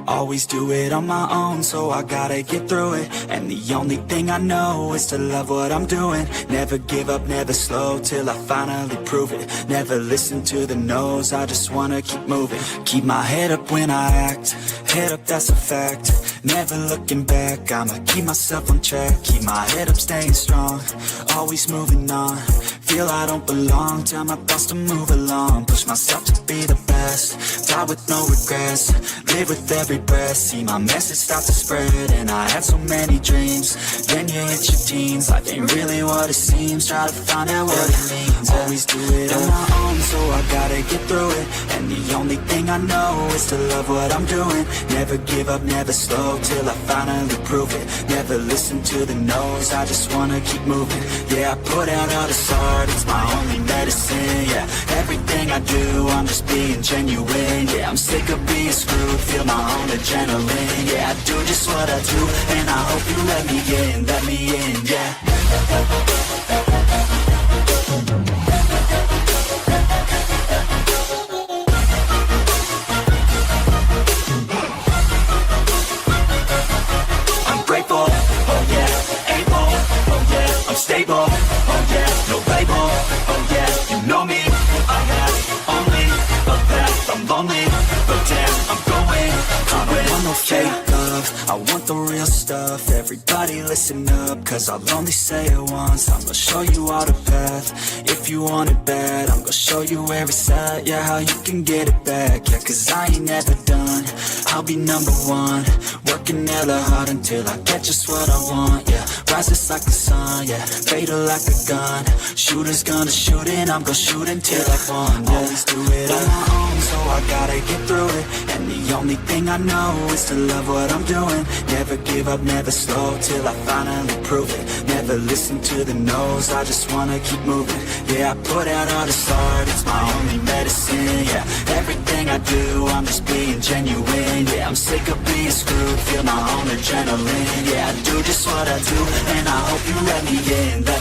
Always do it on my own, so I gotta get through it. And the only thing I know is to love what I'm doing. Never give up, never slow, till I finally prove it. Never listen to the no's, I just wanna keep moving. Keep my head up when I act, head up, that's a fact. Never looking back, I'ma keep myself on track. Keep my head up, staying strong, always moving on. Feel I don't belong, tell my thoughts to move along. Push myself to be the best, die with no regrets. Live with every breath, see my message start to spread. And I had so many dreams, then you hit your teens. Life ain't really what it seems, try to find out what it means. Always do it on my own, so I gotta get through it. And the only thing I know is to love what I'm doing. Never give up, never slow, till I finally prove it. Never listen to the no's, I just wanna keep moving. Yeah, I put out all this art, it's my only medicine. Yeah, everything I do, I'm just being genuine. Yeah, I'm sick of being screwed, feel my own adrenaline. Yeah, I do just what I do, and I hope you let me in, yeah. Stable, oh yeah, no label, oh yeah, you know me. I have only a path, I'm lonely, but damn, I'm going to win. I want no fake love, I want the real stuff. Everybody listen up, cause I'll only say it once. I'm gonna show you all the path, if you want it bad. I'm gonna show you where it's at, yeah, how you can get it back. Yeah, cause I ain't never done, I'll be number one. Working hella hard until I get just what I want, yeah. Rises like the sun, yeah, fatal like a gun. Shooters gonna shoot and I'm gonna shoot until I won, yeah. Always do it on my own, so I gotta get through it. And the only thing I know is to love what I'm doing. Never give up, never slow, till I finally prove it. Never listen to the no's, I just wanna keep moving. Yeah, I put out all this art, it's my only medicine. Yeah, everything I do, I'm just being genuine. Yeah, I'm sick of being screwed, feel my own adrenaline. Yeah, I do just what I do, and I hope you let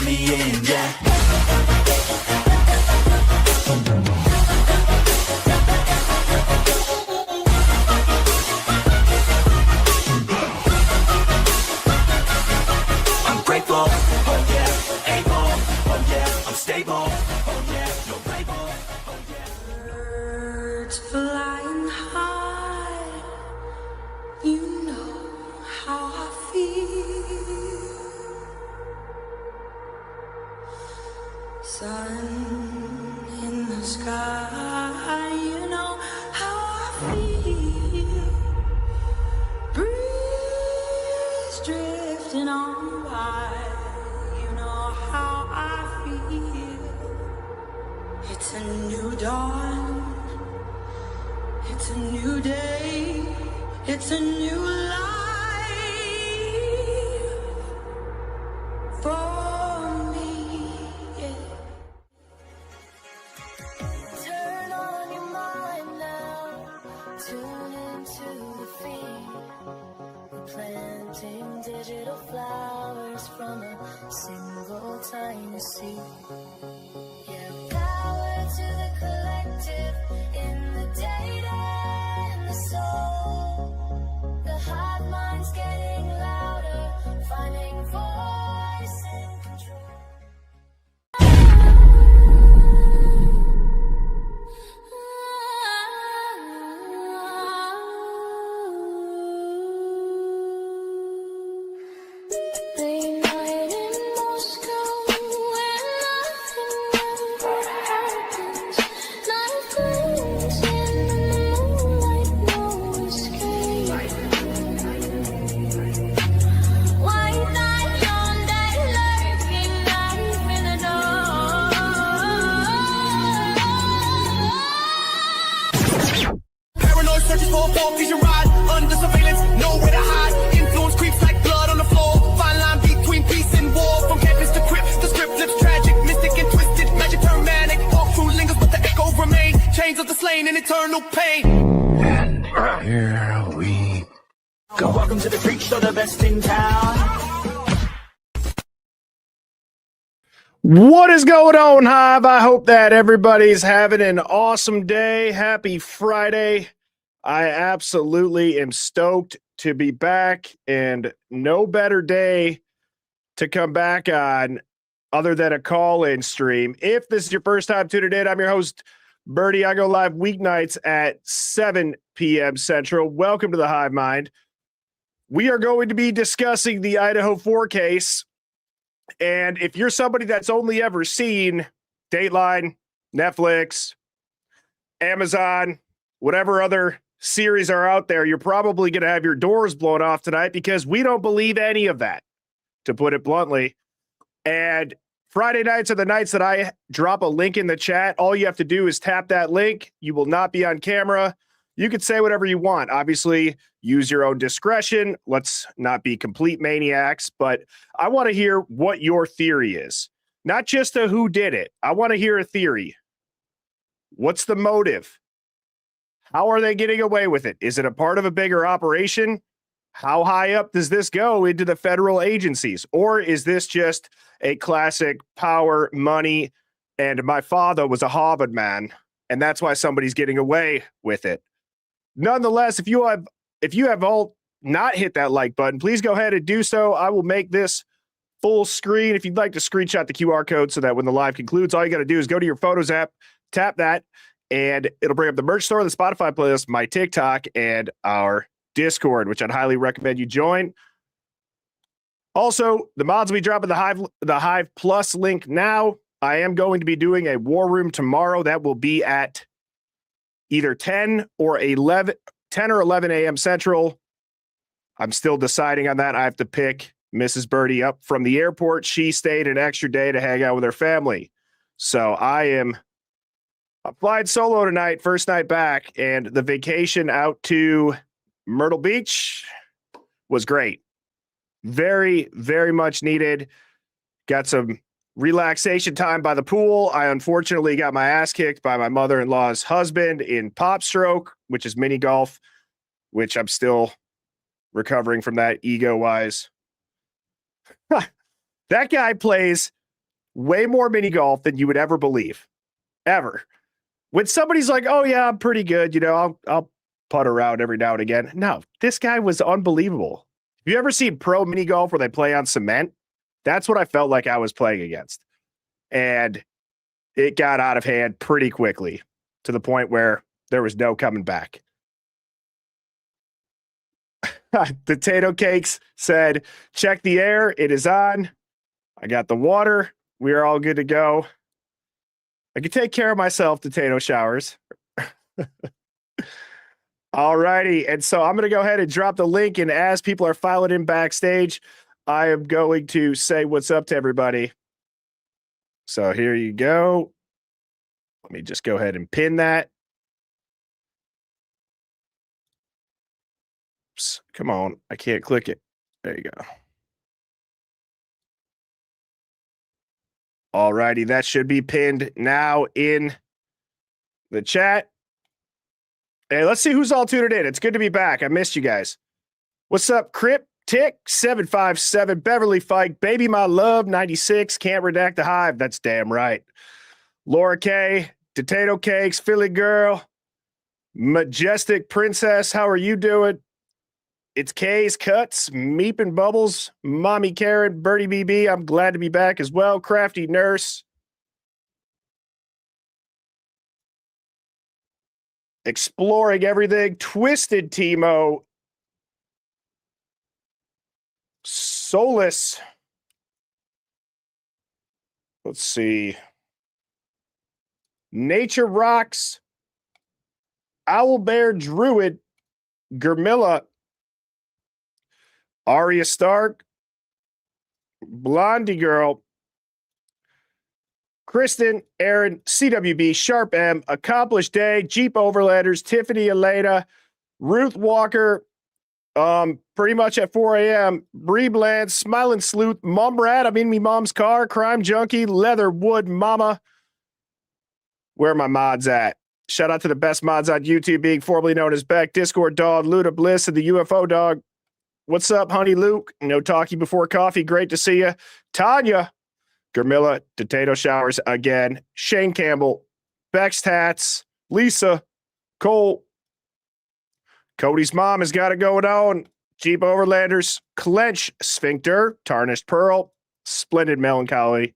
me in, yeah. I'm grateful, oh yeah, able, oh yeah, I'm stable, oh yeah, no label, oh yeah. Birds flying high, you know how I feel. Sun in the sky, you know how I feel. Breeze drifting on by, you know how I feel. It's a new dawn, it's a new day, it's a new life for me, yeah. Turn on your mind now, tune into the feed. We're planting digital flowers from a single tiny seed. Yeah, power to the collective in the data and the soul. The hive mind's getting louder, finding voice and control. Late night in Moscow, where nothing ever happens. Night blooms in the moonlight, no escape. White knight yonder lurking knife in the dark. Paranoid searches for a fall vision ride. Under surveillance, nowhere to hide. Influence creeps like blood on the floor. Fine line between peace and war. From campus to crypt, the script flips tragic. Mystic and twisted, magic turn manic. Walk through lingers, but the echo remain. Chains of the slain and eternal pain. And here we go. Welcome to the freak show, the best in town. What is going on, Hive? I hope that everybody's having an awesome day. Happy Friday. I absolutely am stoked to be back, and no better day to come back on other than a call-in stream. If this is your first time tuning in, I'm your host, Birdie. I go live weeknights at 7 p.m. Central. Welcome to the Hive Mind. We are going to be discussing the Idaho 4 case, and if you're somebody that's only ever seen Dateline, Netflix, Amazon, whatever other series are out there, you're probably going to have your doors blown off tonight because we don't believe any of that, to put it bluntly. And Friday nights are the nights that I drop a link in the chat. All you have to do is tap that link. You will not be on camera. You can say whatever you want. Obviously, use your own discretion. Let's not be complete maniacs, but I want to hear what your theory is. Not just a who did it. I want to hear a theory. What's the motive? How are they getting away with it? Is it a part of a bigger operation? How high up does this go into the federal agencies? Or is this just a classic power, money, and my father was a Harvard man, and that's why somebody's getting away with it? Nonetheless, if you have all not hit that like button, please go ahead and do so. I will make this full screen. If you'd like to screenshot the QR code so that when the live concludes, all you got to do is go to your Photos app, tap that, and it'll bring up the merch store, the Spotify playlist, my TikTok, and our Discord, which I'd highly recommend you join. Also, the mods will be dropping the Hive Plus link now. I am going to be doing a War Room tomorrow. That will be at either 10 or 11 a.m. Central. I'm still deciding on that. I have to pick Mrs. Birdie up from the airport. She stayed an extra day to hang out with her family. So I'm flying solo tonight, first night back, and the vacation out to Myrtle Beach was great. Very, very much needed. Got some relaxation time by the pool. I unfortunately got my ass kicked by my mother-in-law's husband in pop stroke, which is mini golf, which I'm still recovering from that ego-wise. That guy plays way more mini golf than you would ever believe. Ever. When somebody's like, oh yeah, I'm pretty good, I'll putt around every now and again. No, this guy was unbelievable. Have you ever seen pro mini golf where they play on cement? That's what I felt like I was playing against. And it got out of hand pretty quickly to the point where there was no coming back. Potato Cakes said, check the air. It is on. I got the water. We are all good to go. I can take care of myself, potato showers. All righty. And so I'm going to go ahead and drop the link. And as people are filing in backstage, I am going to say what's up to everybody. So here you go. Let me just go ahead and pin that. Oops, come on. I can't click it. There you go. All righty. That should be pinned now in the chat. Hey, let's see who's all tuned in. It's good to be back. I missed you guys. What's up, Crip? Tick 757, Beverly Fike, Baby My Love 96, Can't Redact the Hive. That's damn right. Laura K, Potato Cakes, Philly Girl, Majestic Princess, how are you doing? It's K's Cuts, Meep and Bubbles, Mommy Karen, Birdie BB. I'm glad to be back as well. Crafty Nurse. Exploring Everything, Twisted Timo, Solus. Let's see. Nature Rocks, Owl Bear Druid, Germilla, Arya Stark, Blondie Girl, Kristen, Aaron, CWB, Sharp M, Accomplished Day, Jeep Overlanders, Tiffany Elena, Ruth Walker, pretty much at 4 a.m. Bree Bland, Smiling Sleuth, Mom Rat, I'm in me mom's car, Crime Junkie, Leatherwood Mama. Where are my mods at? Shout out to the best mods on YouTube, being formerly known as Beck, Discord Dog, Luda Bliss, and the UFO Dog. What's up, Honey Luke? No talkie before coffee. Great to see you. Tanya, Germilla, Potato Showers again. Shane Campbell, Bex Tats, Lisa, Cole, Cody's mom has got it going on. Jeep Overlanders, clench sphincter, tarnished pearl, splendid melancholy.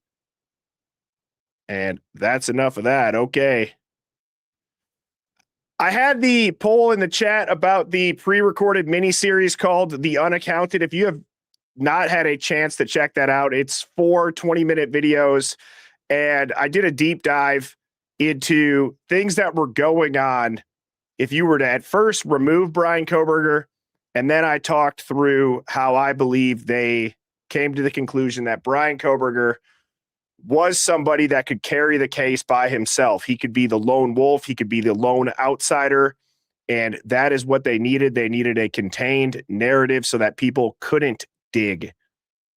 And that's enough of that. Okay. I had the poll in the chat about the pre-recorded mini-series called The Unaccounted. If you have not had a chance to check that out, it's 4 20-minute videos. And I did a deep dive into things that were going on if you were to at first remove Brian Koberger, and then I talked through how I believe they came to the conclusion that Brian Koberger was somebody that could carry the case by himself. He could be the lone wolf. He could be the lone outsider. And that is what they needed. They needed a contained narrative so that people couldn't dig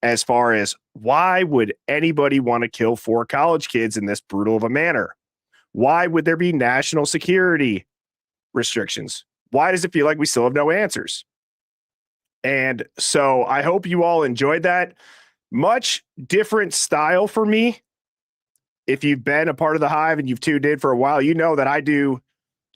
as far as why would anybody want to kill 4 college kids in this brutal of a manner? Why would there be national security restrictions? Why does it feel like we still have no answers? And so I hope you all enjoyed that. Much different style for me. If you've been a part of the Hive and you've tuned in for a while, you know that I do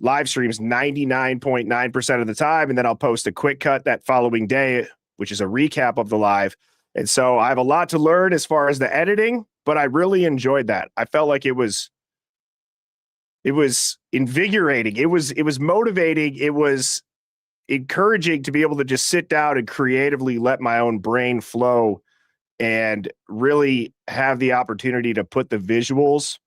live streams 99.9% of the time, and then I'll post a quick cut that following day, which is a recap of the live. And so I have a lot to learn as far as the editing, but I really enjoyed that. I felt like it was invigorating. It was motivating. It was encouraging to be able to just sit down and creatively let my own brain flow and really have the opportunity to put the visuals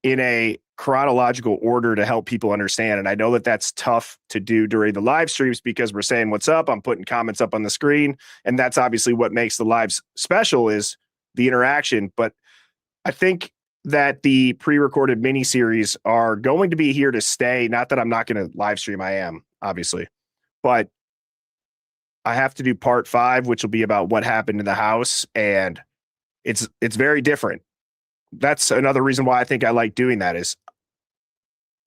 in a chronological order to help people understand. And I know that that's tough to do during the live streams because we're saying what's up. I'm putting comments up on the screen. And that's obviously what makes the lives special is the interaction. But I think that the pre-recorded mini-series are going to be here to stay. Not that I'm not going to live stream. I am, obviously. But I have to do part 5, which will be about what happened in the house. And it's very different. That's another reason why I think I like doing that is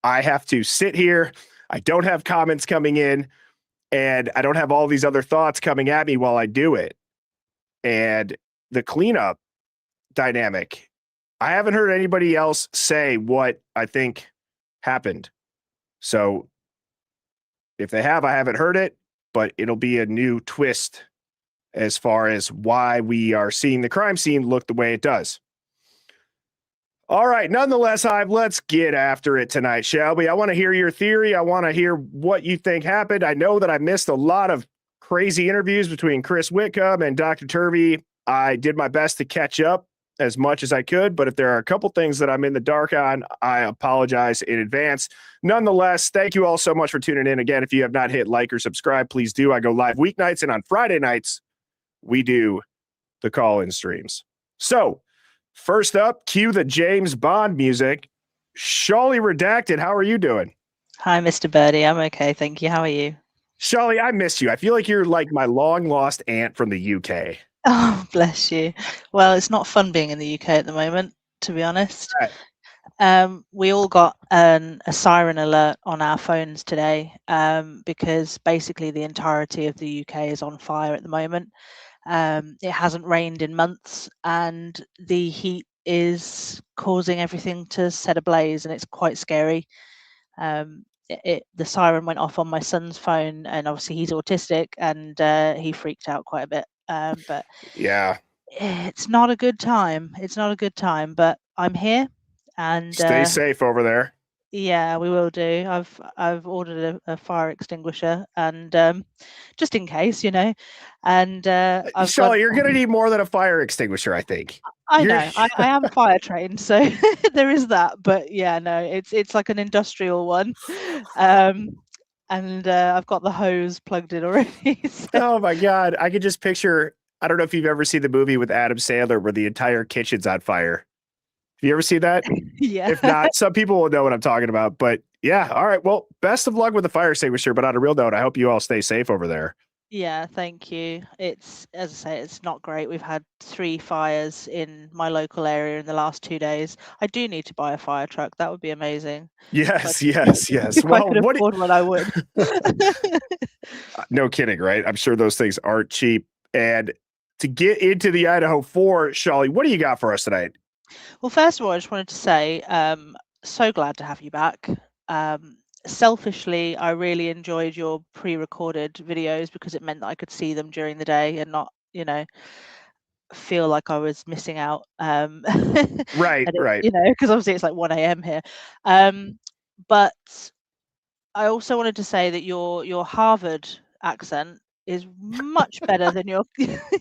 I have to sit here. I don't have comments coming in and I don't have all these other thoughts coming at me while I do it. And the cleanup dynamic, I haven't heard anybody else say what I think happened. So if they have, I haven't heard it, but it'll be a new twist as far as why we are seeing the crime scene look the way it does. All right. Nonetheless, Hive, let's get after it tonight, shall we? I want to hear your theory. I want to hear what you think happened. I know that I missed a lot of crazy interviews between Chris Whitcomb and Dr. Turvey. I did my best to catch up as much as I could, but if there are a couple things that I'm in the dark on, I apologize in advance. Nonetheless, thank you all so much for tuning in. Again, if you have not hit like or subscribe, please do. I go live weeknights, and on Friday nights, we do the call-in streams. So, first up, cue the James Bond music. Shawley Redacted, how are you doing? Hi, Mr. Birdie. I'm okay, thank you. How are you? Shawley, I miss you. I feel like you're like my long-lost aunt from the UK. Oh, bless you. Well, it's not fun being in the UK at the moment, to be honest. Right. We all got a siren alert on our phones today because basically the entirety of the UK is on fire at the moment. It hasn't rained in months and the heat is causing everything to set ablaze, and it's quite scary. The siren went off on my son's phone, and obviously he's autistic and he freaked out quite a bit. But yeah, it's not a good time. It's not a good time, but I'm here and stay safe over there. Yeah, we will do. I've ordered a fire extinguisher and just in case, you know. And Shawley, you're gonna need more than a fire extinguisher, I think. I know. I am fire trained, so there is that. But yeah, no, it's like an industrial one. And I've got the hose plugged in already. So. Oh my God. I could just picture, I don't know if you've ever seen the movie with Adam Sandler where the entire kitchen's on fire. Have you ever seen that? Yeah. If not, some people will know what I'm talking about. But yeah, all right. Well, best of luck with the fire extinguisher. But on a real note, I hope you all stay safe over there. Yeah, thank you. It's, as I say, it's not great. We've had 3 fires in my local area in the last 2 days. I do need to buy a fire truck. That would be amazing. Yes. If I could afford one, I would. No kidding, right? I'm sure those things aren't cheap. And to get into the Idaho 4, Shawley, what do you got for us tonight? Well, first of all, I just wanted to say, so glad to have you back. selfishly, I really enjoyed your pre-recorded videos because it meant that I could see them during the day and not, feel like I was missing out. Right, right. Because obviously it's like 1 a.m. here. But I also wanted to say that your Harvard accent is much better than your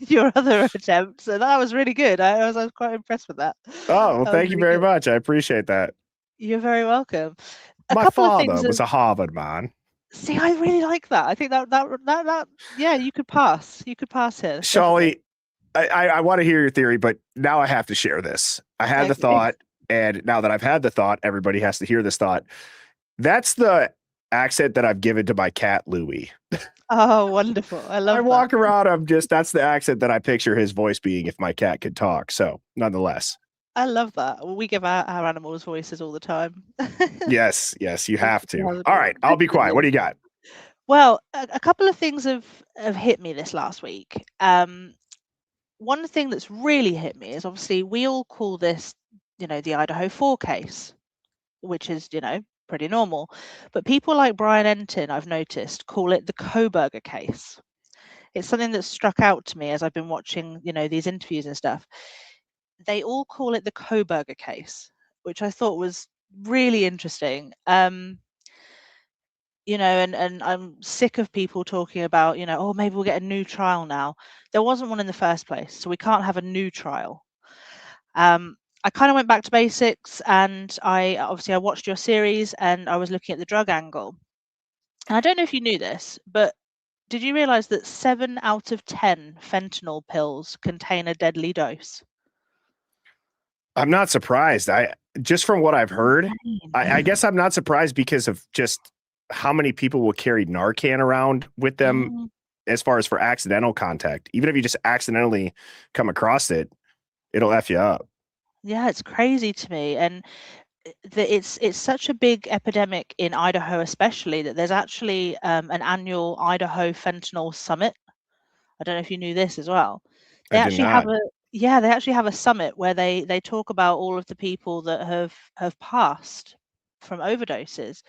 your other attempts, so that was really good. I was quite impressed with that. Oh, well, That was thank you really very good. much. I appreciate that. You're very welcome. A My couple of father things was of a Harvard man. see, I really like that. I think that yeah, you could pass. You could pass here, definitely. Shelly, I want to hear your theory, but now I have to share this. I had the Okay. thought, and now that I've had the thought, everybody has to hear this thought. That's the accent that I've given to my cat, Louie. Oh, wonderful. I I love that. walk around, that's the accent that I picture his voice being if my cat could talk. So, nonetheless, I love that. We give our animals voices all the time. yes, you It have to. has a All bit right, I'll be quiet. What do you got? Well, a couple of things have hit me this last week. One thing that's really hit me is obviously we all call this, the Idaho 4 case, which is, pretty normal. But people like Brian Entin, I've noticed, call it the Koberger case. It's something that struck out to me as I've been watching, these interviews and stuff. They all call it the Koberger case, which I thought was really interesting. And I'm sick of people talking about, oh, maybe we'll get a new trial now. There wasn't one in the first place, so we can't have a new trial. I kind of went back to basics, and I watched your series, and I was looking at the drug angle. And I don't know if you knew this, but did you realize that 7 out of 10 fentanyl pills contain a deadly dose? I'm not surprised. I just from what I've heard, Insane. I guess I'm not surprised because of just how many people will carry Narcan around with them Mm, as far as for accidental contact. Even if you just accidentally come across it, it'll F you up. yeah, it's crazy to me, and it's such a big epidemic in Idaho, especially that there's actually an annual Idaho fentanyl summit. I don't know if you knew this as well. I They did actually have not. they actually have a summit where they talk about all of the people that have passed from overdoses,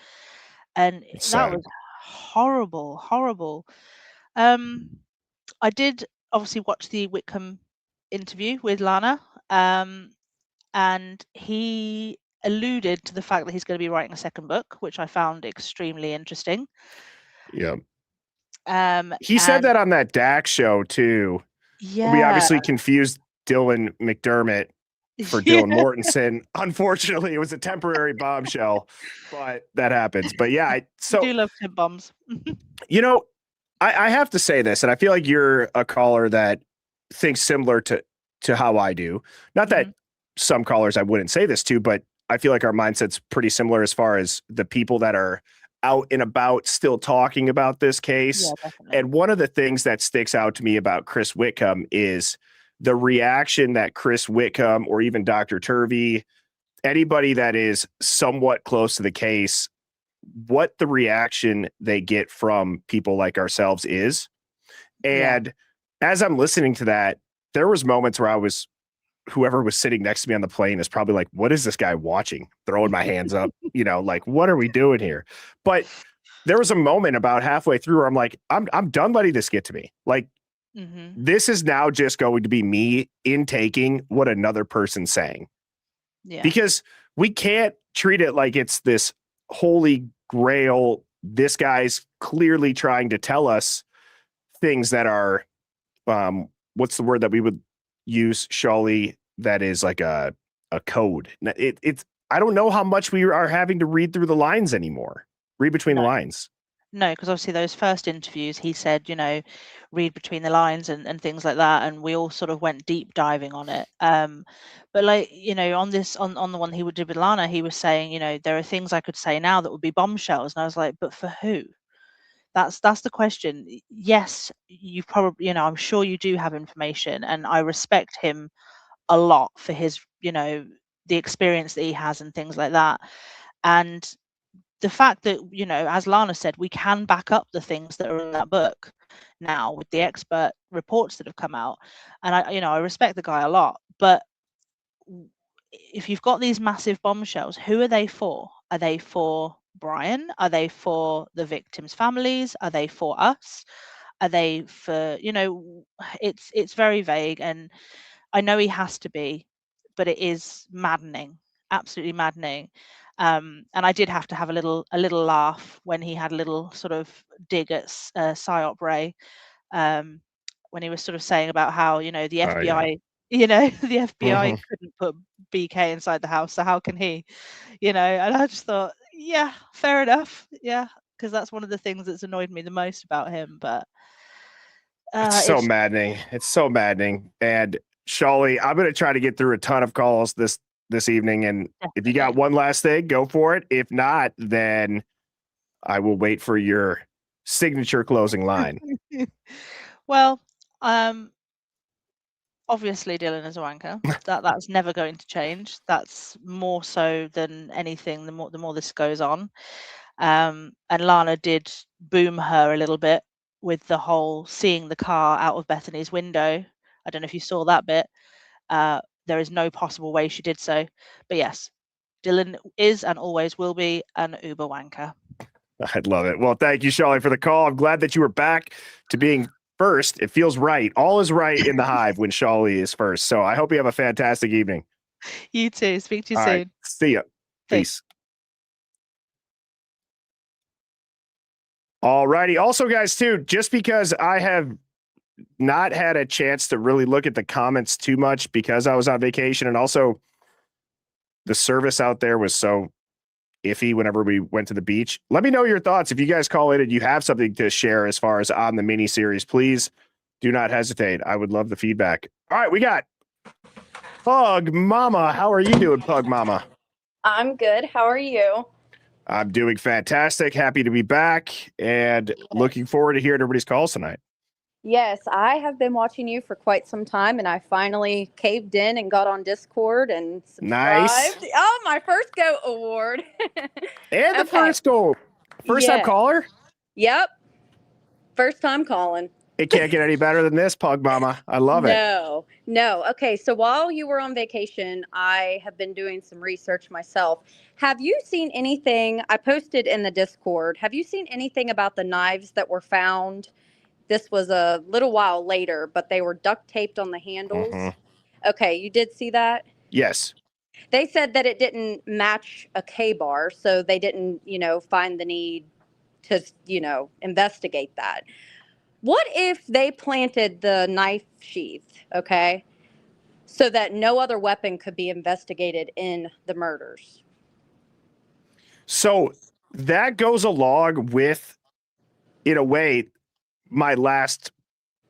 and It's that sad. was horrible, horrible. Um, I did obviously watch the Whitcomb interview with Lana, and he alluded to the fact that he's going to be writing a second book, which I found extremely interesting. Yeah. Um, He said and that on that Dax show too. We yeah, obviously confused Dylan McDermott for yeah, Dylan Mortensen. Unfortunately, it was a temporary bombshell, but that happens. But yeah, we so do love Tim bombs. you know, I have to say this, and I feel like you're a caller that thinks similar to how I do. Not that Mhm. some callers I wouldn't say this to, but I feel like our mindset's pretty similar as far as the people that are out and about still talking about this case. Yeah, definitely. And one of the things that sticks out to me about Chris Whitcomb is the reaction that Chris Whitcomb or even Dr. Turvey, anybody that is somewhat close to the case, what the reaction they get from people like ourselves is. Yeah. And as I'm listening to that, there was moments where whoever was sitting next to me on the plane is probably like, what is this guy watching? Throwing my hands up, like, what are we doing here? But there was a moment about halfway through where I'm like, I'm done letting this get to me. Like, Mhm. this is now just going to be me intaking what another person's saying, Yeah. because we can't treat it like it's this holy grail. This guy's clearly trying to tell us things that are, what's the word that we would use, Shawley, that is like a code. It's I don't know how much we are having to read through the lines anymore. Read between the No. lines. No, because obviously those first interviews, he said, read between the lines and things like that, and we all sort of went deep diving on it. But like, on the one he would do with Lana, he was saying, there are things I could say now that would be bombshells, and I was like, but for who? That's the question. Yes, you probably, I'm sure you do have information, and I respect him a lot for his, the experience that he has and things like that. And the fact that, as Lana said, we can back up the things that are in that book now with the expert reports that have come out. And I respect the guy a lot, but if you've got these massive bombshells, who are they for? Are they for Brian? Are they for the victims' families? Are they for us? Are they for, it's very vague, and I know he has to be, but it is maddening, absolutely maddening. And I did have to have a little laugh when he had a little sort of dig at Psyop Ray, when he was sort of saying about how, the Oh, yeah. FBI, the FBI Mhm. couldn't put BK inside the house, so how can he? And I just thought, yeah, fair enough, yeah, because that's one of the things that's annoyed me the most about him. But It's so it's maddening. It's so maddening. And Shawley, I'm going to try to get through a ton of calls this evening. And if you got definitely. one last thing, go for it. If not, then I will wait for your signature closing line. Well, obviously Dylan is a wanker. That's never going to change. That's more so than anything. The more this goes on, and Lana did boom her a little bit with the whole seeing the car out of Bethany's window. I don't know if you saw that bit. There is no possible way she did so. But yes, Dylan is and always will be an uber wanker. I'd love it. Well, thank you, Shawley, for the call. I'm glad that you were back to being first. It feels right. All is right in the hive when Shawley is first. So I hope you have a fantastic evening. You too. Speak to you All soon. right. See ya. Peace. All righty. Also, guys, too, just because I have not had a chance to really look at the comments too much because I was on vacation, and also the service out there was so iffy whenever we went to the beach. Let me know your thoughts. If you guys call in and you have something to share as far as on the mini series, please do not hesitate. I would love the feedback. All right, we got Pug Mama. How are you doing, Pug Mama? I'm good. How are you? I'm doing fantastic. Happy to be back and looking forward to hearing everybody's calls tonight. Yes, I have been watching you for quite some time, and I finally caved in and got on Discord and Nice. subscribed. Oh, my first go award. And the Okay. first goal. First time Yeah. caller? Yep. First time calling. It can't get any better than this, Pug Mama. I love it. No. Okay, so while you were on vacation, I have been doing some research myself. Have you seen anything? I posted in the Discord. Have you seen anything about the knives that were found? This was a little while later, but they were duct taped on the handles. Mhm. Okay, you did see that? Yes. They said that it didn't match a K-bar, so they didn't, find the need to, investigate that. What if they planted the knife sheath, okay, so that no other weapon could be investigated in the murders? So that goes along with, in a way, my last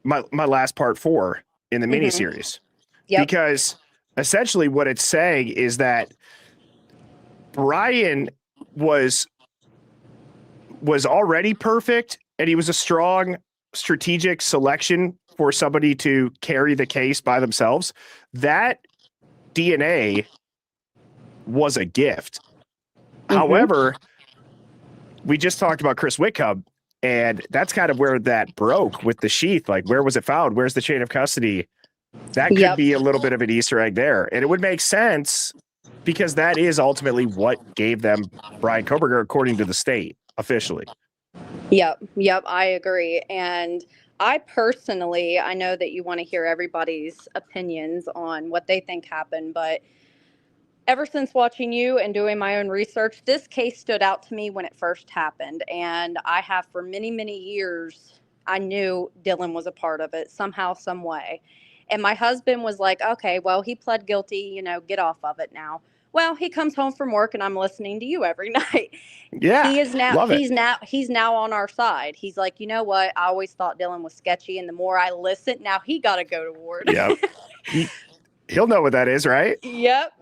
part 4 in the miniseries. Yep. Because essentially what it's saying is that Brian was already perfect, and he was a strong strategic selection for somebody to carry the case by themselves. That DNA was a gift. However, we just talked about Chris Whitcomb, and that's kind of where that broke with the sheath. Like, where was it found? Where's the chain of custody? That could be a little bit of an Easter egg there. And it would make sense because that is ultimately what gave them Brian Koberger, according to the state, officially. Yep, I agree. And I personally, I know that you want to hear everybody's opinions on what they think happened, but ever since watching you and doing my own research, this case stood out to me when it first happened. And I have for many, many years, I knew Dylan was a part of it somehow, some way. And my husband was like, okay, well, he pled guilty, get off of it now. Well, he comes home from work and I'm listening to you every night. Yeah. He's now now on our side. He's like, you know what? I always thought Dylan was sketchy. And the more I listen, now he got to go to ward. Yep. He'll know what that is, right? Yep.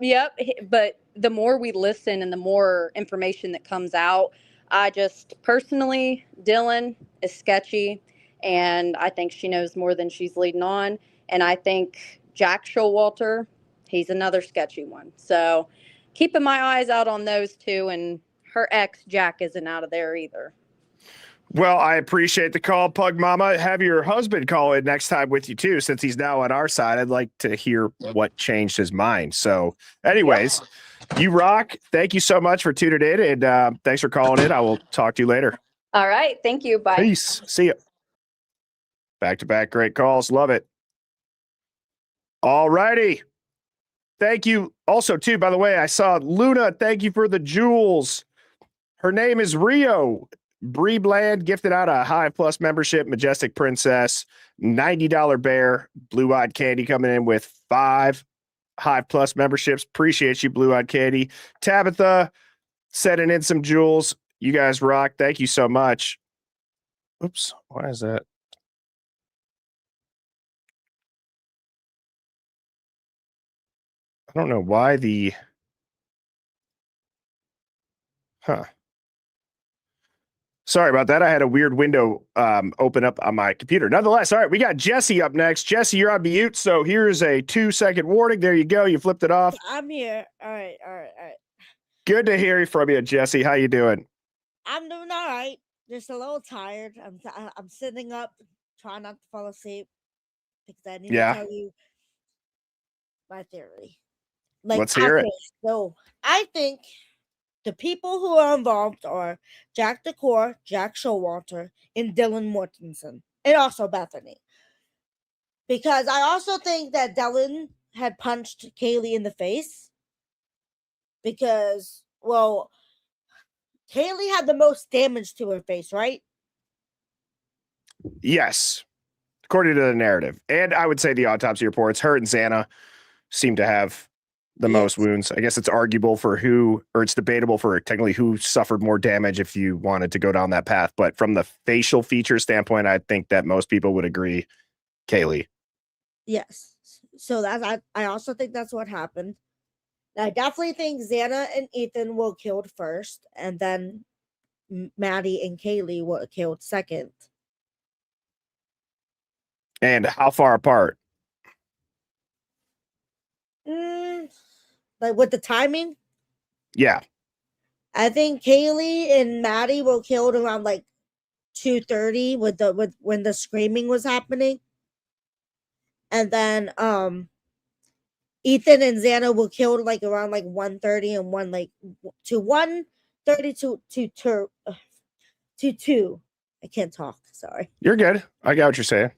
But the more we listen and the more information that comes out, I just personally, Dylan is sketchy, and I think she knows more than she's leading on. And I think Jack Showalter, he's another sketchy one. So keeping my eyes out on those two, and her ex, Jack, isn't out of there either. Well, I appreciate the call, Pug Mama. Have your husband call in next time with you too, since he's now on our side. I'd like to hear what changed his mind. So, anyways, you rock. Thank you so much for tuning in, and thanks for calling in. I will talk to you later. All right. Thank you. Bye. Peace. See you. Back to back, great calls. Love it. All righty. Thank you. Also, too, by the way, I saw Luna. Thank you for the jewels. Her name is Rio. Bree Bland gifted out a Hive Plus membership, Majestic Princess, $90 bear, Blue Eyed Candy coming in with 5 Hive Plus memberships. Appreciate you, Blue Eyed Candy. Tabitha sending in some jewels. You guys rock. Thank you so much. Oops. Why is that? I don't know why the... Sorry about that. I had a weird window open up on my computer. Nonetheless, all right, we got Jesse up next. Jesse, you're on mute, so here's a 2-second warning. There you go. You flipped it off. I'm here. All right. Good to hear from you, Jesse. How you doing? I'm doing all right. Just a little tired. I'm sitting up, trying not to fall asleep because I need to tell you my theory. Let's hear it. So I think the people who are involved are Jack Decor, Jack Showalter, and Dylan Mortensen, and also Bethany. Because I also think that Dylan had punched Kaylee in the face. Because, well, Kaylee had the most damage to her face, right? Yes, according to the narrative. And I would say the autopsy reports, her and Xana seem to have the most wounds. I guess it's arguable for who, or it's debatable for technically who suffered more damage if you wanted to go down that path. But from the facial feature standpoint, I think that most people would agree Kaylee. Yes. So I also think that's what happened. I definitely think Xana and Ethan were killed first, and then Maddie and Kaylee were killed second. And how far apart? Like with the timing? Yeah. I think Kaylee and Maddie were killed around like 2:30 with when the screaming was happening. And then Ethan and Xana were killed like around like 1:30 and 1:30 to 2. I can't talk. Sorry. You're good. I got what you're saying.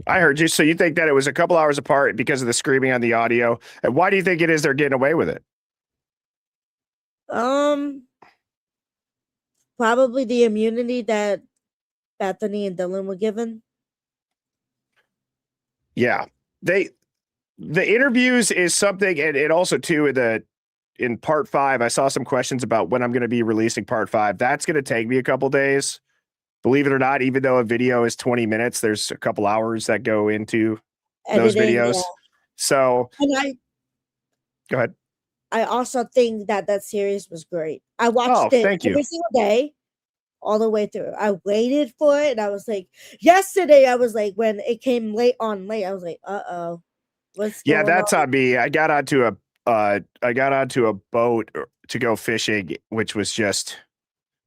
I heard you. So you think that it was a couple hours apart because of the screaming on the audio? And why do you think it is they're getting away with it? Probably the immunity that Bethany and Dylan were given. Yeah. The interviews is something, and also too in part 5, I saw some questions about when I'm going to be releasing part 5. That's going to take me a couple days. Believe it or not, even though a video is 20 minutes, there's a couple hours that go into those videos. Yeah. So go ahead. I also think that series was great. I watched it every single day, all the way through. I waited for it, and I was like, yesterday, I was like, when it came late, I was like, uh-oh. Yeah, that's on me. I got onto a boat to go fishing, which was just...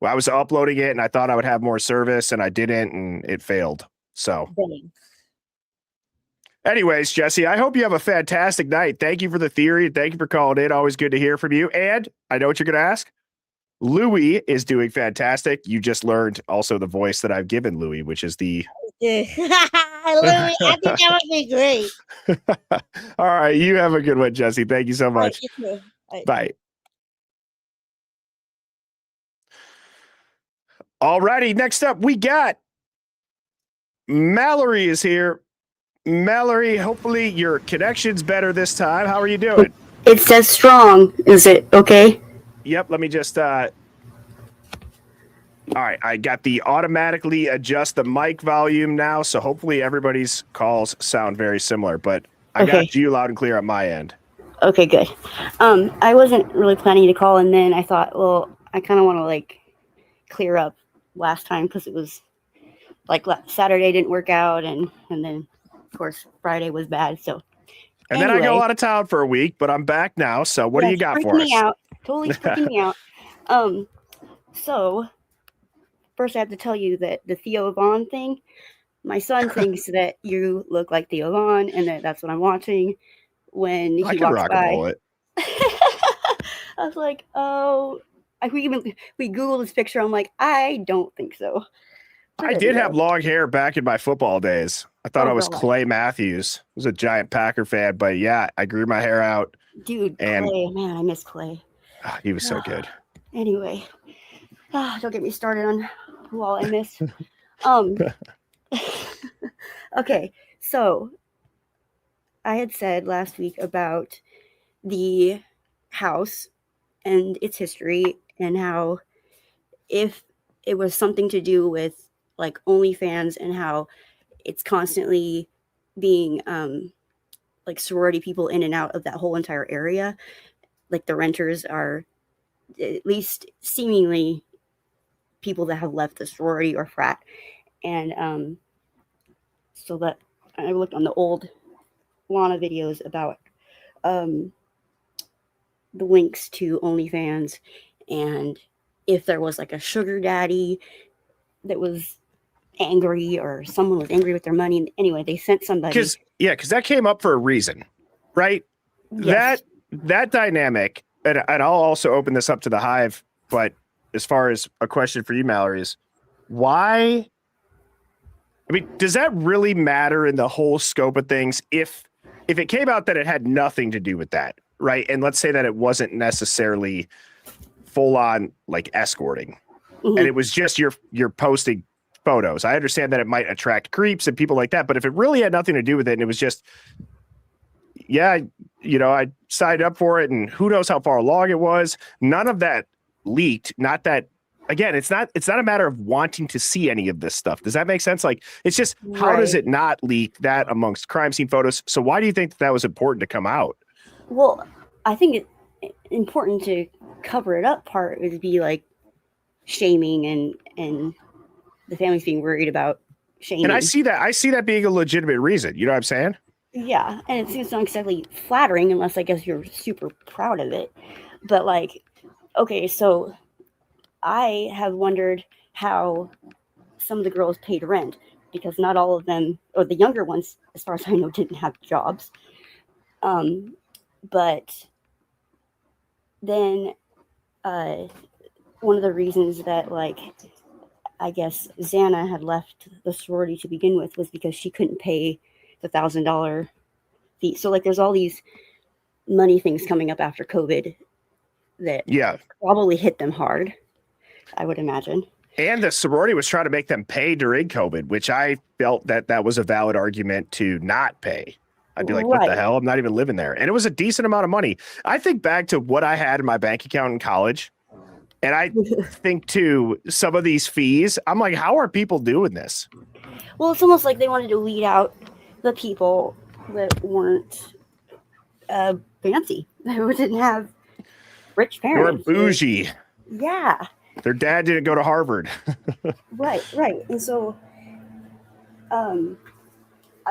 Well, I was uploading it and I thought I would have more service and I didn't, and it failed. So anyways, Jesse, I hope you have a fantastic night. Thank you for the theory. Thank you for calling in. Always good to hear from you. And I know what you're going to ask. Louie is doing fantastic. You just learned also the voice that I've given Louie, which is the... Louie, I think that would be great. All right. You have a good one, Jesse. Thank you so much. All right, Bye. All righty, next up, we got Mallory is here. Mallory, hopefully your connection's better this time. How are you doing? It says strong. Is it okay? Yep, let me just... All right, I got the automatically adjust the mic volume now, so hopefully everybody's calls sound very similar, but I got you loud and clear on my end. Okay, good. I wasn't really planning to call, and then I thought, well, I kind of want to, like, clear up last time because it was like Saturday didn't work out, and then of course Friday was bad. So and then I go out of town for a week, but I'm back now. So what do you got for us? Totally freaking me out. So first I have to tell you that the Theo Vaughn thing, my son thinks that you look like Theo Vaughn and that's what I'm watching when I he can walks rock a by. mullet. I was like, oh, we Googled his picture. I'm like, I don't think so. But I there did we have go. long hair back in my football days. I thought Oh, I was God. Clay Matthews. I was a giant Packer fan, but yeah, I grew my hair out. Dude, And Clay, man, I miss Clay. he was so good. Anyway, don't get me started on who all I miss. Okay, so I had said last week about the house and its history and how if it was something to do with like OnlyFans and how it's constantly being like sorority people in and out of that whole entire area, like the renters are at least seemingly people that have left the sorority or frat. And so that I looked on the old Lana videos about the links to OnlyFans and if there was like a sugar daddy that was angry or someone was angry with their money. And anyway, they sent somebody. Because that came up for a reason, right? Yes. That dynamic, and I'll also open this up to the Hive, but as far as a question for you, Mallory, is why? I mean, does that really matter in the whole scope of things if it came out that it had nothing to do with that, right? And let's say that it wasn't necessarily full on like escorting, and it was just you're posting photos. I understand that it might attract creeps and people like that, but if it really had nothing to do with it and it was just, yeah, I signed up for it and who knows how far along it was, none of that leaked. Not that, again, it's not a matter of wanting to see any of this stuff. Does that make sense? Like, it's just, how does it not leak that amongst crime scene photos? So why do you think that was important to come out? Well, I think it's important to cover it up part would be like shaming and the family's being worried about shaming. And I see that being a legitimate reason. You know what I'm saying? Yeah, and it seems not exactly flattering unless I guess you're super proud of it. But like, okay, so I have wondered how some of the girls paid rent because not all of them, or the younger ones, as far as I know, didn't have jobs. But then one of the reasons that, like, I guess Xana had left the sorority to begin with was because she couldn't pay the $1,000 fee. So, like, there's all these money things coming up after COVID that probably hit them hard, I would imagine. And the sorority was trying to make them pay during COVID, which I felt that was a valid argument to not pay. I'd be like, what the hell? I'm not even living there. And it was a decent amount of money. I think back to what I had in my bank account in college. And I think to some of these fees, I'm like, how are people doing this? Well, it's almost like they wanted to weed out the people that weren't fancy, who didn't have rich parents. They were bougie. Yeah. Their dad didn't go to Harvard. Right. And so, I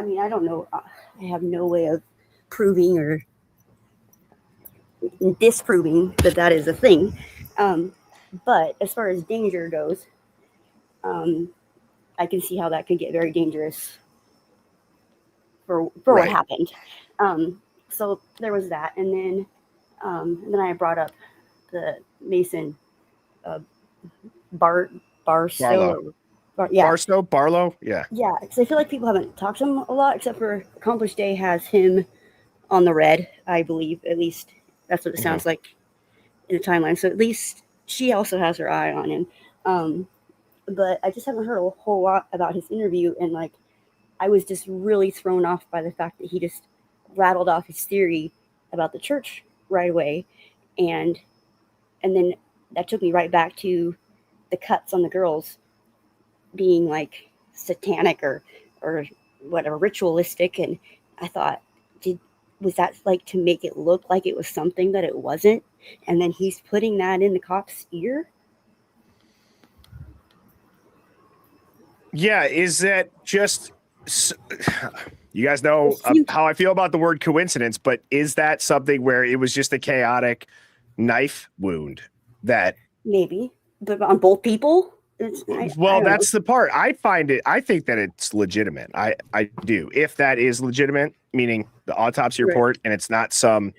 mean, I don't know. I have no way of proving or disproving that is a thing. But as far as danger goes, I can see how that could get very dangerous for what happened. So there was that. And then I brought up the Mason Barstow. Barlow? Yeah. Yeah, because I feel like people haven't talked to him a lot, except for Accomplished Day has him on the red, I believe. At least that's what it sounds like in the timeline. So at least she also has her eye on him. But I just haven't heard a whole lot about his interview, and like I was just really thrown off by the fact that he just rattled off his theory about the church right away, and then that took me right back to the cuts on the girls being like satanic or whatever, ritualistic. And I thought, was that like to make it look like it was something that it wasn't? And then he's putting that in the cop's ear? Yeah, is that just... You guys know how I feel about the word coincidence, but is that something where it was just a chaotic knife wound that... Maybe, but on both people? Well, that's the part. I think that it's legitimate. I do. If that is legitimate, meaning the autopsy Right. report and it's not some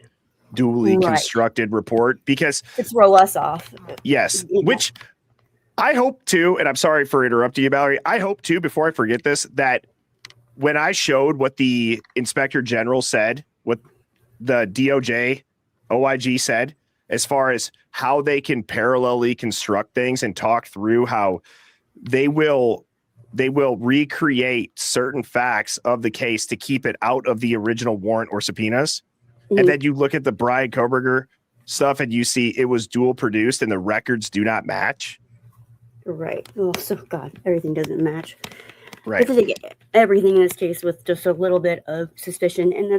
duly Right. constructed report, because to throw us off. yes, Yeah. which I hope too, and I'm sorry for interrupting you, Valerie. I hope too, before I forget this, that when I showed what the Inspector General said, what the DOJ, OIG said, as far as how they can parallelly construct things and talk through how they will recreate certain facts of the case to keep it out of the original warrant or subpoenas. Mhm. And then you look at the Brian Koberger stuff and you see it was dual produced and the records do not match. Right. Oh, so God, everything doesn't match. Right. I have to take everything in this case with just a little bit of suspicion, and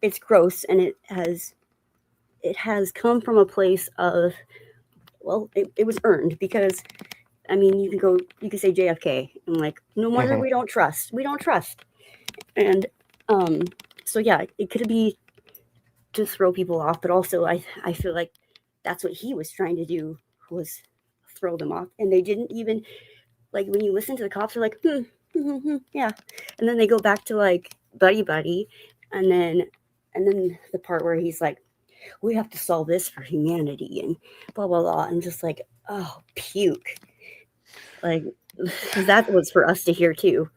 it's gross, and it has come from a place of, well, it was earned, because I mean, you can say JFK and like, no wonder we don't trust, and so yeah, it could be to throw people off, but also I feel like that's what he was trying to do, was throw them off, and they didn't even, like, when you listen to the cops, they're like, yeah, and then they go back to like buddy, and then the part where he's like, we have to solve this for humanity and blah blah blah, and just like, oh, puke, like, that was for us to hear too.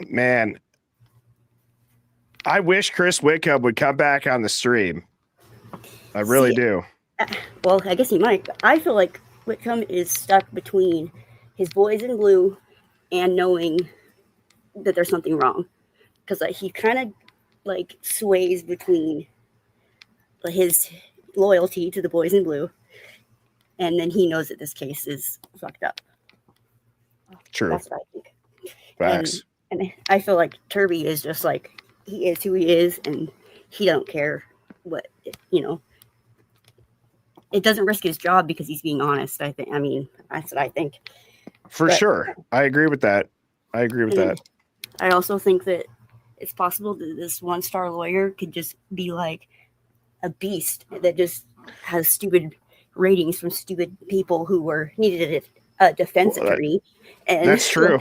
Man, I wish Chris Whitcomb would come back on the stream. I really do. Well, I guess he might. I feel like Whitcomb is stuck between his boys in blue and knowing that there's something wrong, because he kind of like sways between his loyalty to the boys in blue, and then he knows that this case is fucked up. True. That's what I think. Facts. And I feel like Turby is just like, he is who he is, and he don't care what, it doesn't risk his job because he's being honest. I mean, that's what I think. For sure. I agree with that. I also think that it's possible that this one-star lawyer could just be like a beast that just has stupid ratings from stupid people who needed a defense attorney. And that's true.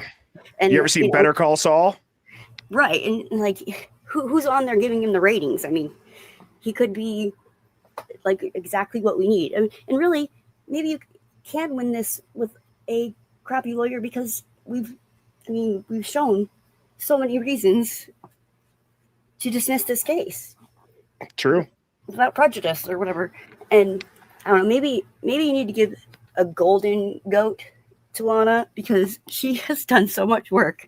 And you ever seen Better Call Saul? Right. And like, who's on there giving him the ratings? I mean, he could be like exactly what we need. And really, maybe you can win this with a crappy lawyer, because we've shown so many reasons to dismiss this case. True. Without prejudice or whatever. And I don't know, maybe you need to give a golden goat to Lana, because she has done so much work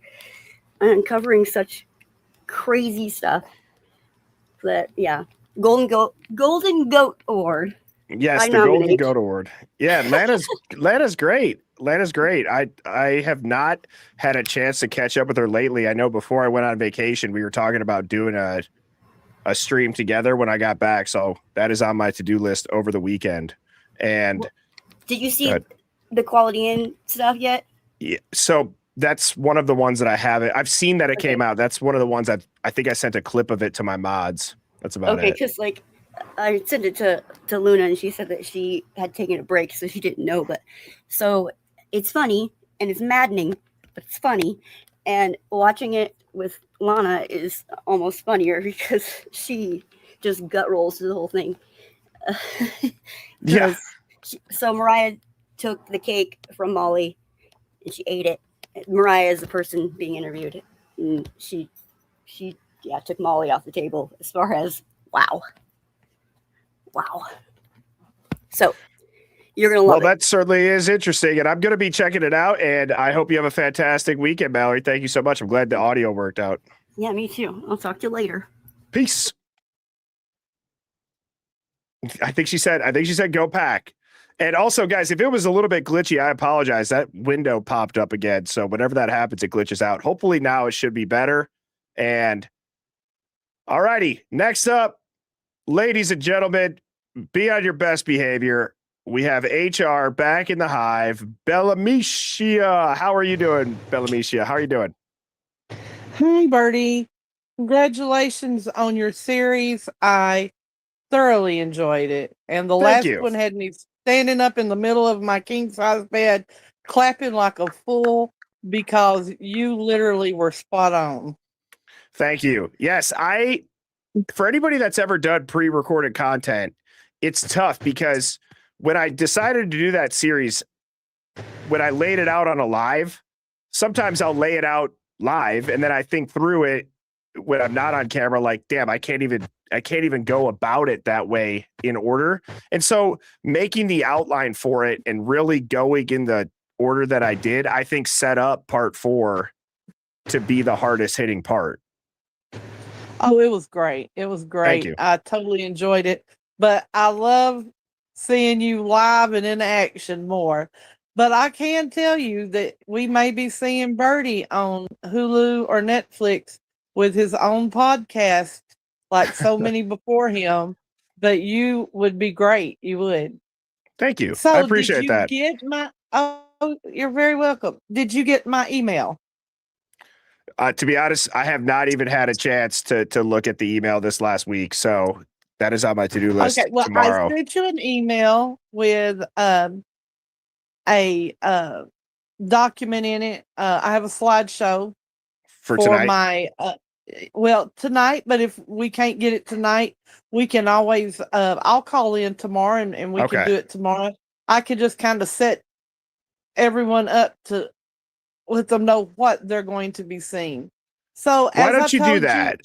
on uncovering such crazy stuff that, yeah, golden goat award. Yes, the Golden Goat Award. Yeah, Lana's great. I have not had a chance to catch up with her lately. I know before I went on vacation, we were talking about doing a stream together when I got back. So that is on my to-do list over the weekend. And did you see the Quality Inn stuff yet? Yeah. So that's one of the ones that I haven't. I've seen that it came out. That's one of the ones that I think I sent a clip of it to my mods. That's about it. Okay, because like I sent it to Luna, and she said that she had taken a break, so she didn't know. But so it's funny and it's maddening, but it's funny. And watching it with Lana is almost funnier, because she just gut rolls through the whole thing. Yeah. So Mariah took the cake from Molly and she ate it. Mariah is the person being interviewed, and she took Molly off the table. As far as wow. So you're gonna love it. Well, that certainly is interesting, and I'm gonna be checking it out. And I hope you have a fantastic weekend, Mallory. Thank you so much. I'm glad the audio worked out. Yeah, me too. I'll talk to you later. Peace. I think she said go pack. And also, guys, if it was a little bit glitchy, I apologize. That window popped up again. So whenever that happens, it glitches out. Hopefully now it should be better. And all righty, next up, ladies and gentlemen, be on your best behavior. We have HR back in the hive. Bellamicia, how are you doing, Bellamicia? How are you doing? Hi, Birdie. Congratulations on your series. I thoroughly enjoyed it. And the Thank last you. one had me standing up in the middle of my king size bed clapping like a fool because you literally were spot on. Thank you. Yes, for anybody that's ever done pre-recorded content, it's tough because when I decided to do that series, when I laid it out on a live, sometimes I'll lay it out live and then I think through it when I'm not on camera, like, damn, I can't even go about it that way in order. And so making the outline for it and really going in the order that I did, I think set up part 4 to be the hardest hitting part. Oh, it was great. It was great. Thank you. I totally enjoyed it. But I love seeing you live and in action more. But I can tell you that we may be seeing Birdie on Hulu or Netflix with his own podcast, like so many before him. But you would be great. You would. Thank you. So I did appreciate you that. get my? Oh, you're very welcome. Did you get my email? To be honest, I have not even had a chance to look at the email this last week. So that is on my to-do list Okay, well, tomorrow. I sent you an email with a document in it. I have a slideshow For for tonight? my well, tonight, but if we can't get it tonight, we can always I'll call in tomorrow and we can Okay. do it tomorrow. I could just kind of set everyone up to let them know what they're going to be seeing. So Why as don't I you do told that?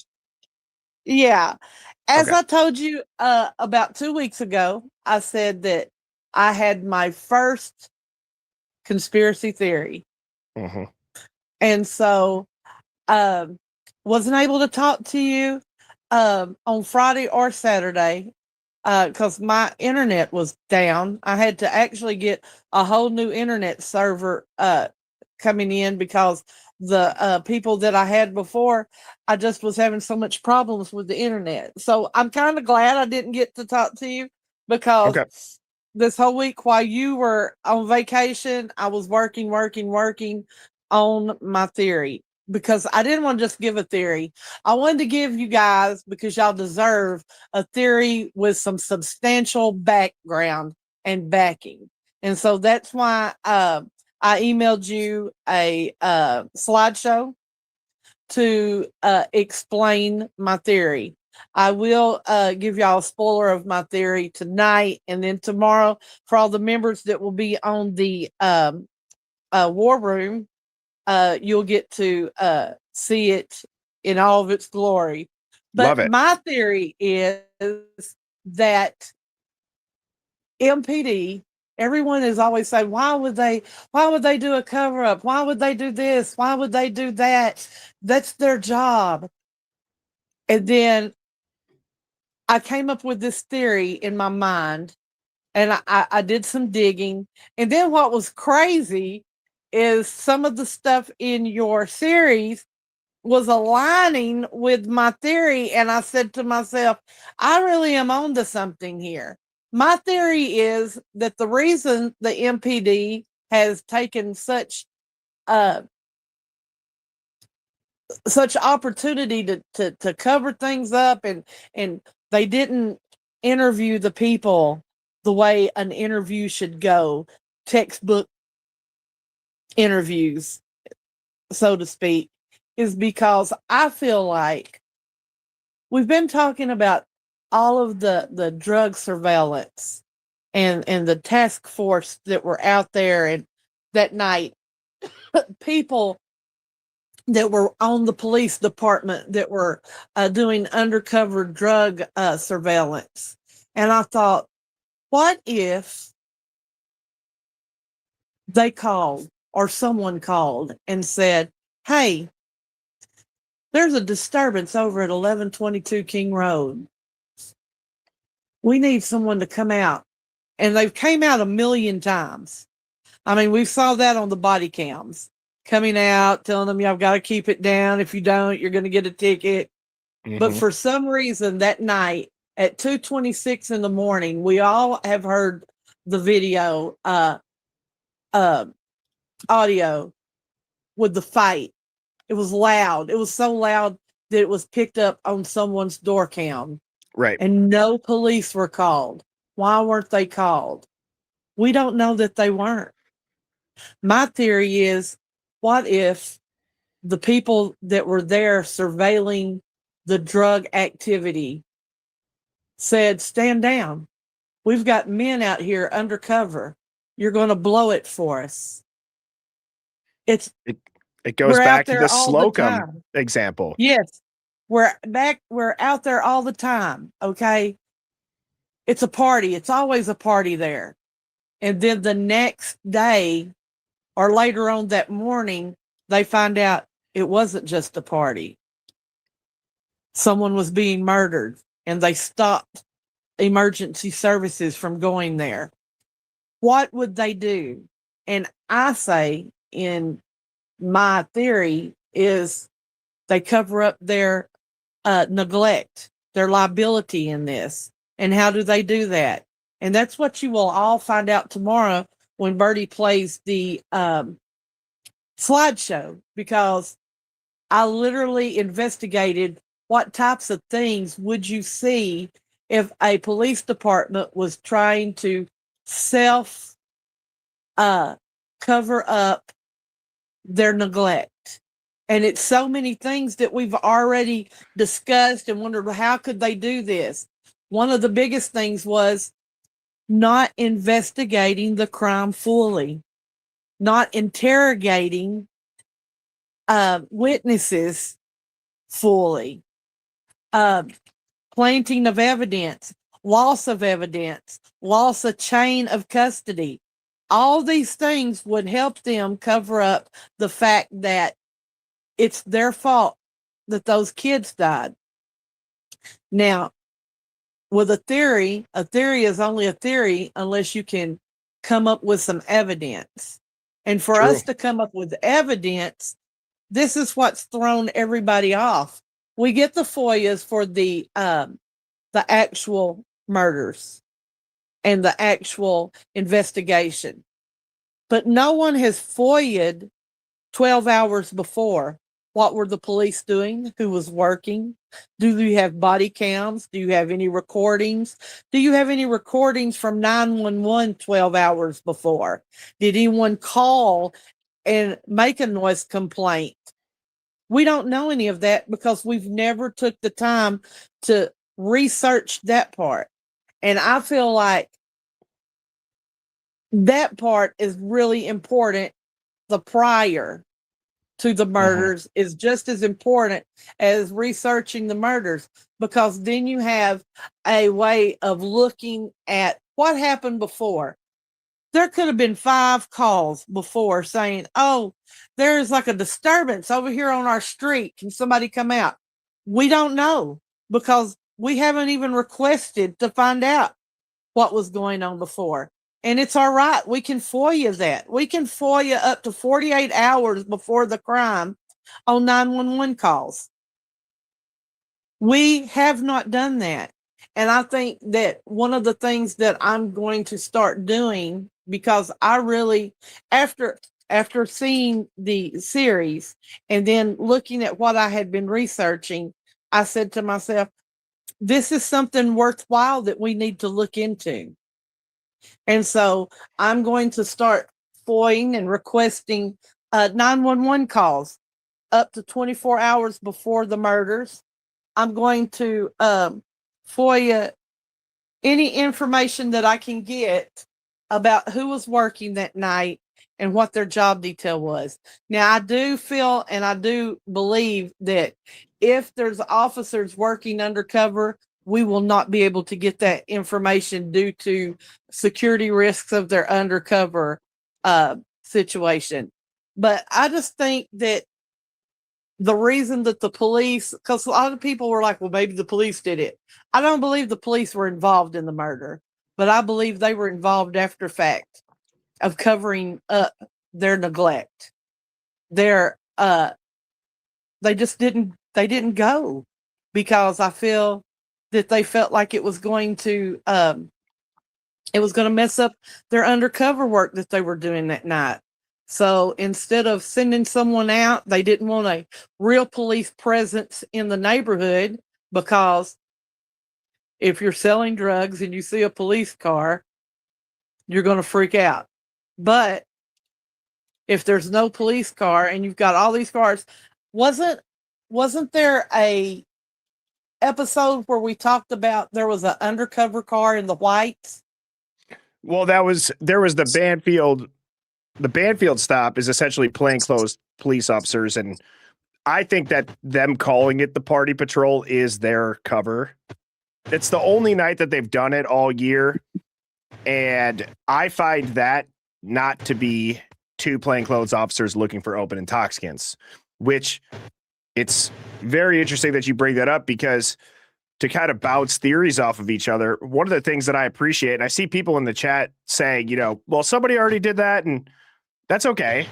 yeah. As Okay. I told you about 2 weeks ago, I said that I had my first conspiracy theory. Mhm. And so wasn't able to talk to you on Friday or Saturday because my internet was down. I had to actually get a whole new internet server coming in because the people that I had before, I just was having so much problems with the internet. So I'm kind of glad I didn't get to talk to you because Okay. this whole week while you were on vacation, I was working on my theory because I didn't want to just give a theory. I wanted to give you guys, because y'all deserve a theory with some substantial background and backing. And so that's why I emailed you a slideshow to explain my theory. I will give y'all a spoiler of my theory tonight, and then tomorrow for all the members that will be on the war room, you'll get to see it in all of its glory. Love But it. my theory is that MPD, everyone is always saying, why would they do a cover up? Why would they do this? Why would they do that? That's their job. And then I came up with this theory in my mind and I did some digging. And then what was crazy is some of the stuff in your series was aligning with my theory. And I said to myself, I really am on to something here. My theory is that the reason the MPD has taken such opportunity to cover things up and they didn't interview the people the way an interview should go, textbook interviews, so to speak, is because I feel like we've been talking about all of the drug surveillance and the task force that were out there and that night people that were on the police department that were doing undercover drug surveillance. And I thought, what if they called or someone called and said, hey, there's a disturbance over at 1122 King Road. We need someone to come out. And they've came out a million times. I mean, we saw that on the body cams coming out, telling them, y'all got to keep it down. If you don't, you're going to get a ticket. But Mhm. for some reason that night at 2:26 in the morning, we all have heard the video, audio with the fight. It was loud. It was so loud that it was picked up on someone's door cam Right. and no police were called. Why weren't they called? We don't know that they weren't. My theory is, what if the people that were there surveilling the drug activity said, stand down. We've got men out here undercover. You're going to blow it for us. It goes We're out back to there the all the Slocum time. example. Yes. We're out there all the time. Okay. It's a party. It's always a party there. And then the next day or later on that morning, they find out it wasn't just a party. Someone was being murdered, and they stopped emergency services from going there. What would they do? And I say, in my theory, is they cover up their neglect, their liability in this. And how do they do that? And that's what you will all find out tomorrow when Bertie plays the slideshow, because I literally investigated what types of things would you see if a police department was trying to self cover up their neglect. And it's so many things that we've already discussed and wondered, well, how could they do this? One of the biggest things was not investigating the crime fully, not interrogating witnesses fully, planting of evidence, loss of evidence, loss of chain of custody. All these things would help them cover up the fact that it's their fault that those kids died. Now, with a theory is only a theory unless you can come up with some evidence. And for us to come up with evidence, this is what's thrown everybody off. We get the FOIAs for the actual murders and the actual investigation, but no one has FOIA'd 12 hours before. What were the police doing? Who was working? Do you have body cams? Do you have any recordings? Do you have any recordings from 911 12 hours before? Did anyone call and make a noise complaint? We don't know any of that because we've never took the time to research that part. And I feel like that part is really important. The prior to the murders is just as important as researching the murders, because then you have a way of looking at what happened before. There could have been 5 calls before saying, oh, there's like a disturbance over here on our street. Can somebody come out? We don't know because we haven't even requested to find out what was going on before. And it's all right. We can FOIA that. We can FOIA up to 48 hours before the crime on 911 calls. We have not done that. And I think that one of the things that I'm going to start doing, because I really, after seeing the series and then looking at what I had been researching, I said to myself, this is something worthwhile that we need to look into. And so I'm going to start FOIAing and requesting 911 calls up to 24 hours before the murders. I'm going to FOIA any information that I can get about who was working that night and what their job detail was. Now, I do feel and I do believe that if there's officers working undercover, we will not be able to get that information due to security risks of their undercover situation. But I just think that the reason that the police, because a lot of people were like, well, maybe the police did it. I don't believe the police were involved in the murder, but I believe they were involved after fact of covering up their neglect. They just didn't go because I feel that they felt like it was going to mess up their undercover work that they were doing that night. So instead of sending someone out, they didn't want a real police presence in the neighborhood, because if you're selling drugs and you see a police car, you're going to freak out. But if there's no police car and you've got all these cars, wasn't there a episode where we talked about there was an undercover car in the whites? Well, there was the Banfield. The Banfield stop is essentially plainclothes police officers, and I think that them calling it the party patrol is their cover. It's the only night that they've done it all year, and I find that not to be two plainclothes officers looking for open intoxicants, which it's very interesting that you bring that up, because to kind of bounce theories off of each other, one of the things that I appreciate, and I see people in the chat saying, well, somebody already did that, and that's okay.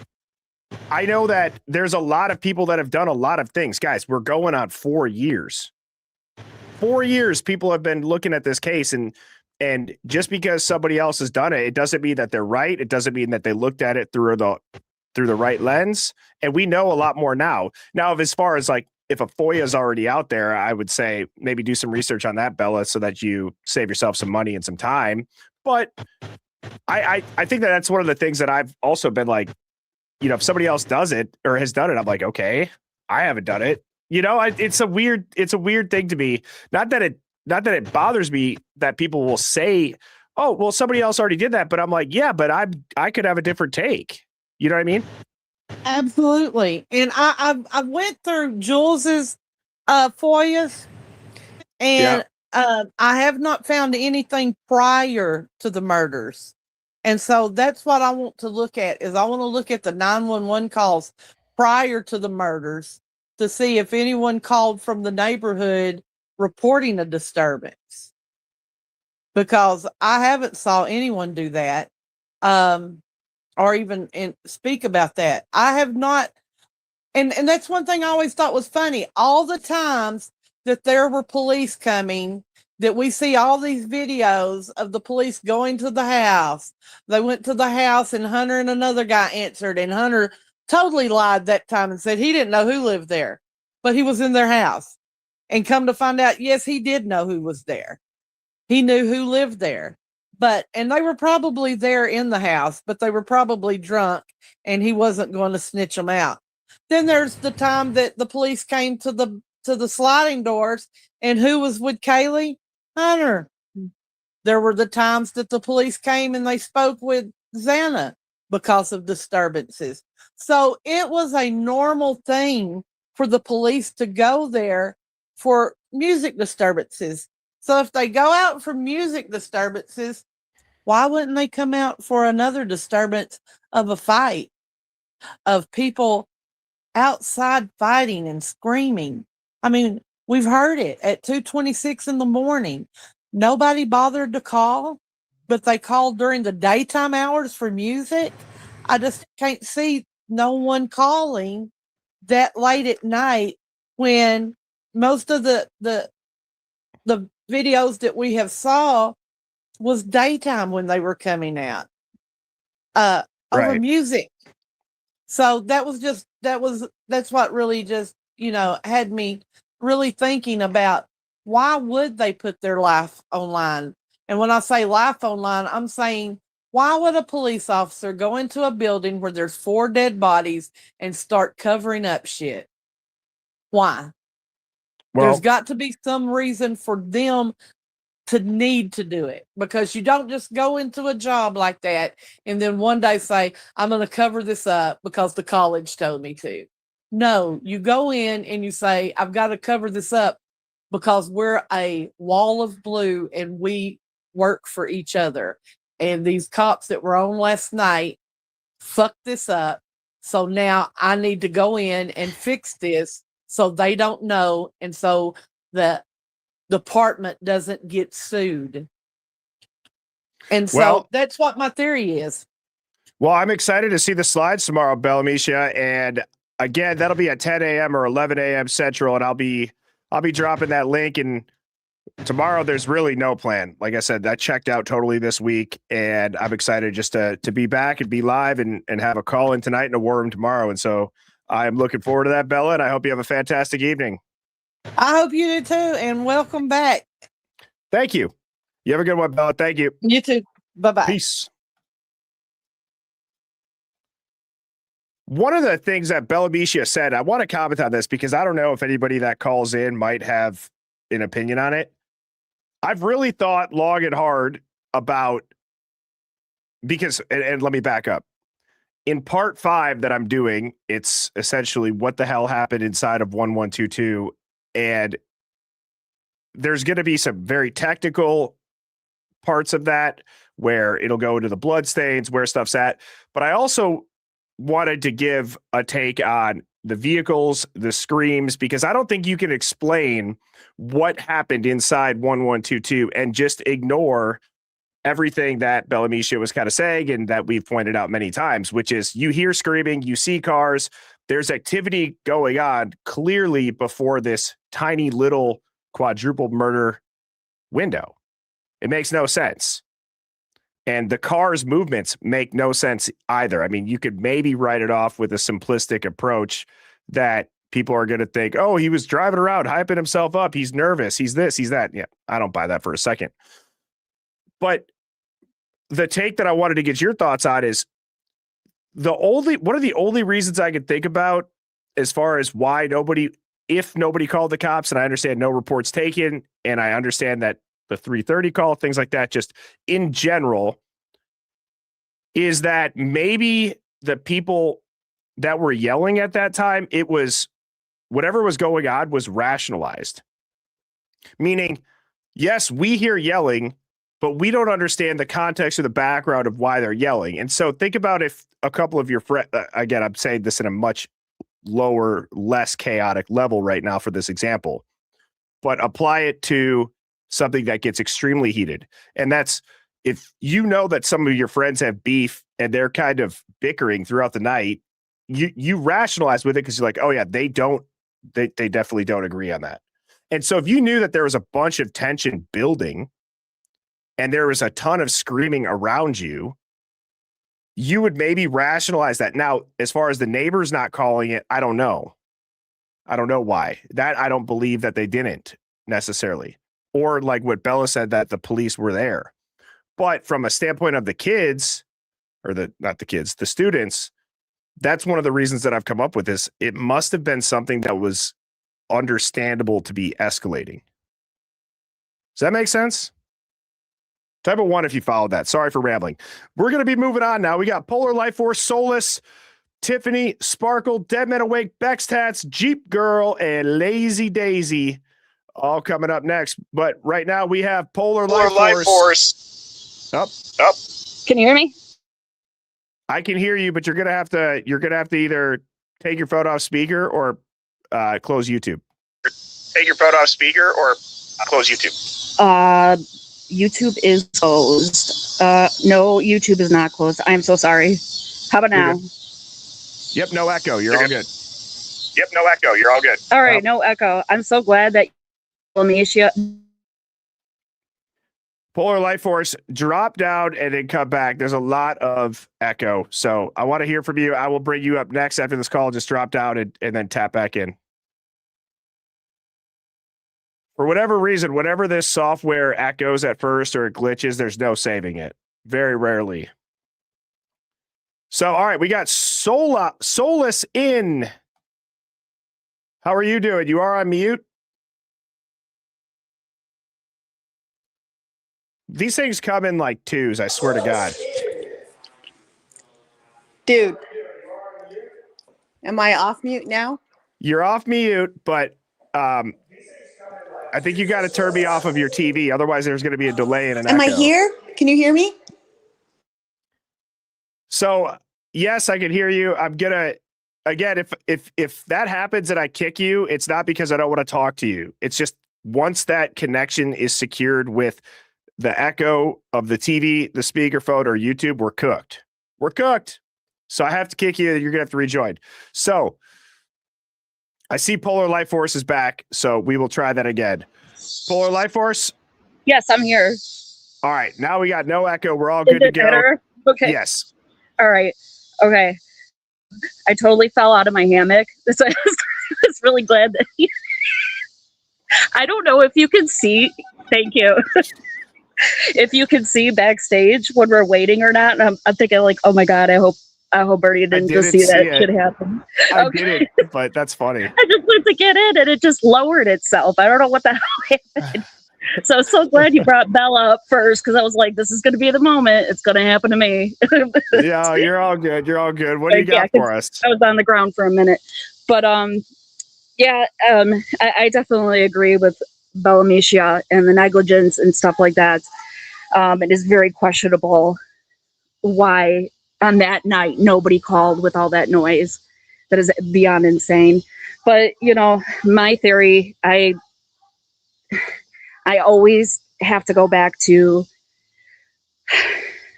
I know that there's a lot of people that have done a lot of things. Guys, we're going on 4 years. 4 years people have been looking at this case, and just because somebody else has done it, it doesn't mean that they're right. It doesn't mean that they looked at it through the right lens. And we know a lot more now. Now, as far as like, if a FOIA is already out there, I would say maybe do some research on that, Bella, so that you save yourself some money and some time. But I think that that's one of the things that I've also been like, if somebody else does it or has done it, I'm like, okay, I haven't done it. It's a weird thing to me. Not that it bothers me that people will say, oh, well, somebody else already did that. But I'm like, yeah, but I could have a different take. You know what I mean? Absolutely. And I went through Jules's FOIAs, and I have not found anything prior to the murders. And so that's what I want to look at, is I want to look at the 911 calls prior to the murders to see if anyone called from the neighborhood reporting a disturbance, because I haven't saw anyone do that. Or even speak about that. I have not, and that's one thing I always thought was funny. All the times that there were police coming, that we see all these videos of the police going to the house. They went to the house, and Hunter and another guy answered, and Hunter totally lied that time and said he didn't know who lived there, but he was in their house. And come to find out, yes, he did know who was there. He knew who lived there. And they were probably there in the house, but they were probably drunk, and he wasn't going to snitch them out. Then there's the time that the police came to the sliding doors, and who was with Kaylee? Hunter. There were the times that the police came and they spoke with Xana because of disturbances. So it was a normal thing for the police to go there for music disturbances. So if they go out for music disturbances, why wouldn't they come out for another disturbance of a fight, of people outside fighting and screaming? I mean, we've heard it at 2:26 in the morning. Nobody bothered to call, but they called during the daytime hours for music. I just can't see no one calling that late at night, when most of the videos that we have saw was daytime when they were coming out over music. So that's what really just, had me really thinking about, why would they put their life online? And when I say life online, I'm saying, why would a police officer go into a building where there's 4 dead bodies and start covering up shit? Why? Well, There's got to be some reason for them to need to do it, because you don't just go into a job like that and then one day say, I'm going to cover this up because the college told me to. No, you go in and you say, I've got to cover this up because we're a wall of blue and we work for each other. And these cops that were on last night fucked this up. So now I need to go in and fix this so they don't know. And so the department doesn't get sued. And so that's what my theory is. Well, I'm excited to see the slides tomorrow, Bellamisha. And again, that'll be at 10 a.m. or 11 a.m. Central. And I'll be dropping that link. And tomorrow there's really no plan. Like I said, that checked out totally this week. And I'm excited just to be back and be live and have a call in tonight and a war room tomorrow. And so I'm looking forward to that, Bella. And I hope you have a fantastic evening. I hope you do too, and welcome back. Thank you. You have a good one, Bella. Thank you. You too. Bye-bye. Peace. One of the things that Belamicia said, I want to comment on this because I don't know if anybody that calls in might have an opinion on it. I've really thought long and hard about, because, and let me back up. In part 5 that I'm doing, it's essentially what the hell happened inside of 1122. And there's going to be some very technical parts of that where it'll go into the bloodstains, where stuff's at. But I also wanted to give a take on the vehicles, the screams, because I don't think you can explain what happened inside 1122 and just ignore everything that Belamicia was kind of saying and that we've pointed out many times, which is you hear screaming, you see cars, there's activity going on clearly before this tiny little quadruple murder window. It makes no sense. And the car's movements make no sense either. I mean, you could maybe write it off with a simplistic approach that people are going to think, oh, he was driving around, hyping himself up. He's nervous. He's this, he's that. Yeah, I don't buy that for a second. But the take that I wanted to get your thoughts on is one of the only reasons I could think about as far as why if nobody called the cops, and I understand no reports taken, and I understand that the 3:30 call, things like that, just in general, is that maybe the people that were yelling at that time, it was whatever was going on was rationalized. Meaning, yes, we hear yelling, but we don't understand the context or the background of why they're yelling. And so think about if a couple of your friends, again, I'm saying this in a much lower, less chaotic level right now for this example, but apply it to something that gets extremely heated. And that's if you know that some of your friends have beef and they're kind of bickering throughout the night, you rationalize with it because you're like, oh yeah, they definitely don't agree on that. And so if you knew that there was a bunch of tension building and there was a ton of screaming around you, you would maybe rationalize that. Now, as far as the neighbors not calling it, I don't know. I don't know why. That I don't believe that they didn't necessarily. Or like what Bella said, that the police were there. But from a standpoint of the kids, or the students, that's one of the reasons that I've come up with this. It must have been something that was understandable to be escalating. Does that make sense? Type of 1 if you followed that. Sorry for rambling. We're going to be moving on now. We got Polar Life Force, Solus, Tiffany, Sparkle, Dead Men Awake, Bex Tats, Jeep Girl, and Lazy Daisy all coming up next. But right now we have Polar Life Force. Up. Can you hear me? I can hear you, but you're gonna have to either take your phone off speaker or close YouTube. Take your phone off speaker or close YouTube. YouTube is closed. No, YouTube is not closed. I'm so sorry. How about now? Yep, no echo. You're all good. Yep, no echo. You're all good. All right, no echo. I'm so glad that Alicia. Polar Life Force, drop down and then come back. There's a lot of echo. So I want to hear from you. I will bring you up next after this call. Just drop down and then tap back in. For whatever reason, whenever this software echoes at first or it glitches, there's no saving it. Very rarely. So, all right, we got Solus in. How are you doing? You are on mute. These things come in like twos, I swear to God. Dude, am I off mute now? You're off mute, but I think you got to turn me off of your TV. Otherwise, there's going to be a delay and an echo. Am I here? Can you hear me? So, yes, I can hear you. I'm going to, again, if that happens and I kick you, it's not because I don't want to talk to you. It's just once that connection is secured with the echo of the TV, the speakerphone, or YouTube, we're cooked. We're cooked. So I have to kick you. You're going to have to rejoin. So I see Polar Life Force is back. So we will try that again. Polar Life Force? Yes, I'm here. All right. Now we got no echo. We're all good to go. Better? Okay. Yes. All right. Okay. I totally fell out of my hammock. So I was really glad that I don't know if you can see. Thank you. If you can see backstage when we're waiting or not. And I'm thinking like, oh my God, I hope I hope Bernie I didn't just didn't see that see shit it. happen. I Okay. didn't, but that's funny. I just went to get in and it just lowered itself. I don't know what the hell happened. So I'm so glad you brought Bella up first because I was like, this is going to be the moment. It's going to happen to me. Yeah, you're all good. You're all good. What do you Yeah, got for us? I was on the ground for a minute. But yeah, I definitely agree with Bella Misha and the negligence and stuff like that. It is very questionable why on that night nobody called with all that noise. That is beyond insane. But you know, my theory, I always have to go back to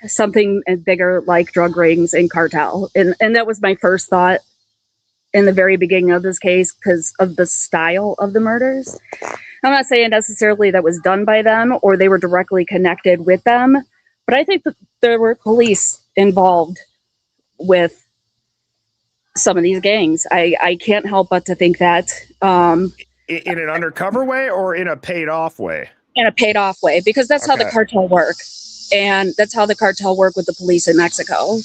something bigger like drug rings and cartel. And that was my first thought in the very beginning of this case because of the style of the murders. I'm not saying necessarily that was done by them or they were directly connected with them, but I think that there were police involved with some of these gangs. I can't help but to think that. In an undercover way or in a paid off way? In a paid off way, because that's how the Okay. cartel work. And that's how the cartel work with the police in Mexico.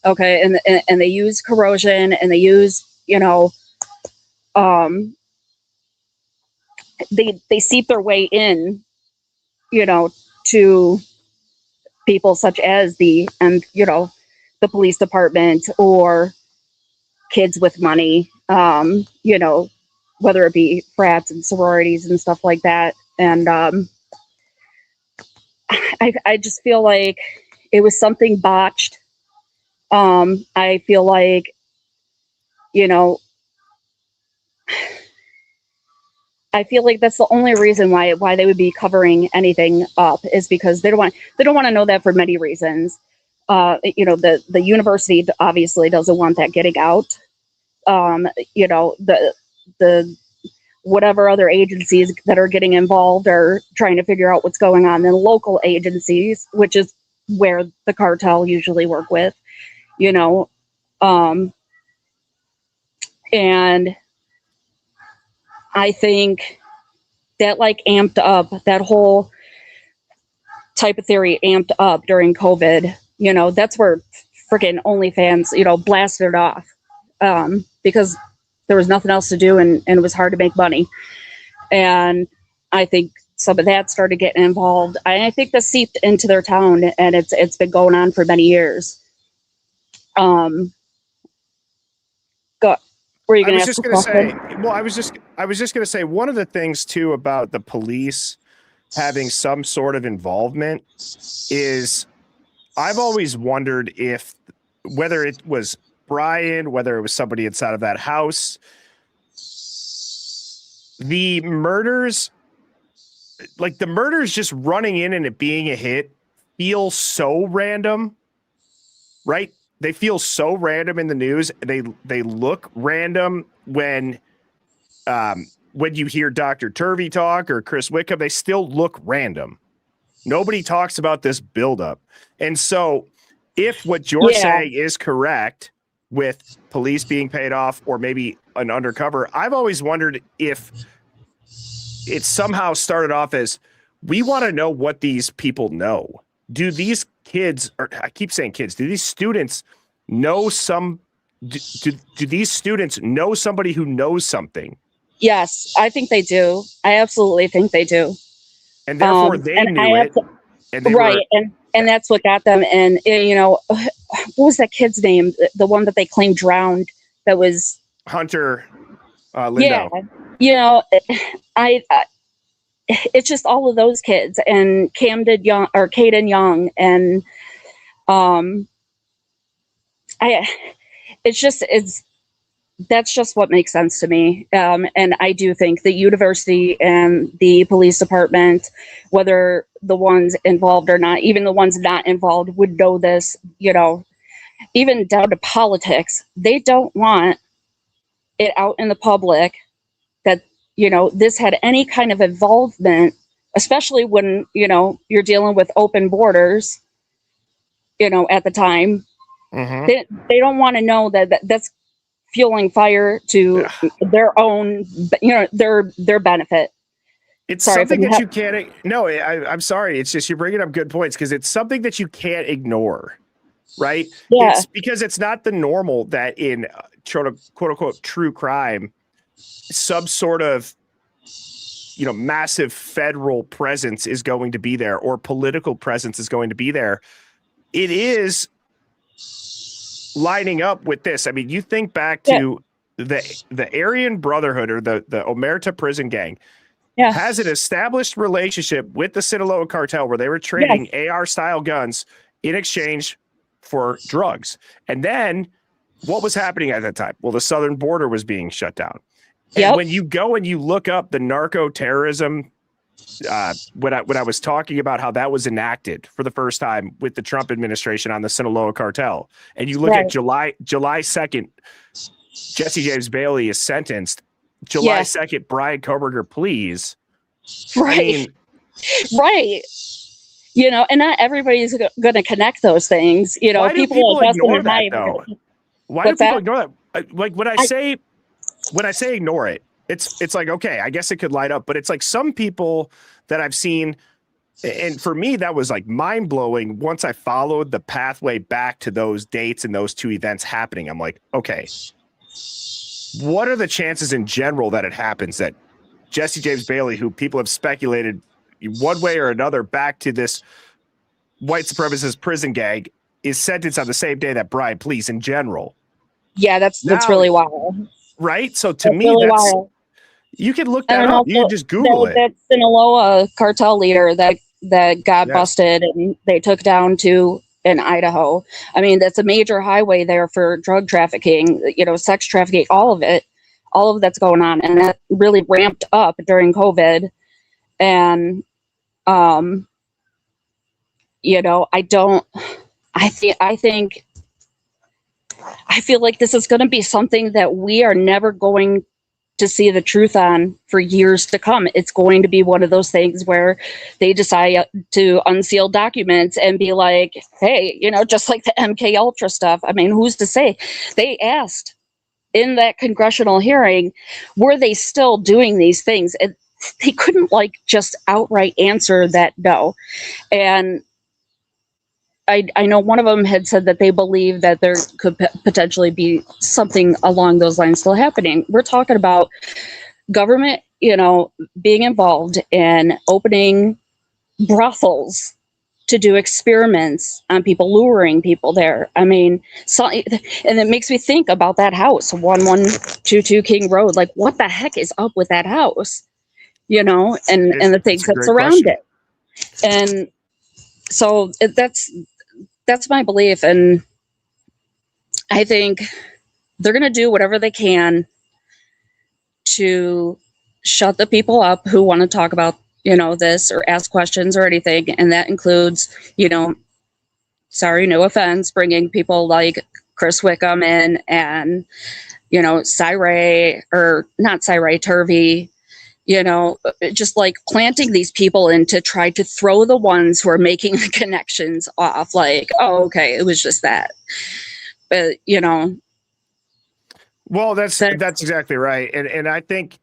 Okay. And they use corrosion and they use, you know, they seep their way in, you know, to people such as the police department or kids with money, you know, whether it be frats and sororities and stuff like that. And I just feel like it was something botched. I feel like, you know, I feel like that's the only reason why they would be covering anything up is because they don't want to know that for many reasons. You know, the university obviously doesn't want that getting out. You know, the whatever other agencies that are getting involved are trying to figure out what's going on in local agencies, which is where the cartel usually work with, you know. And I think that like amped up that whole type of theory amped up during COVID. You know, that's where freaking OnlyFans, you know, blasted off because there was nothing else to do and it was hard to make money. And I think some of that started getting involved. I think that seeped into their town and it's been going on for many years. Were you I going to was ask just a going to say, question? well, I was just going to say one of the things too about the police having some sort of involvement is I've always wondered if whether it was Brian, whether it was somebody inside of that house, the murders, like the murders just running in and it being a hit feel so random, right? They feel so random in the news. They look random when you hear Dr. Turvey talk or Chris Wickham, they still look random. Nobody talks about this buildup. And so if what you're saying is correct with police being paid off or maybe an undercover, I've always wondered if it somehow started off as we want to know what these people know. Do these kids, or I keep saying kids, do these students know do these students know somebody who knows something? Yes, I think they do. I absolutely think they do. And therefore they knew it. And they right. were, And that's what got them. And, you know, what was that kid's name? The one that they claimed drowned that was Hunter Lindo. Yeah. You know, it's just all of those kids and Camden Young or Caden Young. And that's just what makes sense to me. And I do think the university and the police department, whether the ones involved or not, even the ones not involved would know this, you know, even down to politics. They don't want it out in the public that, you know, this had any kind of involvement, especially when, you know, you're dealing with open borders, you know, at the time. Mm-hmm. They don't want to know that's fueling fire to their own, you know, their benefit. It's something that you can't. No, I'm sorry. It's just you're bringing up good points because it's something that you can't ignore. right? Yeah. It's because it's not the normal that in quote unquote true crime, some sort of massive federal presence is going to be there or political presence is going to be there. It is lining up with this. I mean, you think back to the Aryan Brotherhood or the Omerta prison gang has an established relationship with the Sinaloa cartel where they were trading AR style guns in exchange for drugs. And then what was happening at that time? Well, the southern border was being shut down. And when you go and you look up the narco terrorism, when I was talking about how that was enacted for the first time with the Trump administration on the Sinaloa cartel, and you look at July 2nd, Jesse James Bailey is sentenced. July 2nd, Brian Koberger pleas. Right. I mean, right. And not everybody's going to connect those things. Why do people ignore that, though? Why do people ignore that? Like when I say ignore it, it's like, okay, I guess it could light up, but it's like some people that I've seen, and for me, that was like mind blowing. Once I followed the pathway back to those dates and those two events happening, I'm like, okay, what are the chances in general that it happens that Jesse James Bailey, who people have speculated one way or another back to this white supremacist prison gang, is sentenced on the same day that Brian pleas in general? Yeah, that's really wild. Right? So to That's me, really that's wild. you can look that up. You can just Google it. That Sinaloa cartel leader that got busted and they took down in Idaho. I mean, that's a major highway there for drug trafficking, sex trafficking, all of that's going on. And that really ramped up during COVID. And, I feel like this is going to be something that we are never going to see the truth on for years to come. It's going to be one of those things where they decide to unseal documents and be like, hey, just like the MK Ultra stuff. I mean, who's to say? They asked in that congressional hearing, were they still doing these things? And they couldn't just outright answer that no. And I know one of them had said that they believe that there could potentially be something along those lines still happening. We're talking about government, being involved in opening brothels to do experiments on people, luring people there. I mean, and it makes me think about that house, 1122 King Road. Like, what the heck is up with that house? And the things that surround it. And so that's my belief. And I think they're going to do whatever they can to shut the people up who want to talk about, this or ask questions or anything. And that includes, sorry, no offense, bringing people like Chris Wickham in and, Turvey, just like planting these people in to try to throw the ones who are making the connections off. Like, oh, okay, it was just that. But, Well, that's exactly right. And I think,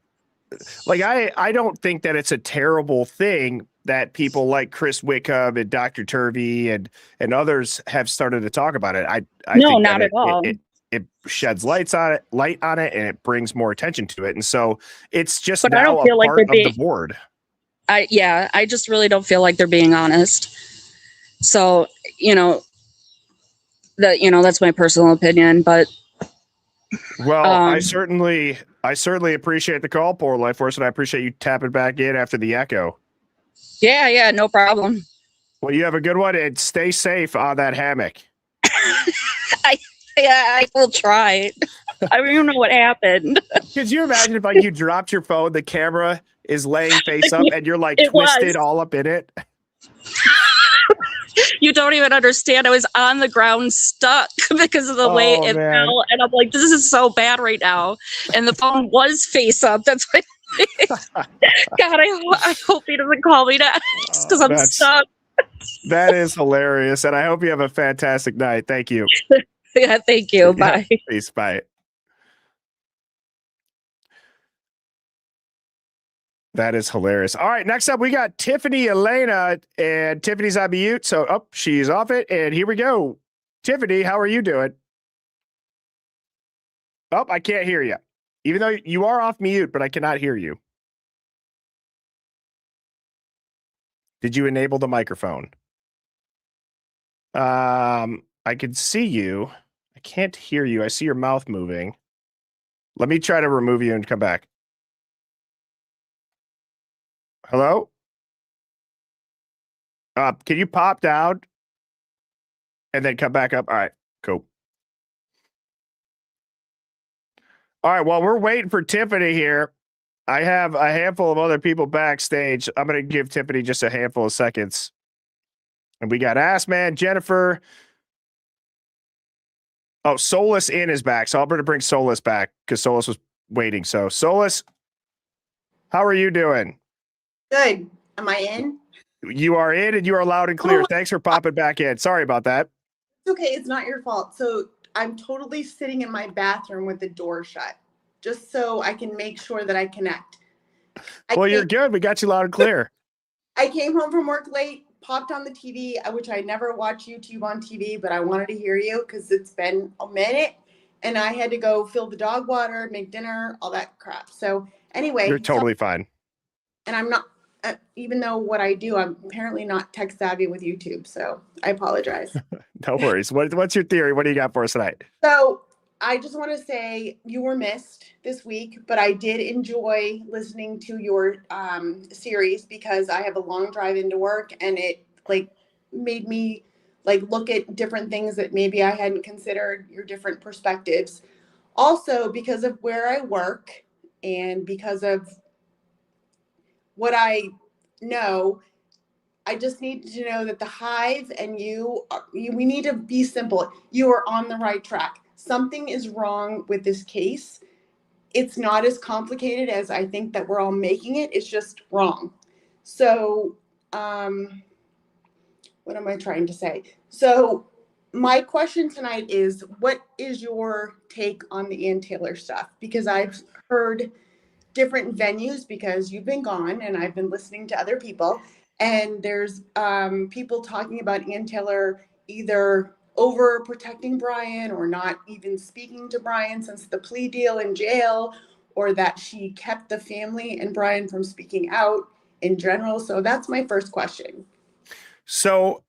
I don't think that it's a terrible thing that people like Chris Wickham and Dr. Turvey and others have started to talk about it. I no, think not at all. It sheds light on it, and it brings more attention to it. And so it's just but now I don't feel a like part of the board. I just really don't feel like they're being honest. So, that's my personal opinion, but well, I certainly appreciate the call, Poor Life Force, and I appreciate you tapping back in after the echo. Yeah, no problem. Well, you have a good one and stay safe on that hammock. I will try. I don't even know what happened. Could you imagine if you dropped your phone, the camera is laying face up and you're twisted all up in it? You don't even understand. I was on the ground stuck because of the way it fell. And I'm like, this is so bad right now. And the phone was face up. That's why. God, I hope he doesn't call me next because I'm stuck. That is hilarious. And I hope you have a fantastic night. Thank you. Yeah, thank you. Bye. Peace. Bye. That is hilarious. All right, next up we got Tiffany Elena, and Tiffany's on mute. So, she's off it, and here we go. Tiffany, how are you doing? Oh, I can't hear you. Even though you are off mute, but I cannot hear you. Did you enable the microphone? I can see you. I can't hear you. I see your mouth moving. Let me try to remove you and come back. Hello? Can you pop down and then come back up? All right, cool. All right, while we're waiting for Tiffany here, I have a handful of other people backstage. I'm going to give Tiffany just a handful of seconds. And we got Ass Man, Jennifer. Oh, Solus in is back. So I'm going to bring Solus back because Solus was waiting. So, Solus, how are you doing? Good. Am I in? You are in and you are loud and clear. Thanks for popping back in. Sorry about that. It's okay. It's not your fault. So I'm totally sitting in my bathroom with the door shut, just so I can make sure that I connect. Well, you're good. We got you loud and clear. I came home from work late, popped on the TV, which I never watch YouTube on TV, but I wanted to hear you because it's been a minute, and I had to go fill the dog water, make dinner, all that crap. So anyway, You're totally fine. And I'm not, even though what I do, I'm apparently not tech savvy with YouTube. So I apologize. No worries. What's your theory? What do you got for us tonight? So I just want to say you were missed this week, but I did enjoy listening to your series because I have a long drive into work, and it like made me like look at different things that maybe I hadn't considered, your different perspectives. Also, because of where I work and because of what I know, I just need to know that the Hive and we need to be simple. You are on the right track. Something is wrong with this case. It's not as complicated as I think that we're all making it. It's just wrong. So, what am I trying to say? So, my question tonight is, what is your take on the Ann Taylor stuff? Because I've heard different venues because you've been gone and I've been listening to other people, and there's people talking about Ann Taylor either over protecting Brian or not even speaking to Brian since the plea deal in jail, or that she kept the family and Brian from speaking out in general. So that's my first question. So,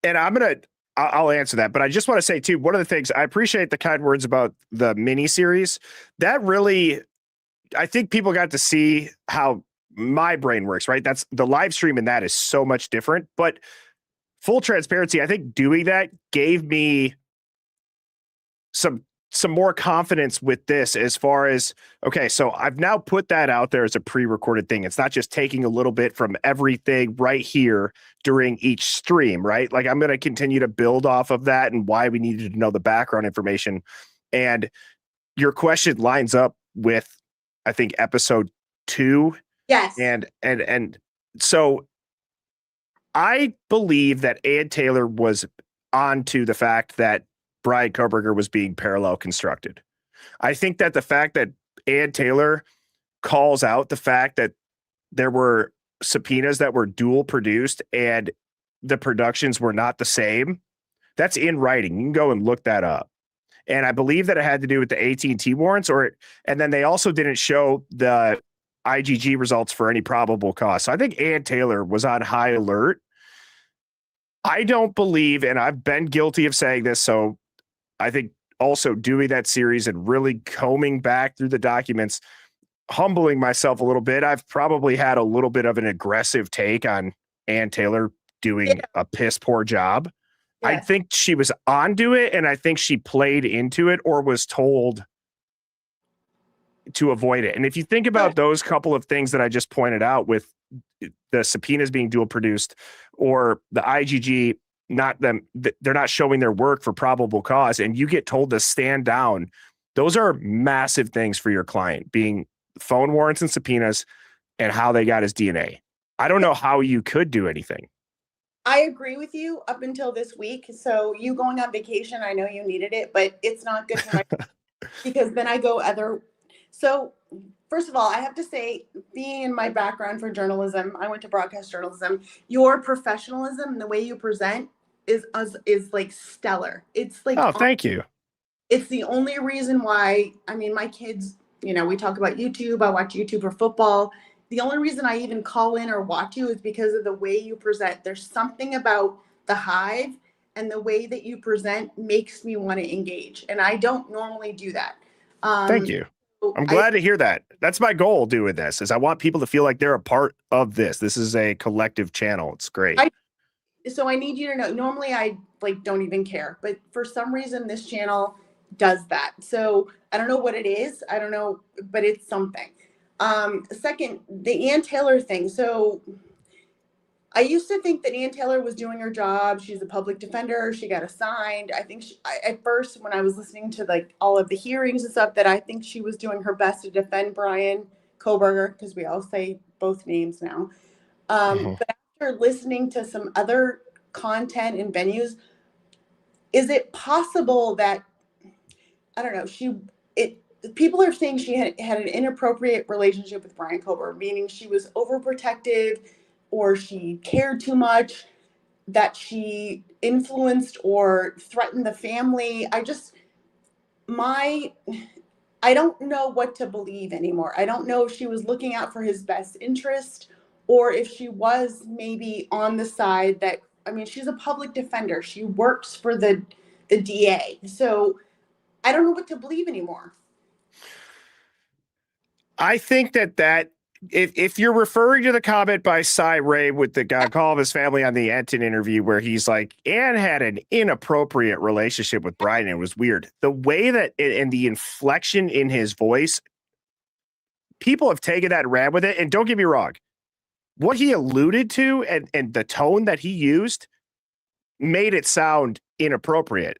and I'll answer that, but I just want to say too, one of the things, I appreciate the kind words about the mini series. That really, I think people got to see how my brain works, right? That's the live stream, and that is so much different. But full transparency, I think doing that gave me some more confidence with this as far as, okay, so I've now put that out there as a pre-recorded thing. It's not just taking a little bit from everything right here during each stream, right? Like, I'm going to continue to build off of that and why we needed to know the background information. And your question lines up with, I think, episode 2. Yes. And so I believe that Ann Taylor was onto the fact that Brian Koberger was being parallel constructed. I think that the fact that Ann Taylor calls out the fact that there were subpoenas that were dual produced and the productions were not the same, that's in writing. You can go and look that up. And I believe that it had to do with the AT&T warrants, and then they also didn't show the IgG results for any probable cause. So I think Ann Taylor was on high alert. I don't believe, and I've been guilty of saying this, so I think also doing that series and really combing back through the documents, humbling myself a little bit, I've probably had a little bit of an aggressive take on Ann Taylor doing a piss poor job. Yes. I think she was onto it, and I think she played into it or was told to avoid it. And if you think about those couple of things that I just pointed out with the subpoenas being dual produced or the IgG, they're not showing their work for probable cause, and you get told to stand down, those are massive things for your client, being phone warrants and subpoenas and how they got his DNA. I don't know how you could do anything. I agree with you up until this week. So you going on vacation, I know you needed it, but it's not good for my because then I go other. So first of all, I have to say, being in my background for journalism, I went to broadcast journalism, your professionalism and the way you present is like stellar. It's like Oh, thank you. it's the only reason why, I mean, my kids, you know, we talk about YouTube. I watch YouTube for football. The only reason I even call in or watch you is because of the way you present. There's something about the Hive and the way that you present makes me want to engage. And I don't normally do that. Thank you. So I'm glad to hear that. That's my goal doing this, is I want people to feel like they're a part of this. This is a collective channel. It's great. So I need you to know, normally I like don't even care, but for some reason this channel does that. So I don't know what it is. I don't know, but it's something. Second, the Ann Taylor thing. So I used to think that Ann Taylor was doing her job. She's a public defender. She got assigned. I think at first, when I was listening to like all of the hearings and stuff, that I think she was doing her best to defend Brian Koberger, because we all say both names now. But after listening to some other content and venues, is it possible that, I don't know, people are saying she had an inappropriate relationship with Brian Koberger, meaning she was overprotective or she cared too much, that she influenced or threatened the family. I don't know what to believe anymore. I don't know if she was looking out for his best interest or if she was maybe on the side that, I mean, she's a public defender. She works for the DA. So I don't know what to believe anymore. I think that if you're referring to the comment by Cy Ray with the guy call of his family on the Enton interview, where he's like, Anne had an inappropriate relationship with Brian, it was weird. The way that and the inflection in his voice, people have taken that and ran with it. And don't get me wrong, what he alluded to and the tone that he used made it sound inappropriate.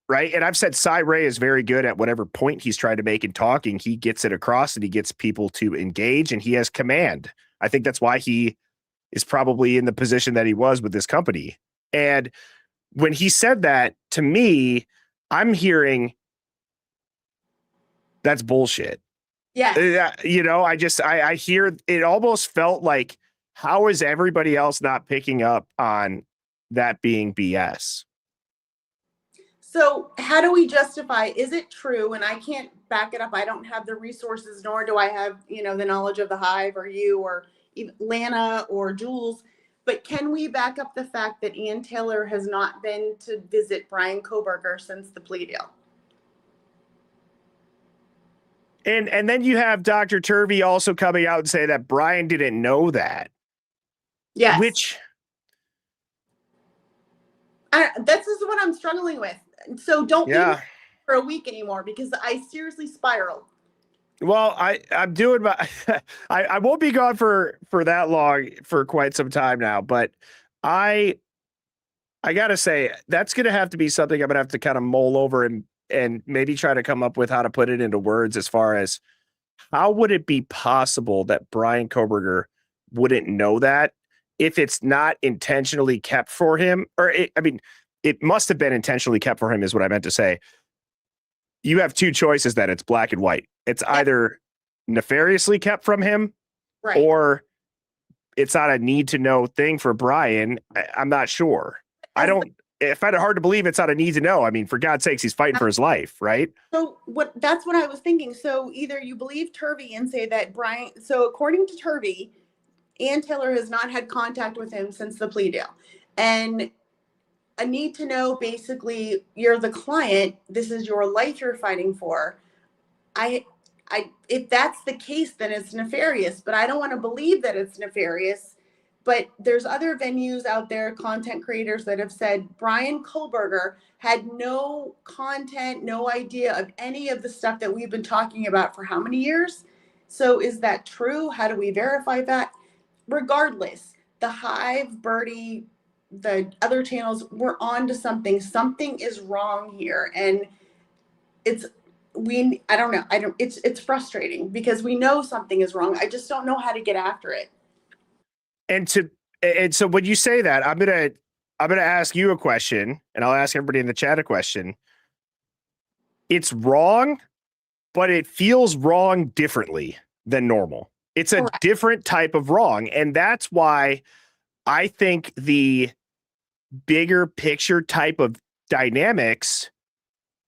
Right. And I've said Cy Ray is very good at whatever point he's trying to make in talking. He gets it across and he gets people to engage and he has command. I think that's why he is probably in the position that he was with this company. And when he said that to me, I'm hearing that's bullshit. Yeah. You know, I hear it almost felt like, how is everybody else not picking up on that being BS? So how do we justify, is it true? And I can't back it up. I don't have the resources, nor do I have, you know, the knowledge of the Hive or you or even Lana or Jules. But can we back up the fact that Ann Taylor has not been to visit Brian Koberger since the plea deal? And then you have Dr. Turvey also coming out and say that Brian didn't know that. Yes. Which this is what I'm struggling with. So don't be for a week anymore, because I seriously spiraled. Well, I'm doing my I won't be gone for that long, for quite some time now, but I gotta say that's gonna have to be something I'm gonna have to kind of mull over and maybe try to come up with how to put it into words, as far as how would it be possible that Brian Koberger wouldn't know that if it's not intentionally kept for him, or it must have been intentionally kept for him is what I meant to say. You have two choices, that it's black and white. It's either nefariously kept from him, right, or it's not a need to know thing for Brian. I'm not sure. I find it hard to believe it's not a need to know. I mean, for God's sakes, he's fighting for his life, right? So that's what I was thinking. So either you believe Turvey and say that Brian, so according to Turvey, Ann Taylor has not had contact with him since the plea deal. And a need to know, basically, you're the client, this is your life you're fighting for. If that's the case, then it's nefarious, but I don't want to believe that it's nefarious. But there's other venues out there, content creators, that have said Brian Koberger had no content, no idea of any of the stuff that we've been talking about for how many years? So is that true? How do we verify that? Regardless, the Hive, Birdie, the other channels, we're on to something. Something is wrong here. And it's frustrating because we know something is wrong. I just don't know how to get after it. And so when you say that, I'm gonna ask you a question, and I'll ask everybody in the chat a question. It's wrong, but it feels wrong differently than normal. It's a different type of wrong, and that's why I think the bigger picture type of dynamics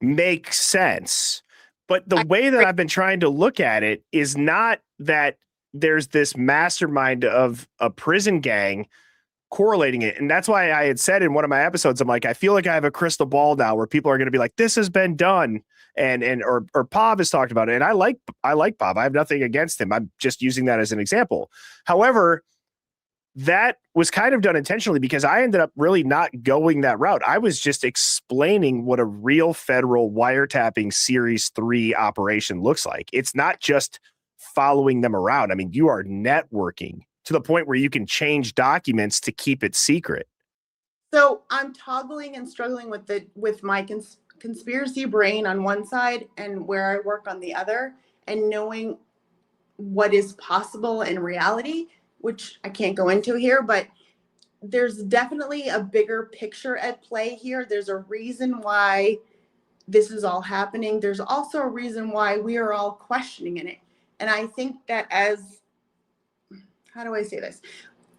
make sense. But the way that I've been trying to look at it is not that there's this mastermind of a prison gang correlating it. And that's why I had said in one of my episodes, I'm like, I feel like I have a crystal ball now where people are going to be like, this has been done. Or Pav has talked about it. And I like Pav. I have nothing against him. I'm just using that as an example. However, that was kind of done intentionally because I ended up really not going that route. I was just explaining what a real federal wiretapping Series 3 operation looks like. It's not just following them around. I mean, you are networking to the point where you can change documents to keep it secret. So I'm toggling and struggling with my conspiracy brain on one side and where I work on the other, and knowing what is possible in reality, which I can't go into here, but there's definitely a bigger picture at play here. There's a reason why this is all happening. There's also a reason why we are all questioning in it. And I think that as, how do I say this?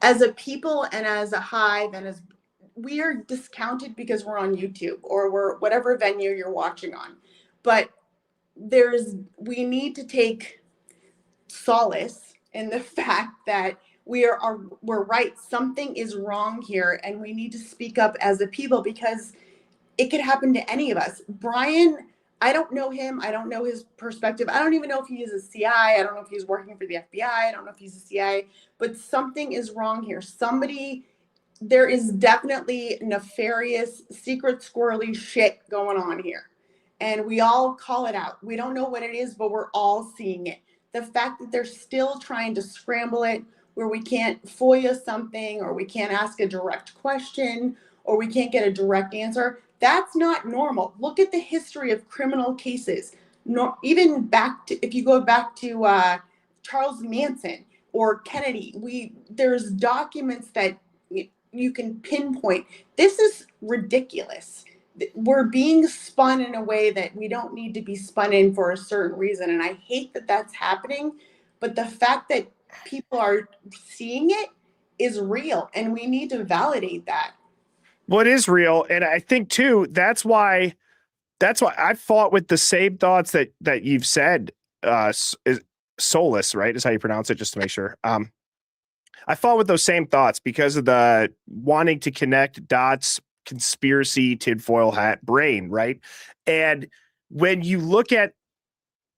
As a people and as a hive and as we are discounted because we're on YouTube or we're whatever venue you're watching on. But we need to take solace in the fact that we're right. Something is wrong here, and we need to speak up as a people because it could happen to any of us. Brian, I don't know him. I don't know his perspective. I don't even know if he is a CI. I don't know if he's working for the FBI. I don't know if he's a CIA, but something is wrong here. There is definitely nefarious, secret squirrely shit going on here. And we all call it out. We don't know what it is, but we're all seeing it. The fact that they're still trying to scramble it where we can't FOIA something or we can't ask a direct question or we can't get a direct answer, that's not normal. Look at the history of criminal cases. Even if you go back to Charles Manson or Kennedy, there's documents that you can pinpoint. This is ridiculous. We're being spun in a way that we don't need to be spun in for a certain reason. And I hate that that's happening. But the fact that people are seeing it is real. And we need to validate that. Well, it is real. And I think, too, that's why I fought with the same thoughts that you've said. Solus, right, is how you pronounce it, just to make sure. I fought with those same thoughts because of the wanting to connect dots, conspiracy, tinfoil hat brain, right? And when you look at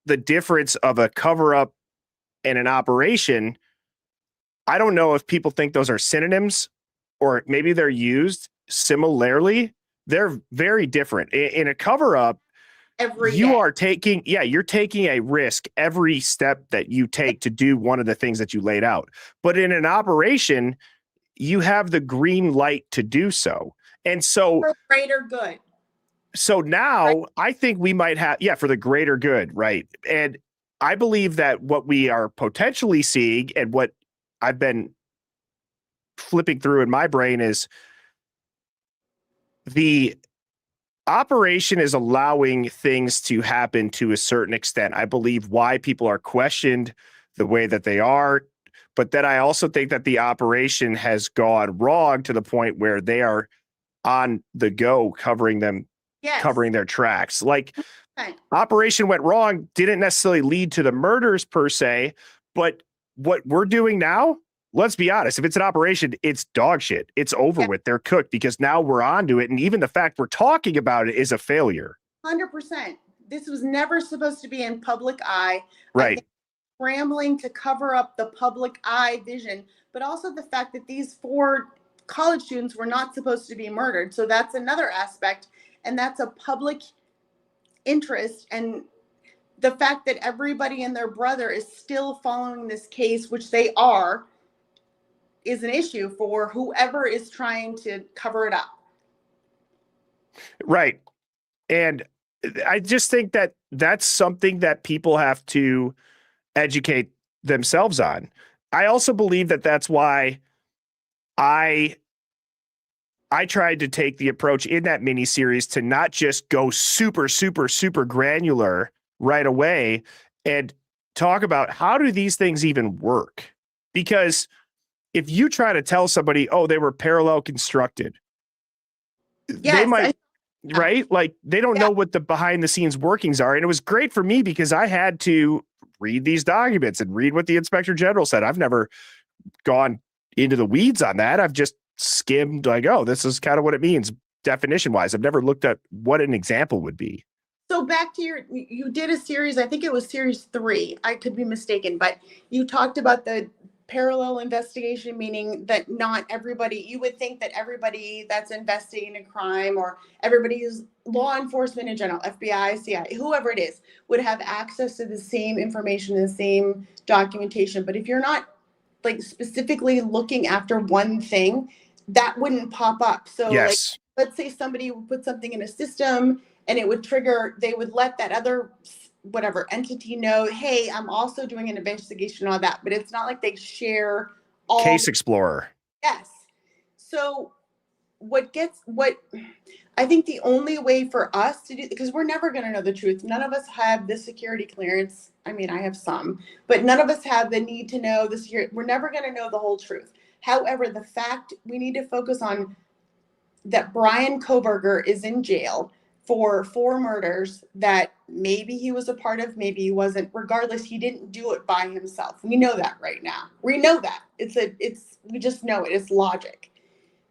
the difference of a cover up and an operation, I don't know if people think those are synonyms or maybe they're used similarly. They're very different. In a cover up, you're taking a risk every step that you take to do one of the things that you laid out. But in an operation, you have the green light to do so. And so for greater good. So now I think we might have, for the greater good, right? And I believe that what we are potentially seeing and what I've been flipping through in my brain is the operation is allowing things to happen to a certain extent. I believe why people are questioned the way that they are, but then I also think that the operation has gone wrong to the point where they are on the go covering their tracks. Like operation went wrong, didn't necessarily lead to the murders per se, but what we're doing now, let's be honest, if it's an operation, it's dog shit. It's over with. They're cooked because now we're onto it. And even the fact we're talking about it is a failure. 100%. This was never supposed to be in public eye. Right. Scrambling to cover up the public eye vision, but also the fact that these 4 college students were not supposed to be murdered. So that's another aspect. And that's a public interest. And the fact that everybody and their brother is still following this case, which they are, is an issue for whoever is trying to cover it up. Right. And I just think that that's something that people have to educate themselves on. I also believe that that's why I tried to take the approach in that mini series to not just go super, super, super granular right away and talk about how do these things even work? Because if you try to tell somebody, oh, they were parallel constructed, they Yes, might, yeah. right? Like they don't Yeah. know what the behind the scenes workings are. And it was great for me because I had to read these documents and read what the inspector general said. I've never gone into the weeds on that. I've just skimmed like, oh, this is kind of what it means definition wise. I've never looked at what an example would be. So back to you did a series, I think it was series 3. I could be mistaken, but you talked about the parallel investigation, meaning that not everybody, you would think that everybody that's investigating a crime or everybody who's law enforcement in general, FBI, CIA, whoever it is, would have access to the same information, the same documentation. But if you're not like specifically looking after one thing, that wouldn't pop up. So like, Yes. let's say somebody would put something in a system and it would trigger, they would let that other whatever entity know, hey, I'm also doing an investigation on that. But it's not like they share all. Case Explorer. Yes. So what I think the only way for us to do, because we're never going to know the truth. None of us have the security clearance. I mean, I have some, but none of us have the need to know the security. We're never going to know the whole truth. However, the fact we need to focus on that Brian Koberger is in jail for 4 murders that maybe he was a part of, maybe he wasn't. Regardless, he didn't do it by himself. We know that right now. We know that. We just know it. It's logic.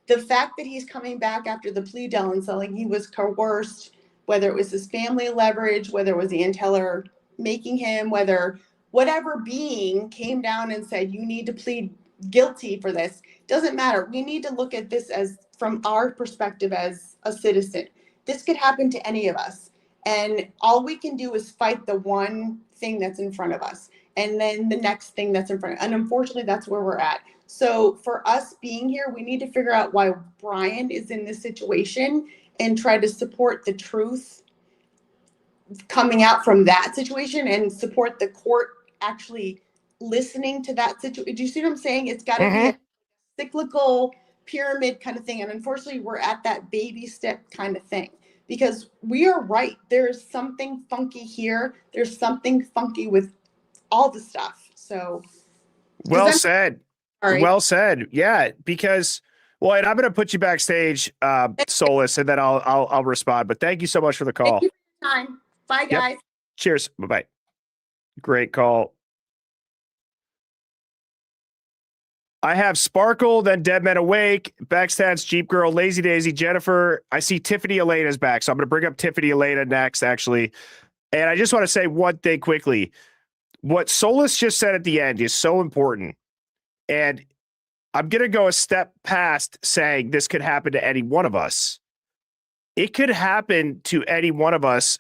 The fact that he's coming back after the plea deal and saying he was coerced, whether it was his family leverage, whether it was the inteller making him, whether whatever being came down and said, you need to plead guilty for this, doesn't matter. We need to look at this as from our perspective as a citizen. This could happen to any of us. And all we can do is fight the one thing that's in front of us. And then the next thing that's in front of us. And unfortunately, that's where we're at. So for us being here, we need to figure out why Brian is in this situation and try to support the truth coming out from that situation and support the court actually listening to that situation. Do you see what I'm saying? It's got to be a cyclical pyramid kind of thing. And unfortunately, we're at that baby step kind of thing because we are right. There is something funky here. There's something funky with all the stuff. So Well said. all right. Well said. Yeah, because well, and I'm going to put you backstage, Solus, and then I'll respond. But thank you so much for the call. Thank you for your time. Bye, Yep. guys. Cheers. Bye bye. Great call. I have Sparkle, then Dead Men Awake, Backstats, Jeep Girl, Lazy Daisy, Jennifer. I see Tiffany Elena's back, so I'm going to bring up Tiffany Elena next, actually. And I just want to say one thing quickly. What Solus just said at the end is so important. And I'm going to go a step past saying this could happen to any one of us. It could happen to any one of us,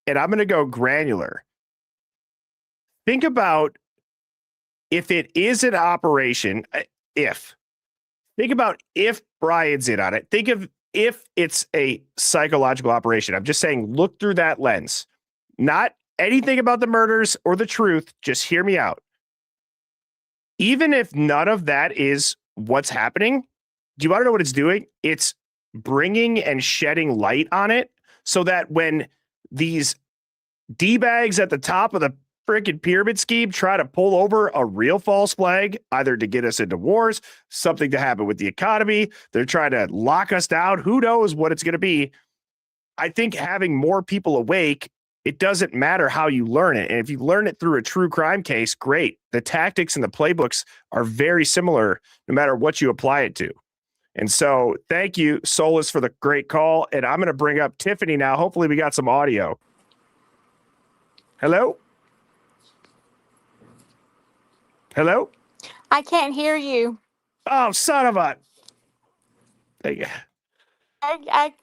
and I'm going to go granular. Think about if it is an operation, think about if Brian's in on it. Think of if it's a psychological operation. I'm just saying, look through that lens. Not anything about the murders or the truth. Just hear me out. Even if none of that is what's happening, do you want to know what it's doing? It's bringing and shedding light on it so that when these D-bags at the top of the freaking pyramid scheme try to pull over a real false flag, either to get us into wars, something to happen with the economy, they're trying to lock us down, who knows what it's going to be. I think having more people awake, it doesn't matter how you learn it. And if you learn it through a true crime case, great. The tactics and the playbooks are very similar no matter what you apply it to. And so thank you, Solus, for the great call. And I'm going to bring up Tiffany now. Hopefully we got some audio. Hello? Hello? I can't hear you. Oh, son of a. I,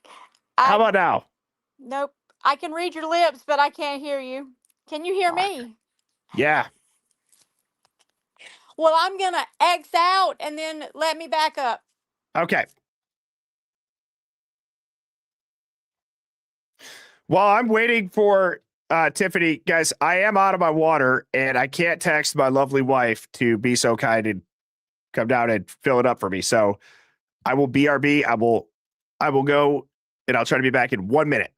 How about now? nope. I can read your lips, but I can't hear you. Can you hear me? Yeah. Well, I'm going to X out and then let me back up. Okay. While I'm waiting for Tiffany, guys, I am out of my water and I can't text my lovely wife to be so kind and come down and fill it up for me. So I will BRB. I will go and I'll try to be back in 1 minute.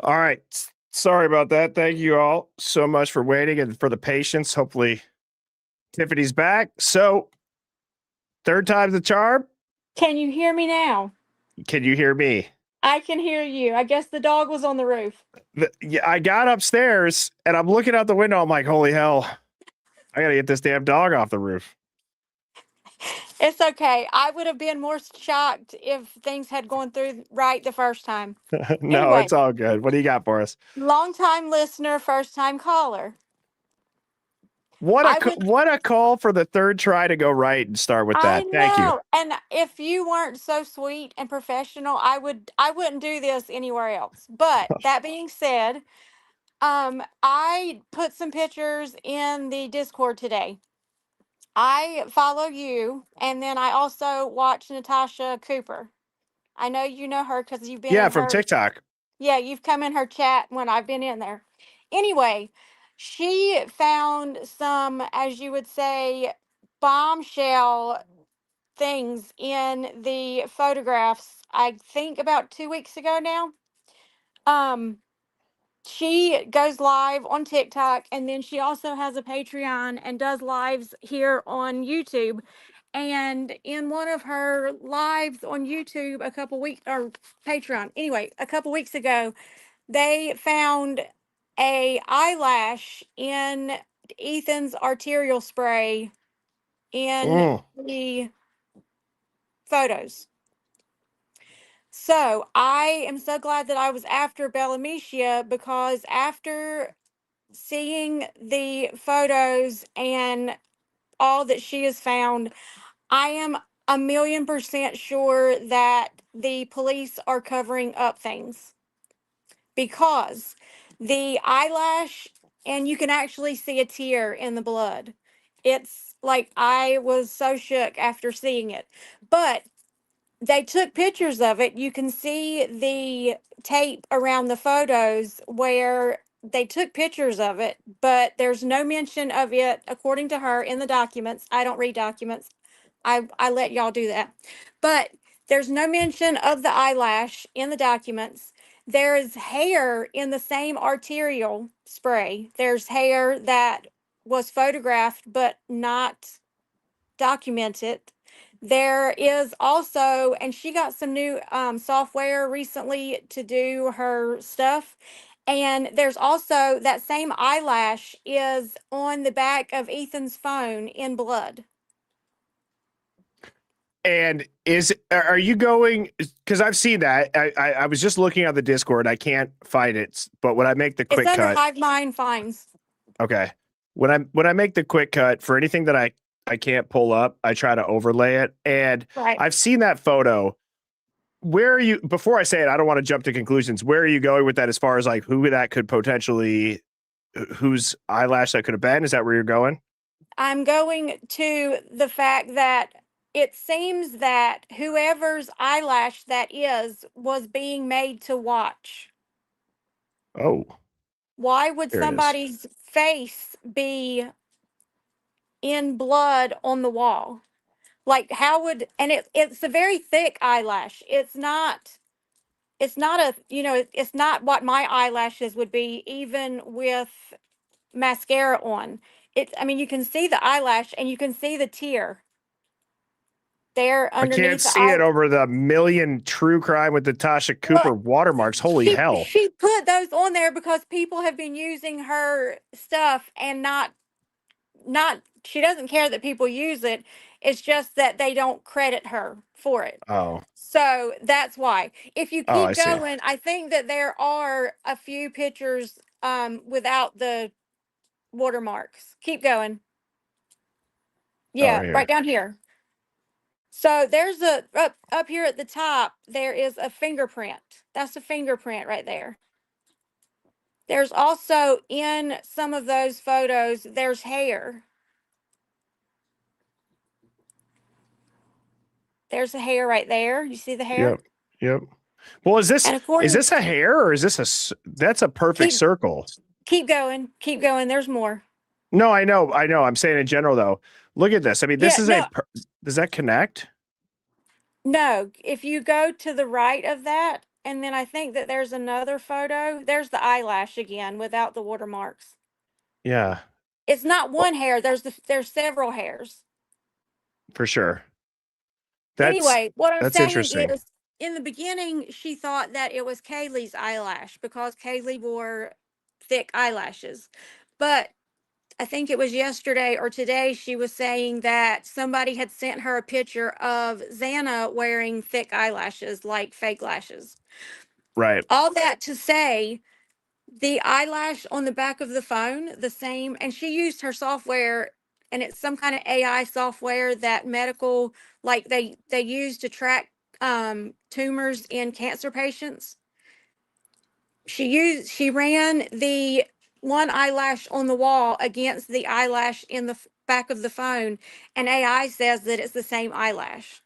All right. Sorry about that. Thank you all so much for waiting and for the patience. Hopefully, Tiffany's back. So, third time's the charm. Can you hear me now? Can you hear me? I can hear you. I guess the dog was on the roof. Yeah, I got upstairs and I'm looking out the window. I'm like, holy hell, I got to get this damn dog off the roof. It's okay. I would have been more shocked if things had gone through right the first time. No, Anyway. it's all good. What do you got for us? Long time listener, first time caller. What a call for the third try to go right and start with that. Thank you. And if you weren't so sweet and professional, I wouldn't do this anywhere else. But that being said, I put some pictures in the Discord today. I follow you, and then I also watch Natasha Cooper. I know you know her because you've been in from her TikTok. Yeah, you've come in her chat when I've been in there. Anyway, she found some, as you would say, bombshell things in the photographs, I think about 2 weeks ago now. She goes live on TikTok, and then she also has a Patreon and does lives here on YouTube. And in one of her lives on YouTube a couple weeks, or Patreon, anyway, a couple weeks ago, they found a eyelash in Ethan's arterial spray in the photos. So I am so glad that I was after Bellamicia, because after seeing the photos and all that she has found, I am 1,000,000% sure that the police are covering up things, because the eyelash, and you can actually see a tear in the blood. It's like, I was so shook after seeing it. But they took pictures of it. You can see the tape around the photos where they took pictures of it, but there's no mention of it, according to her, in the documents. I don't read documents. I let y'all do that. But there's no mention of the eyelash in the documents. There is hair in the same arterial spray. There's hair that was photographed but not documented. There is also, and she got some new software recently to do her stuff. And there's also that same eyelash is on the back of Ethan's phone in blood. And are you going, because I've seen that. I was just looking on the Discord. I can't find it, but when I make the quick It's under cut, Hive Mind Finds. okay. When I make the quick cut for anything that I can't pull up, I try to overlay it. And Right. I've seen that photo. Where are you, before I say it, I don't want to jump to conclusions. Where are you going with that as far as like who that could potentially, whose eyelash that could have been? Is that where you're going? I'm going to the fact that it seems that whoever's eyelash that is was being made to watch. Oh, Why would there it is. somebody's face be in blood on the wall? Like, how would, and it's a very thick eyelash. It's not a, it's not what my eyelashes would be, even with mascara on. I mean, you can see the eyelash and you can see the tear there I underneath can't the see it over the million true crime with Natasha Cooper watermarks. Holy hell. She put those on there because people have been using her stuff and not, she doesn't care that people use it. It's just that they don't credit her for it. Oh. So that's why. If you Oh, I keep see. going, I think that there are a few pictures without the watermarks. Keep going. Yeah, here. right down here. So there's up here at the top, there is a fingerprint. That's a fingerprint right there. There's also, in some of those photos, there's hair. There's a hair right there. You see the hair? Yep. Well, is this a hair or is this that's a perfect circle? Keep going. Keep going. There's more. No, I know. I'm saying in general though. Look at this. I mean, this is does that connect? No, if you go to the right of that and then I think that there's another photo. There's the eyelash again without the watermarks. Yeah, It's not one hair. There's several hairs. for sure. That's Anyway, what I'm that's saying interesting. is, in the beginning, she thought that it was Kaylee's eyelash because Kaylee wore thick eyelashes. But I think it was yesterday or today, she was saying that somebody had sent her a picture of Xana wearing thick eyelashes, like fake lashes. Right. All that to say, the eyelash on the back of the phone, the same, and she used her software, and it's some kind of AI software that medical, like they use to track tumors in cancer patients. She ran the one eyelash on the wall against the eyelash in the back of the phone, and AI says that it's the same eyelash.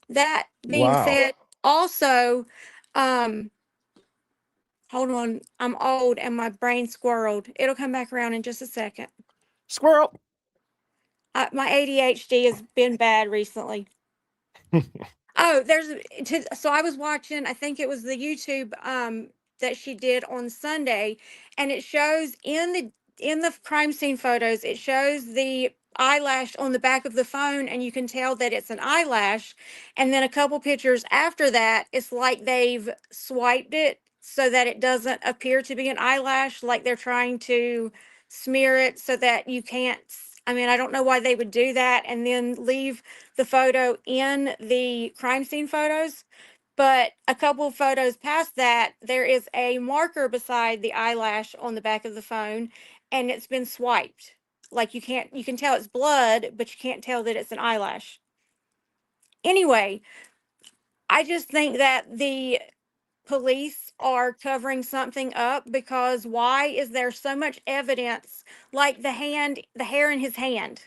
That being Wow. said, also, um, hold on, I'm old and my brain squirreled. It'll come back around in just a second. Squirrel. My ADHD has been bad recently. Oh, so I was watching, I think it was the YouTube that she did on Sunday, and it shows in the crime scene photos, it shows the eyelash on the back of the phone, and you can tell that it's an eyelash. And then a couple pictures after that, it's like they've swiped it so that it doesn't appear to be an eyelash, like they're trying to smear it so that you can't. I mean, I don't know why they would do that and then leave the photo in the crime scene photos. But a couple of photos past that, there is a marker beside the eyelash on the back of the phone, and it's been swiped. Like you can tell it's blood, but you can't tell that it's an eyelash. Anyway, I just think that the police are covering something up, because why is there so much evidence, like the hair in his hand?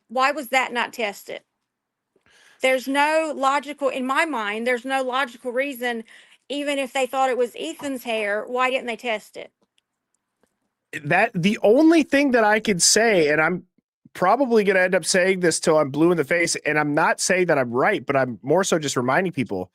Why was that not tested? There's no logical, in my mind, there's no logical reason, even if they thought it was Ethan's hair, why didn't they test it? That the only thing that I could say, and I'm probably going to end up saying this till I'm blue in the face, and I'm not saying that I'm right, but I'm more so just reminding people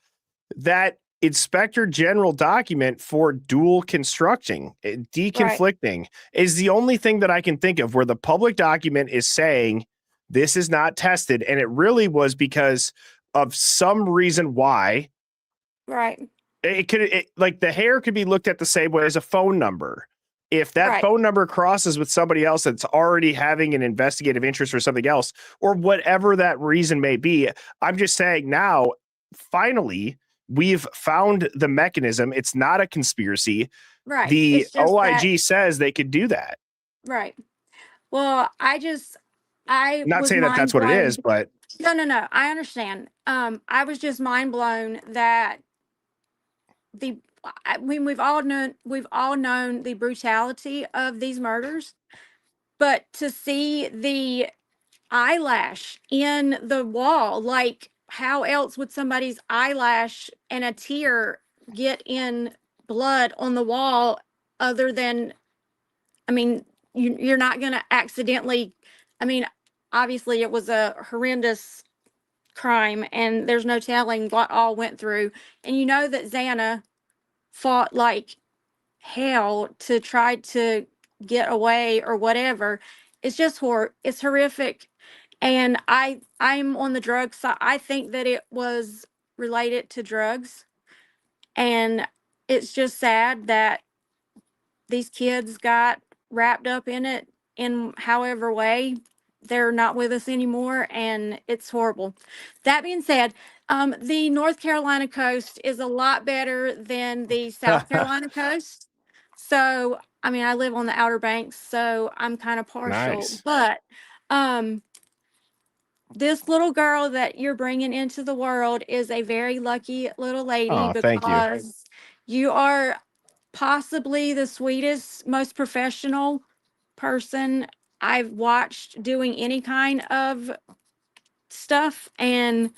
that Inspector General document for dual constructing, deconflicting, is the only thing that I can think of where the public document is saying this is not tested, and it really was because of some reason why. Right. Like the hair could be looked at the same way as a phone number. If that Right. phone number crosses with somebody else that's already having an investigative interest for something else, or whatever that reason may be, I'm just saying now, finally, we've found the mechanism. It's not a conspiracy. Right. The It's just that, OIG says they could do that. right. Well, I Not was saying that mind that's what it is, blown. but No, no, no. I understand. I was just mind blown that the I mean, we've all known the brutality of these murders, but to see the eyelash in the wall, like how else would somebody's eyelash and a tear get in blood on the wall, other than, I mean, you're not going to accidentally, I mean, obviously it was a horrendous crime and there's no telling what all went through. And you know that Xana fought like hell to try to get away or whatever. It's just it's horrific. And I'm on the drug side. I think that it was related to drugs. And it's just sad that these kids got wrapped up in it in however way. They're not with us anymore, and it's horrible. That being said, the North Carolina coast is a lot better than the South Carolina coast. So, I mean, I live on the Outer Banks, so I'm kind of partial. nice. But um, this little girl that you're bringing into the world is a very lucky little lady, Oh, thank you. because you are possibly the sweetest, most professional person I've watched doing any kind of stuff. And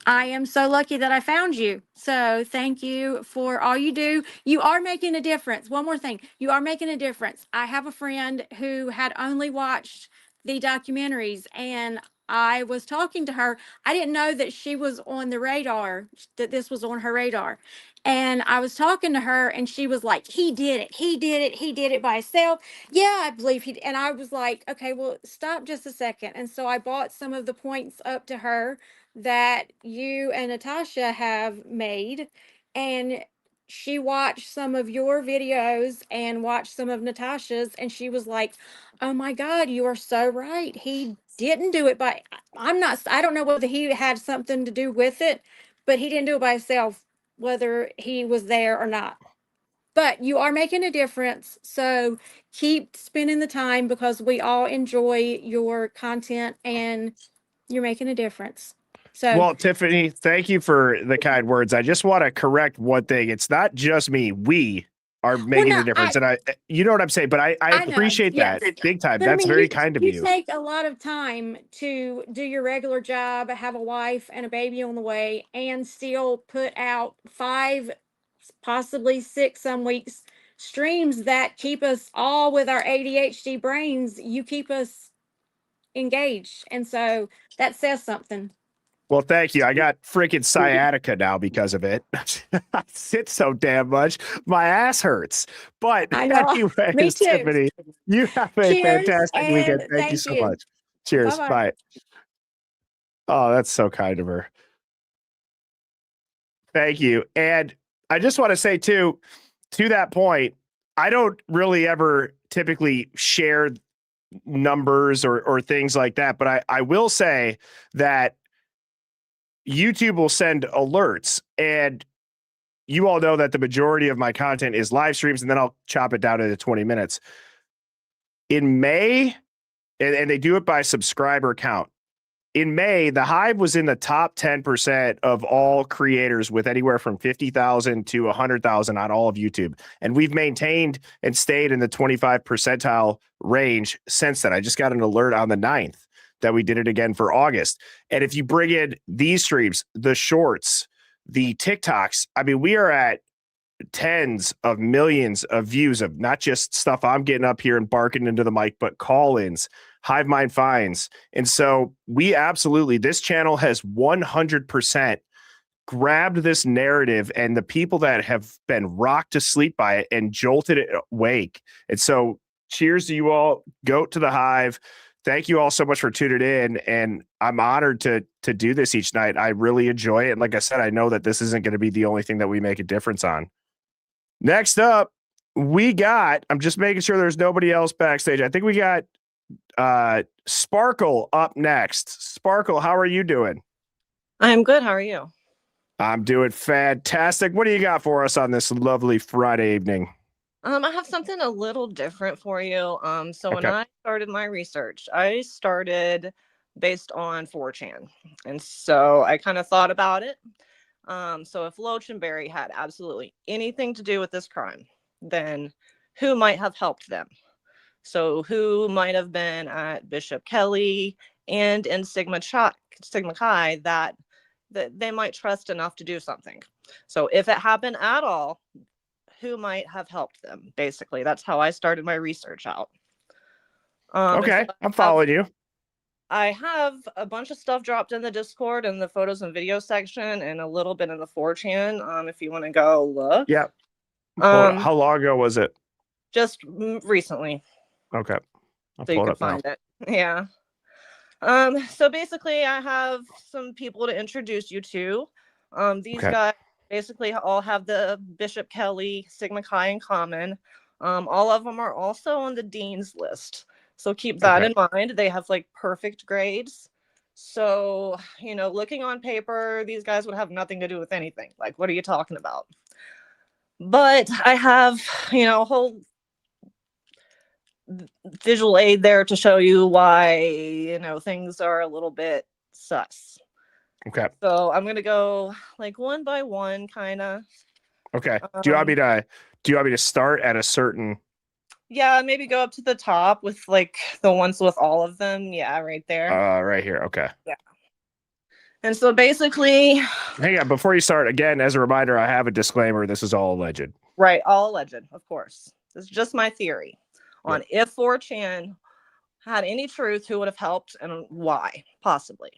I am so lucky that I found you. So thank you for all you do. You are making a difference. One more thing. You are making a difference. I have a friend who had only watched the documentaries, and I was talking to her. I didn't know that she was on the radar, that this was on her radar. And I was talking to her and she was like, he did it. He did it. He did it by himself. Yeah, I believe he. And I was like, okay, well, stop just a second. And so I brought some of the points up to her that you and Natasha have made. And she watched some of your videos and watched some of Natasha's. And she was like, oh my God, you are so right. He didn't do it by, I don't know whether he had something to do with it, but he didn't do it by himself, whether he was there or not. But you are making a difference. So keep spending the time because we all enjoy your content and you're making a difference. So, Well, Tiffany, thank you for the kind words. I just want to correct one thing. It's not just me. We are making no, a difference. And you know what I'm saying, but I I know, appreciate yes. that big time. But I That's mean, very kind of you you. take a lot of time to do your regular job, have a wife and a baby on the way, and still put out 5, possibly 6, some weeks streams that keep us all with our ADHD brains. You keep us engaged, and so that says something. Well, thank you. I got freaking sciatica now because of it. I sit so damn much. My ass hurts. But I know. Me anyways, too. Tiffany, you have a Cheers fantastic weekend. and Thank you thank so you. much. Cheers. Bye-bye. Bye. Oh, that's so kind of her. Thank you. And I just want to say too, to that point, I don't really ever typically share numbers or things like that. But I will say that YouTube will send alerts, and you all know that the majority of my content is live streams, and then I'll chop it down into 20 minutes. In May, and they do it by subscriber count. In May, the Hive was in the top 10% of all creators with anywhere from 50,000 to 100,000 on all of YouTube. And we've maintained and stayed in the 25 percentile range since then. I just got an alert on the 9th that we did it again for August. And if you bring in these streams, the shorts, the TikToks, I mean, we are at tens of millions of views of not just stuff I'm getting up here and barking into the mic, but call-ins, Hive Mind finds. And so we absolutely, this channel has 100% grabbed this narrative and the people that have been rocked to sleep by it and jolted it awake. And so cheers to you all. Go to the Hive. Thank you all so much for tuning in. And I'm honored to do this each night. I really enjoy it. And like I said, I know that this isn't going to be the only thing that we make a difference on. Next up, we got, I'm just making sure there's nobody else backstage. I think we got Sparkle up next. Sparkle, how are you doing? I'm good. How are you? I'm doing fantastic. What do you got for us on this lovely Friday evening? I have something a little different for you. When I started my research, I started based on 4chan. And so I kind of thought about it. So if Loach and Barry had absolutely anything to do with this crime, then who might have helped them? So who might have been at Bishop Kelly and in Sigma Chi that they might trust enough to do something. So if it happened at all, who might have helped them? Basically, that's how I started my research out. Okay, I'm following you. I have a bunch of stuff dropped in the Discord and the photos and video section and a little bit in the 4chan if you want to go look. Yeah. How long ago was it? Just recently. Okay. I'll so you pull it can up now. find it. Yeah. So basically I have some people to introduce you to. These guys basically all have the Bishop Kelly Sigma Chi in common. All of them are also on the dean's list. So keep that in mind. They have like perfect grades. So, looking on paper, these guys would have nothing to do with anything. Like, what are you talking about? But I have, a whole visual aid there to show you why, things are a little bit sus. Okay. So I'm going to go like one by one, kind of. Okay. Do you want me to start at a certain? Yeah, maybe go up to the top with like the ones with all of them. Yeah, right there. Right here. Okay. Yeah. And so basically, hang on, before you start, again, as a reminder, I have a disclaimer. This is all alleged. Right, all alleged, of course. This is just my theory on if 4chan had any truth, who would have helped and why, possibly.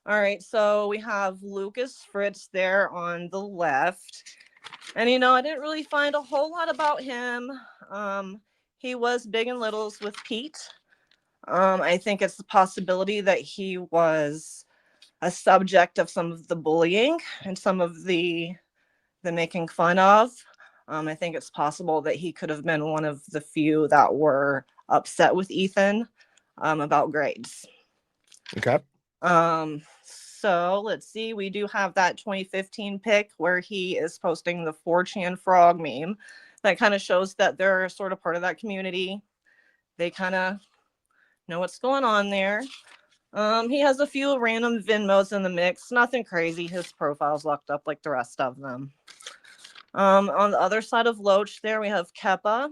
All right, so we have Lucas Fritz there on the left. And, I didn't really find a whole lot about him. He was Big and Littles with Pete. I think it's the possibility that he was a subject of some of the bullying and some of the making fun of. I think it's possible that he could have been one of the few that were upset with Ethan about grades. Okay. So let's see. We do have that 2015 pic where he is posting the 4chan frog meme. That kind of shows that they're sort of part of that community. They kind of know what's going on there. He has a few random Venmos in the mix. Nothing crazy. His profile's locked up like the rest of them. On the other side of Loach there, we have Keppa.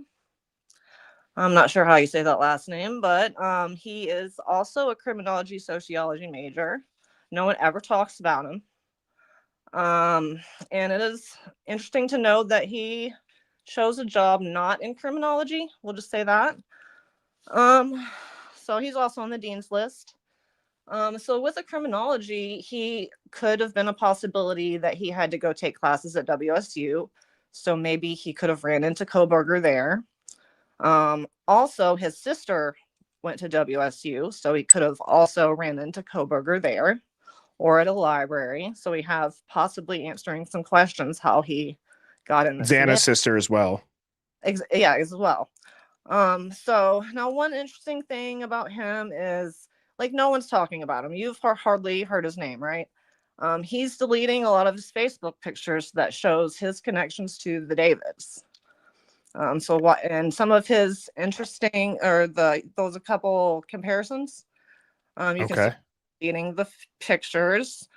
I'm not sure how you say that last name, but he is also a criminology sociology major. No one ever talks about him. And it is interesting to note that he chose a job not in criminology. We'll just say that. So he's also on the dean's list. So with the criminology, he could have been a possibility that he had to go take classes at WSU. So maybe he could have ran into Koberger there. Also, his sister went to WSU, so he could have also ran into Koberger there or at a library. So we have possibly answering some questions how he got in this. Xana's sister as well. Yeah, as well. So now one interesting thing about him is, like, no one's talking about him. You've hardly heard his name, right? He's deleting a lot of his Facebook pictures that shows his connections to the Davids. So what, and some of his interesting, or those a couple comparisons. You can see deleting the pictures.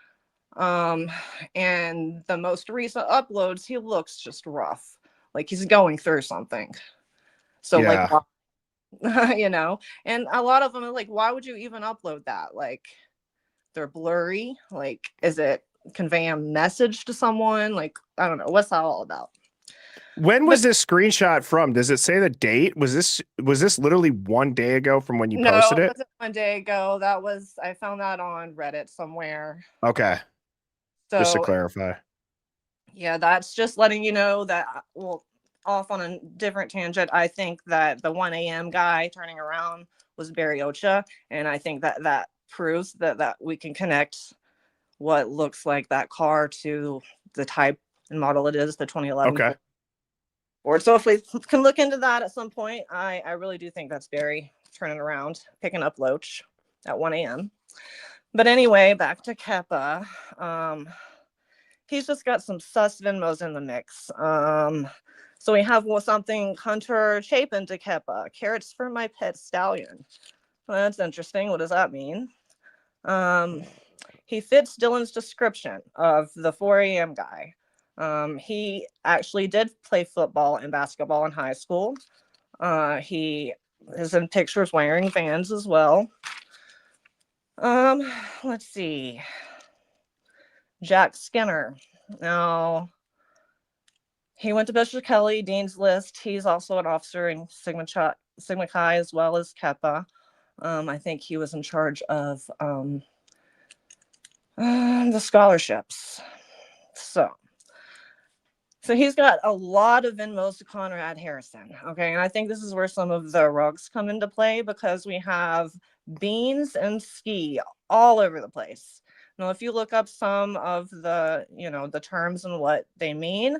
And the most recent uploads, he looks just rough, like he's going through something. So like, and a lot of them are like, why would you even upload that? Like, they're blurry. Like, is it conveying a message to someone? Like, I don't know. What's that all about? When was this screenshot from? Does it say the date? Was this literally 1 day ago from when you posted it? No, it wasn't 1 day ago. I found that on Reddit somewhere. Okay. So, just to clarify. Yeah, that's just letting you know that, well, off on a different tangent, I think that the 1 a.m. guy turning around was Barry Ocha, and I think that proves that we can connect what looks like that car to the type and model it is, the 2011. Okay. Ford. So if we can look into that at some point, I really do think that's Barry turning around, picking up Loach at 1 a.m. But anyway, back to Keppa. He's just got some sus Venmos in the mix. So we have something Hunter Chapin to Keppa. Carrots for my pet stallion. Well, that's interesting. What does that mean? He fits Dylan's description of the 4 a.m. guy. He actually did play football and basketball in high school. He is in pictures wearing Vans as well. Let's see. Jack Skinner. Now, he went to Bishop Kelly, Dean's List. He's also an officer in Sigma Chi as well as Keppa. I think he was in charge of the scholarships. So he's got a lot of Venmos to Conrad Harrison. Okay, and I think this is where some of the rugs come into play, because we have Beans and Ski all over the place. Now, if you look up some of the, the terms and what they mean,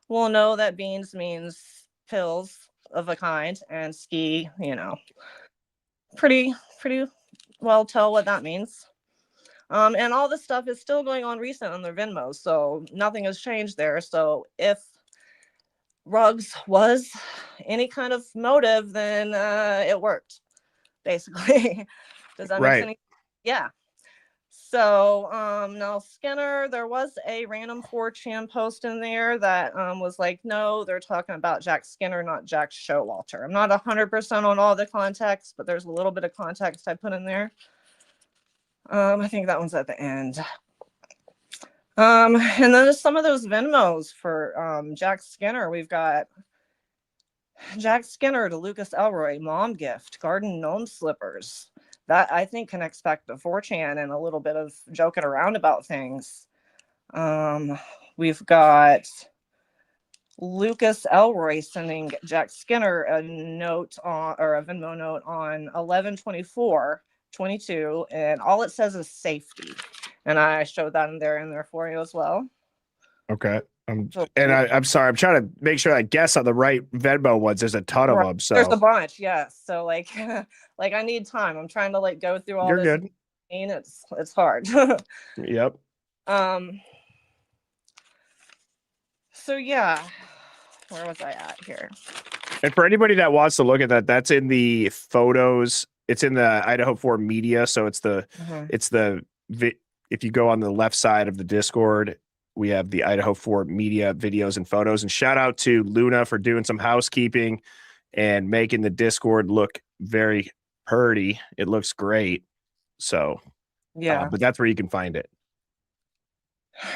we'll know that Beans means pills of a kind, and Ski, pretty well tell what that means. And all this stuff is still going on recent on their Venmo, so nothing has changed there. So if Ruggs was any kind of motive, then it worked, basically. Does that make sense? Yeah. So now Skinner, there was a random 4chan post in there that was like, no, they're talking about Jack Skinner, not Jack Showalter. I'm not 100% on all the context, but there's a little bit of context I put in there. I think that one's at the end. And then some of those Venmos for Jack Skinner. We've got Jack Skinner to Lucas Elroy, mom gift, garden gnome slippers. That I think connects back to 4chan and a little bit of joking around about things. We've got Lucas Elroy sending Jack Skinner a note on, or a Venmo note on 11/24/22, and all it says is safety. And I showed that in there for you as well. Okay. I'm sorry. I'm trying to make sure I guess on the right Venmo ones. There's a ton of them. So there's a bunch, yes. So like, like I need time. I'm trying to like go through all you're this. good. It's hard. Yep. So yeah, where was I at here? And for anybody that wants to look at that, that's in the photos. It's in the Idaho 4 media. So it's the if you go on the left side of the Discord, we have the Idaho 4 media videos and photos. And shout out to Luna for doing some housekeeping and making the Discord look very pretty. It looks great. So yeah, but that's where you can find it.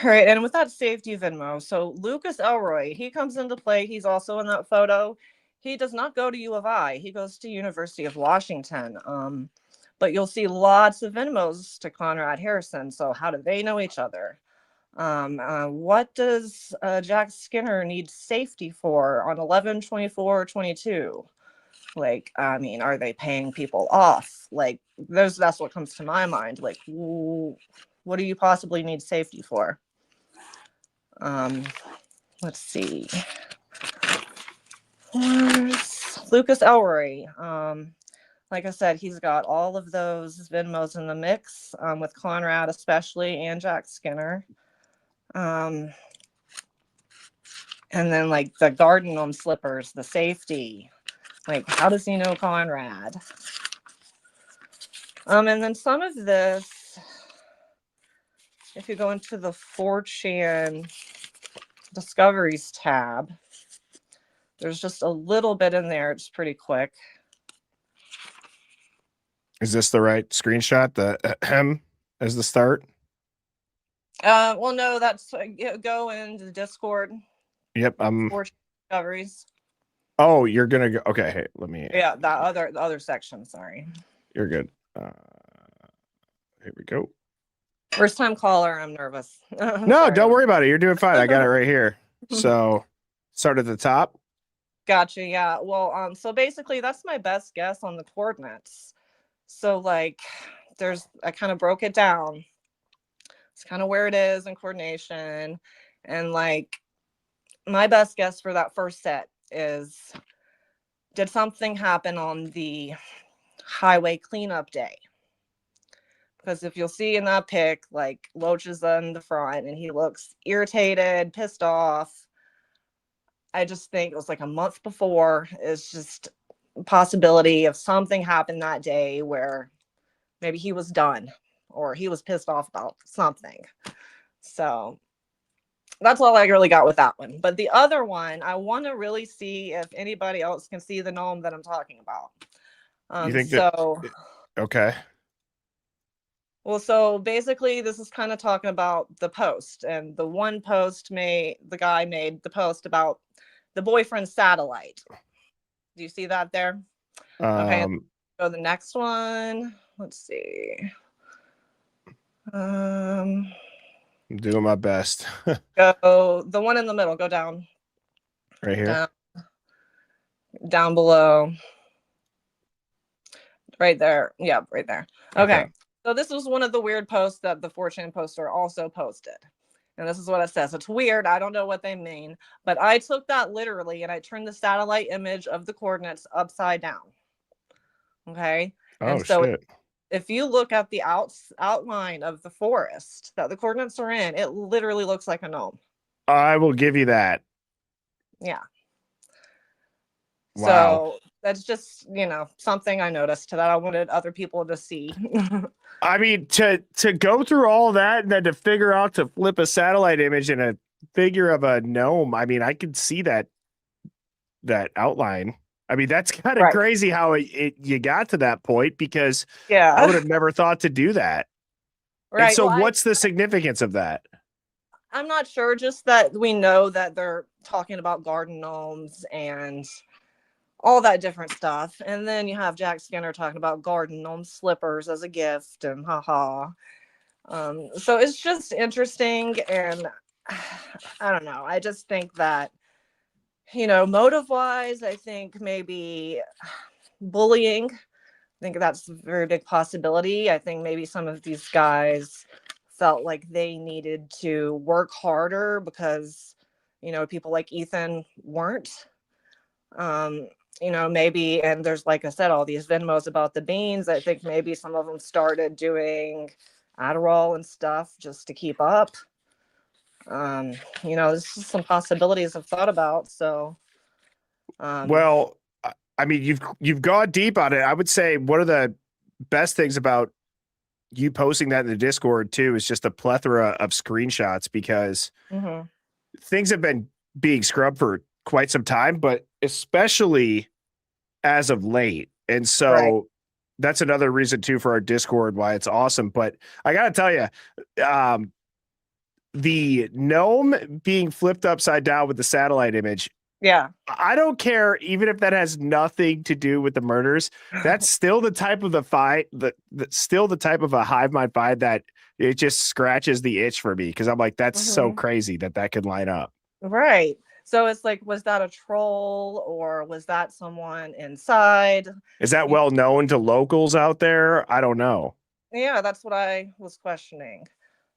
All right, and with that safety Venmo, so Lucas Elroy, he comes into play. He's also in that photo. He does not go to U of I. He goes to University of Washington. But you'll see lots of Venmos to Conrad Harrison. So how do they know each other? What does Jack Skinner need safety for on 11/24/22? Like, I mean, are they paying people off? Like, that's what comes to my mind. Like, what do you possibly need safety for? Let's see. Where's Lucas Elroy? Like I said, he's got all of those Venmos in the mix, with Conrad especially and Jack Skinner. And then like the garden gnome slippers, the safety. Like, how does he know Conrad? And then some of this, if you go into the 4chan discoveries tab, there's just a little bit in there. It's pretty quick. Is this the right screenshot? The ahem as the start? Well, no, that's go into the Discord. Yep. 4chan discoveries. Oh, you're gonna go. Okay, hey, let me. Yeah, the other section. Sorry. You're good. Here we go. First time caller. I'm nervous. No, don't worry about it. You're doing fine. I got it right here. So start at the top. Gotcha. Yeah. Well, so basically that's my best guess on the coordinates. So like I kind of broke it down. It's kind of where it is in coordination. And like my best guess for that first set is, did something happen on the highway cleanup day? Because if you'll see in that pic, like Loach is in the front and he looks irritated, pissed off. I just think it was like a month before. It's just a possibility of something happened that day where maybe he was done or he was pissed off about something. So that's all I really got with that one. But the other one, I want to really see if anybody else can see the gnome that I'm talking about. You think so? Okay. Well, so basically, this is kind of talking about the post, and the one post the guy made the post about the boyfriend satellite. Do you see that there? Okay. Go to the next one. Let's see. I'm doing my best. Go the one in the middle. Go down. Right here. Down below. Right there. Yeah, right there. Okay. So this was one of the weird posts that the 4chan poster also posted. And this is what it says. It's weird. I don't know what they mean. But I took that literally and I turned the satellite image of the coordinates upside down. Okay. Oh, and so shit. If you look at the outline of the forest that the coordinates are in, it literally looks like a gnome. I will give you that. Yeah. Wow. So that's just, something I noticed that I wanted other people to see. I mean, to go through all that and then to figure out to flip a satellite image in a figure of a gnome. I mean, I could see that outline. I mean, that's kind of crazy how you got to that point, because I would have never thought to do that. Right. And so what's the significance of that? I'm not sure, just that we know that they're talking about garden gnomes, and all that different stuff. And then you have Jack Skinner talking about garden gnome slippers as a gift and haha. So it's just interesting. And I don't know. I just think that, motive wise, I think maybe bullying. I think that's a very big possibility. I think maybe some of these guys felt like they needed to work harder because, people like Ethan weren't. Maybe, and there's, like I said, all these Venmos about the beans. I think maybe some of them started doing Adderall and stuff just to keep up. This is some possibilities I've thought about. So, Well, I mean, you've gone deep on it. I would say one of the best things about you posting that in the Discord too is just a plethora of screenshots, because things have been being scrubbed for quite some time, but especially as of late. And so Right. that's another reason too for our Discord why it's awesome. But I gotta tell you, the gnome being flipped upside down with the satellite image, yeah, I don't care, even if that has nothing to do with the murders. That's still the type of the fight still the type of a hive mind fight that it just scratches the itch for me, because I'm like, that's so crazy that could line up. right. So it's like, was that a troll or was that someone inside? Is that well known to locals out there? I don't know. Yeah, that's what I was questioning.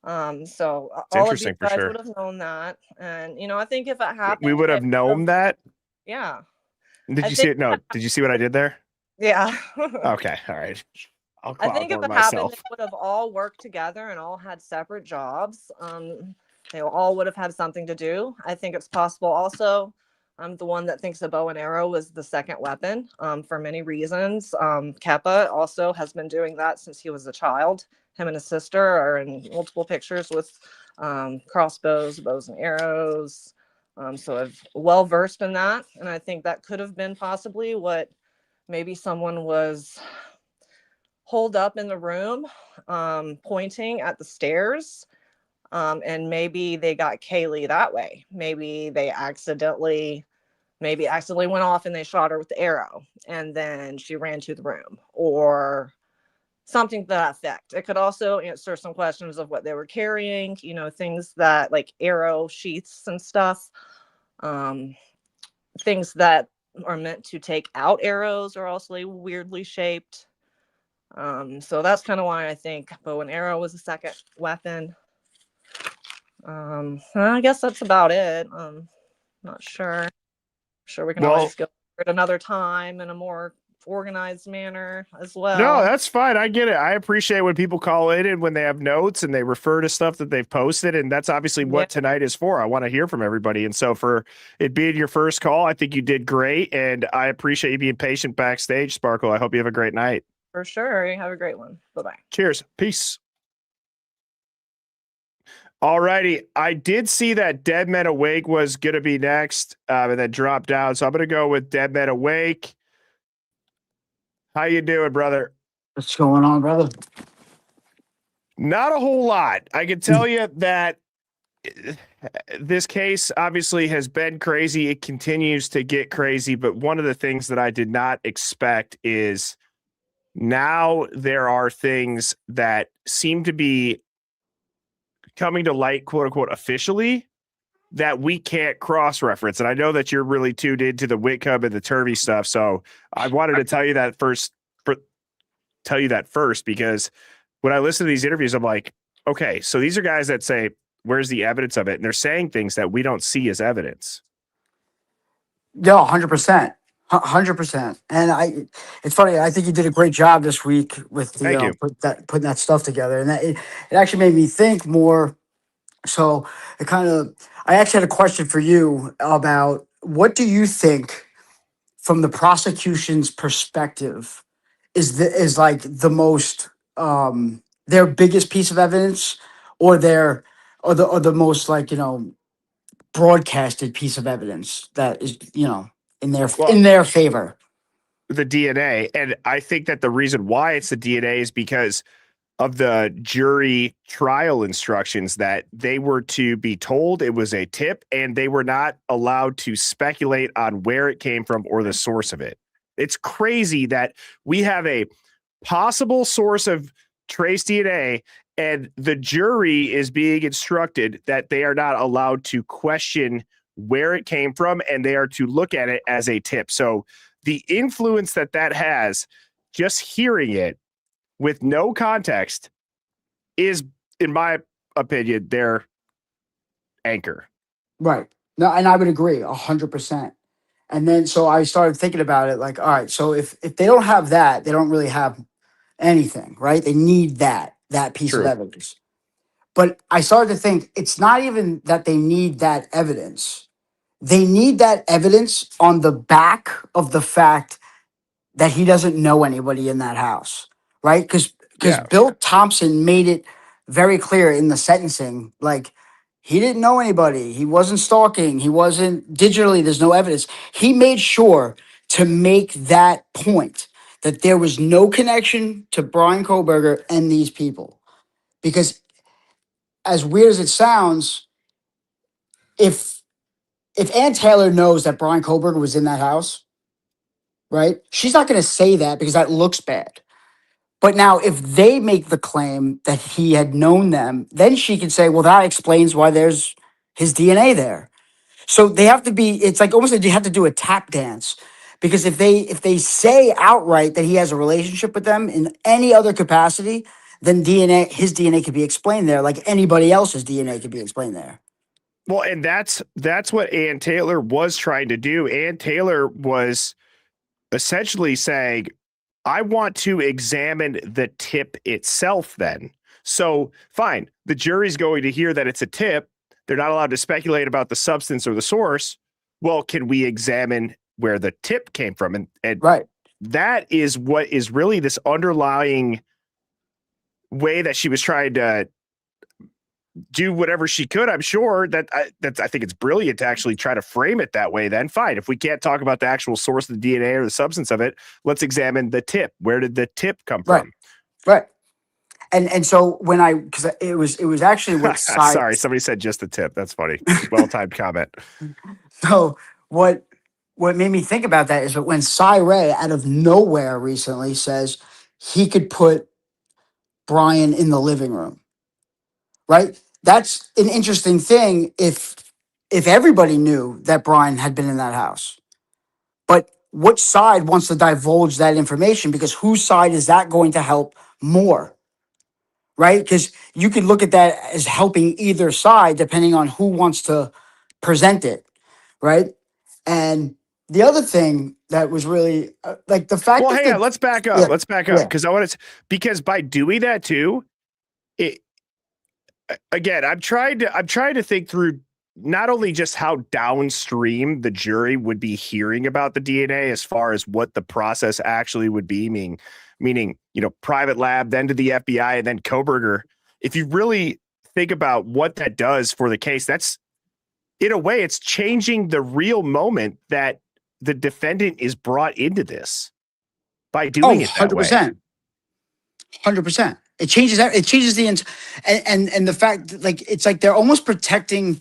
So It's all of these interesting for guys sure. would have known that, and I think if it We happened, would have known that. yeah, Did I you see think it? No. Did you see what I did there? yeah. Okay. All right. I'll I think if cloud it happened, they myself. would have all worked together and all had separate jobs. They all would have had something to do. I think it's possible also. I'm the one that thinks a bow and arrow was the second weapon for many reasons. Keppa also has been doing that since he was a child. Him and his sister are in multiple pictures with crossbows, bows, and arrows. So I'm well versed in that. And I think that could have been possibly what maybe someone was holed up in the room, pointing at the stairs. And maybe they got Kaylee that way. Maybe they accidentally went off and they shot her with the arrow and then she ran to the room or something to that effect. It could also answer some questions of what they were carrying, things that like arrow sheaths and stuff, things that are meant to take out arrows are also like weirdly shaped. So that's kind of why I think bow and arrow was a second weapon. I guess that's about it. Not sure. Sure, we can always go over it another time in a more organized manner as well. No, that's fine. I get it. I appreciate when people call in and when they have notes and they refer to stuff that they've posted. And that's obviously what tonight is for. I want to hear from everybody. And so for it being your first call, I think you did great. And I appreciate you being patient backstage, Sparkle. I hope you have a great night. For sure. Have a great one. Bye-bye. Cheers. Peace. All righty. I did see that Dead Men Awake was going to be next and then dropped down. So I'm going to go with Dead Men Awake. How you doing, brother? What's going on, brother? Not a whole lot. I can tell you that this case obviously has been crazy. It continues to get crazy. But one of the things that I did not expect is now there are things that seem to be coming to light, quote unquote, officially, that we can't cross-reference. And I know that you're really tuned into the Whitcomb and the Turvey stuff. So I wanted to tell you that first, because when I listen to these interviews, I'm like, okay, so these are guys that say, where's the evidence of it? And they're saying things that we don't see as evidence. Yeah, 100%. 100%. And it's funny. I think you did a great job this week with the putting that stuff together. And that it actually made me think more. So I actually had a question for you about what do you think from the prosecution's perspective is like the most their biggest piece of evidence or the most broadcasted piece of evidence that is in their favor? The DNA. And I think that the reason why it's the DNA is because of the jury trial instructions that they were to be told it was a tip and they were not allowed to speculate on where it came from or the source of it. It's crazy that we have a possible source of trace DNA and the jury is being instructed that they are not allowed to question where it came from and they are to look at it as a tip. So the influence that has, just hearing it with no context, is, in my opinion, their anchor. Right. No, and I would agree 100%. And then so I started thinking about it like, all right, so if they don't have that, they don't really have anything, right? They need that piece of True. evidence. But I started to think it's not even that they need that evidence. They need that evidence on the back of the fact that he doesn't know anybody in that house, right? Because Yeah. Bill Thompson made it very clear in the sentencing, like he didn't know anybody. He wasn't stalking. He wasn't digitally. There's no evidence. He made sure to make that point that there was no connection to Brian Koberger and these people. Because as weird as it sounds, if Ann Taylor knows that Brian Koberger was in that house, right? She's not going to say that because that looks bad. But now, if they make the claim that he had known them, then she can say, well, that explains why there's his DNA there. So they have to be, it's like almost like you have to do a tap dance. Because if they say outright that he has a relationship with them in any other capacity, then his DNA could be explained there, like anybody else's DNA could be explained there. Well, and that's what Ann Taylor was trying to do. Ann Taylor was essentially saying, I want to examine the tip itself then. So fine, the jury's going to hear that it's a tip. They're not allowed to speculate about the substance or the source. Well, can we examine where the tip came from? And right. That is what is really this underlying way that she was trying to do whatever she could. I'm sure I think it's brilliant to actually try to frame it that way. Then fine. If we can't talk about the actual source of the DNA or the substance of it, let's examine the tip. Where did the tip come from? Right. And so because it was actually what sorry, somebody said just the tip. That's funny. Well-timed comment. So what made me think about that is that when Cy Ray out of nowhere recently says he could put Brian in the living room, right? That's an interesting thing if everybody knew that Brian had been in that house. But which side wants to divulge that information? Because whose side is that going to help more? Right? Because you could look at that as helping either side depending on who wants to present it. Right? And the other thing that was really like the fact well, that hang on, let's back up. Let's back up because by doing that too, again, I'm trying to think through not only just how downstream the jury would be hearing about the DNA as far as what the process actually would be, meaning, private lab, then to the FBI, and then Koberger. If you really think about what that does for the case, that's, in a way, it's changing the real moment that the defendant is brought into this by doing it that 100%. way. 100%. It changes the and the fact that, like, it's like they're almost protecting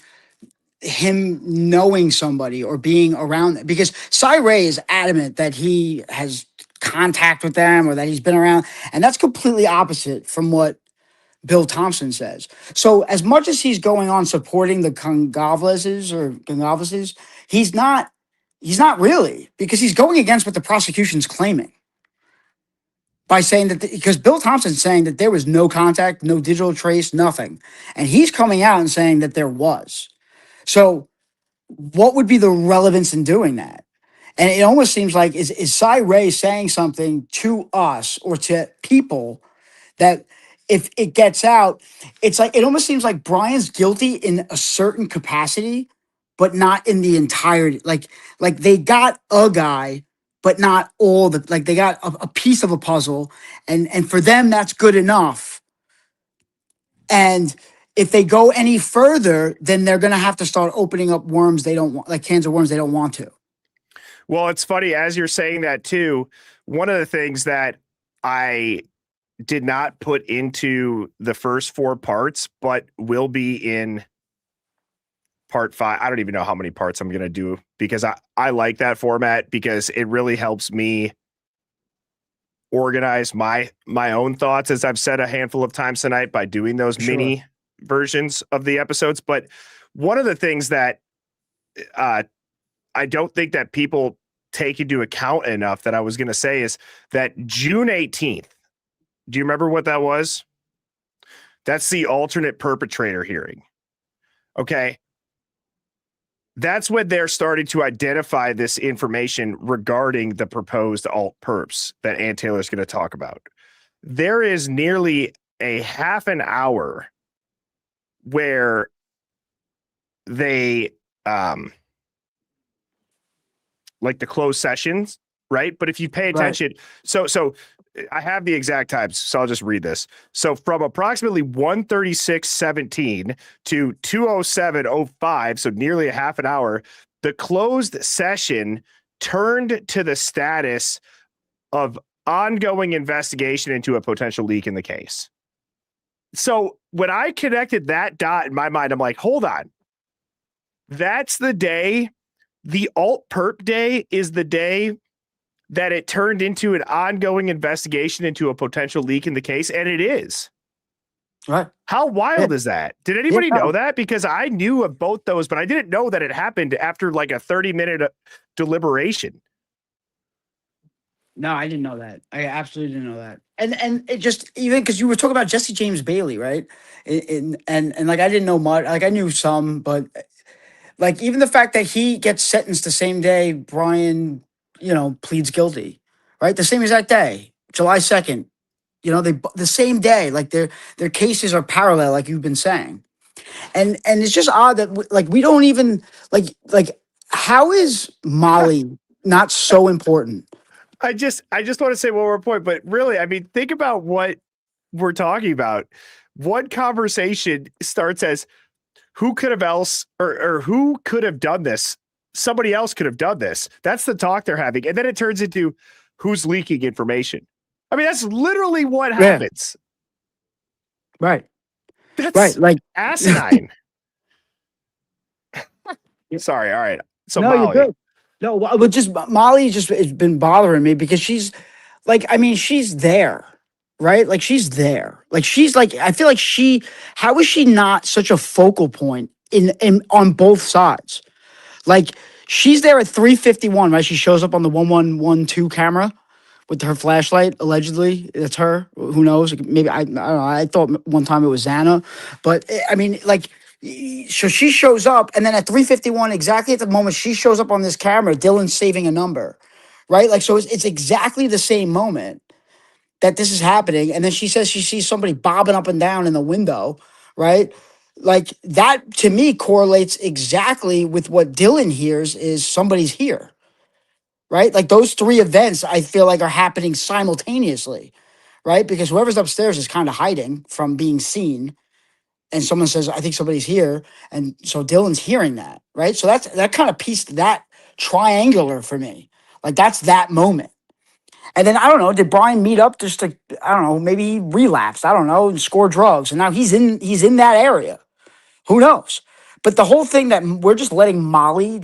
him knowing somebody or being around them, because Cy Ray is adamant that he has contact with them or that he's been around, and that's completely opposite from what Bill Thompson says. So as much as he's going on supporting the Goncalveses, he's not really, because he's going against what the prosecution's claiming by saying that, because Bill Thompson's saying that there was no contact, no digital trace, nothing. And he's coming out and saying that there was. So what would be the relevance in doing that? And it almost seems like, is Cy Ray saying something to us or to people that if it gets out, it's like, it almost seems like Brian's guilty in a certain capacity, but not in the entirety. Like they got a guy, but not all like they got a piece of a puzzle. And for them, that's good enough. And if they go any further, then they're going to have to start opening up worms they don't want, like cans of worms they don't want to. Well, it's funny, as you're saying that too, one of the things that I did not put into the first 4 parts, but will be in part 5. I don't even know how many parts I'm going to do because I like that format because it really helps me organize my own thoughts, as I've said a handful of times tonight, by doing those mini versions of the episodes. But one of the things that I don't think that people take into account enough that I was going to say is that June 18th, do you remember what that was? That's the alternate perpetrator hearing. Okay. That's when they're starting to identify this information regarding the proposed alt perps that Ann Taylor is going to talk about. There is nearly a half an hour where they like the closed sessions, right? But if you pay attention, so I have the exact times, so I'll just read this. So from approximately 1:36:17 to 2:07:05, so nearly a half an hour, the closed session turned to the status of ongoing investigation into a potential leak in the case. So when I connected that dot in my mind, I'm like, hold on. That's the day, the alt perp day is the day that it turned into an ongoing investigation into a potential leak in the case, and it is. Right. How wild is that? Did anybody know that? Because I knew of both those, but I didn't know that it happened after like a 30-minute deliberation. No, I didn't know that. I absolutely didn't know that. And it just, even because you were talking about Jesse James Bailey, right? And like I didn't know much. Like I knew some, but like even the fact that he gets sentenced the same day Brian, pleads guilty, right? The same exact day, July 2nd. The same day, like their cases are parallel, like you've been saying. And it's just odd that we don't even like how is Molly not so important? I just want to say one more point, but really, I mean, think about what we're talking about. One conversation starts as who could have else or who could have done this? Somebody else could have done this. That's the talk they're having. And then it turns into who's leaking information. I mean, that's literally what happens. Right. That's right. Like asinine. Sorry. All right. So no, Molly. you're good. No, but just Molly just has been bothering me because she's like, I mean, she's there, right? Like she's there. Like she's like, I feel like how is she not such a focal point in on both sides? Like she's there at 3:51, right? She shows up on the 1112 camera with her flashlight, allegedly. That's her. Who knows? Maybe I don't know. I thought one time it was Xana, but I mean, like, so she shows up, and then at 3:51, exactly at the moment she shows up on this camera, Dylan's saving a number, right? Like, so it's exactly the same moment that this is happening, and then she says she sees somebody bobbing up and down in the window, right? Like that to me correlates exactly with what Dylan hears is somebody's here. Right? Like those 3 events, I feel like are happening simultaneously, right? Because whoever's upstairs is kind of hiding from being seen. And someone says, I think somebody's here. And so Dylan's hearing that, right? So that kind of pieced that triangular for me. Like that's that moment. And then I don't know, did Brian meet up just to, I don't know, maybe he relapsed, I don't know, and score drugs. And now he's in that area. Who knows? But the whole thing that we're just letting Molly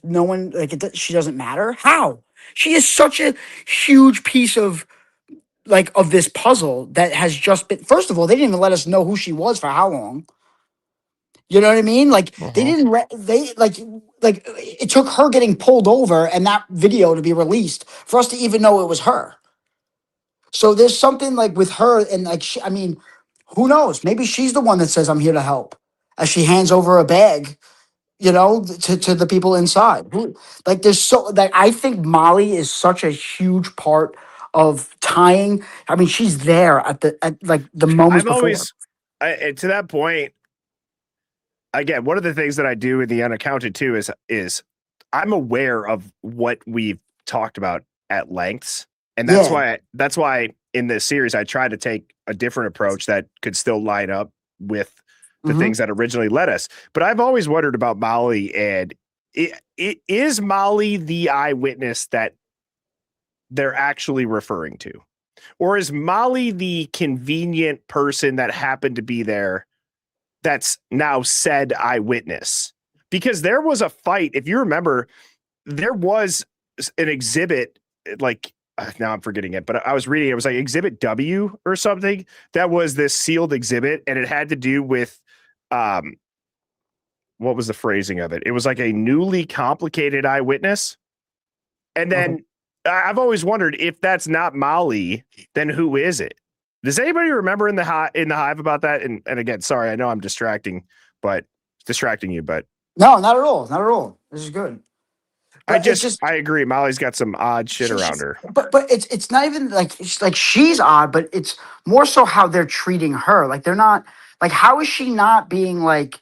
no one she doesn't matter. How? She is such a huge piece of this puzzle that has just been. First of all, they didn't even let us know who she was for how long. You know what I mean? Like they didn't. They like it took her getting pulled over and that video to be released for us to even know it was her. So there's something like with her and like I mean, who knows? Maybe she's the one that says I'm here to help as she hands over a bag, to the people inside. Like there's I think Molly is such a huge part of tying. I mean, she's there at the moments before. And to that point, again, one of the things that I do in the unaccounted too is I'm aware of what we've talked about at lengths. And that's why in this series, I try to take a different approach that could still line up with the things that originally led us. But I've always wondered about Molly, and is Molly the eyewitness that they're actually referring to? Or is Molly the convenient person that happened to be there that's now said eyewitness? Because there was a fight. If you remember, there was an exhibit, like, now I'm forgetting it, but I was reading, it was like Exhibit W or something. That was this sealed exhibit, and it had to do with, what was the phrasing of it? It was like a newly complicated eyewitness. And then I've always wondered, if that's not Molly, then who is it? Does anybody remember in the Hive about that? And again, sorry, I know I'm distracting you, but No, not at all. Not at all. This is good. But I agree. Molly's got some odd shit around her. But it's not even like she's odd, but it's more so how they're treating her. Like they're not like, how is she not being like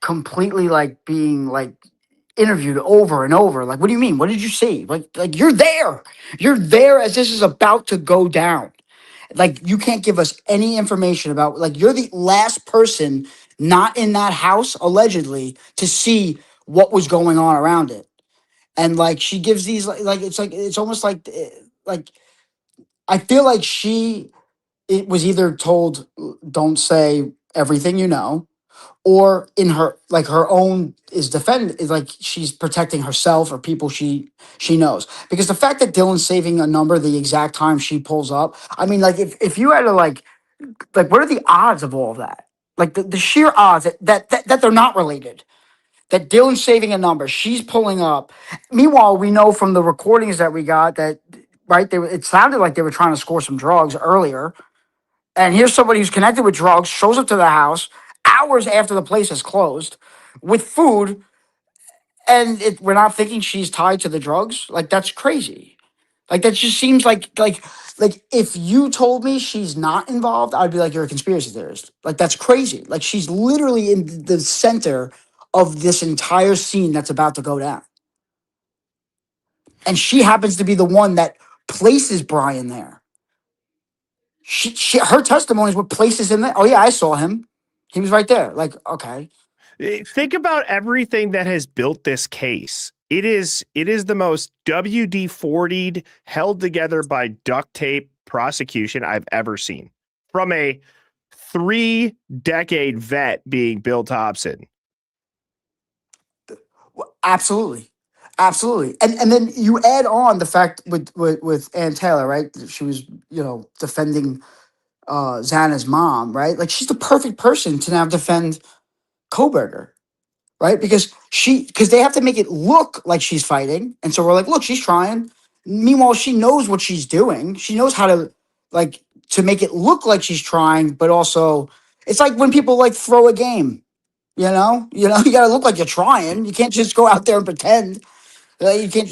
completely like being like interviewed over and over? Like, what do you mean? What did you see? Like you're there. You're there as this is about to go down. Like you can't give us any information about, like, you're the last person not in that house allegedly to see what was going on around it. And like she gives these like it's almost like I feel like it was either told, don't say everything you know, or in her like her own is like she's protecting herself or people she knows. Because the fact that Dylan's saving a number the exact time she pulls up, I mean, like if you had to like what are the odds of all of that? Like the sheer odds that they're not related. That Dylan's saving a number, she's pulling up. Meanwhile, we know from the recordings that we got that, right, it sounded like they were trying to score some drugs earlier. And here's somebody who's connected with drugs, shows up to the house hours after the place is closed with food, and we're not thinking she's tied to the drugs. Like, that's crazy. Like, that just seems like if you told me she's not involved, I'd be like, you're a conspiracy theorist. Like, that's crazy. Like, she's literally in the center of this entire scene that's about to go down. And she happens to be the one that places Brian there. Her testimony is what places him there. Oh yeah, I saw him. He was right there. Like, okay. Think about everything that has built this case. It is the most WD-40'd, held together by duct tape prosecution I've ever seen. From a 3-decade vet being Bill Thompson. Absolutely. Absolutely. And then you add on the fact with Ann Taylor, right? She was, defending Xana's mom, right? Like, she's the perfect person to now defend Koberger, right? Because they have to make it look like she's fighting. And so we're like, look, she's trying. Meanwhile, she knows what she's doing. She knows how to make it look like she's trying, but also it's like when people like throw a game, you gotta look like you're trying. You can't just go out there and pretend. You can't,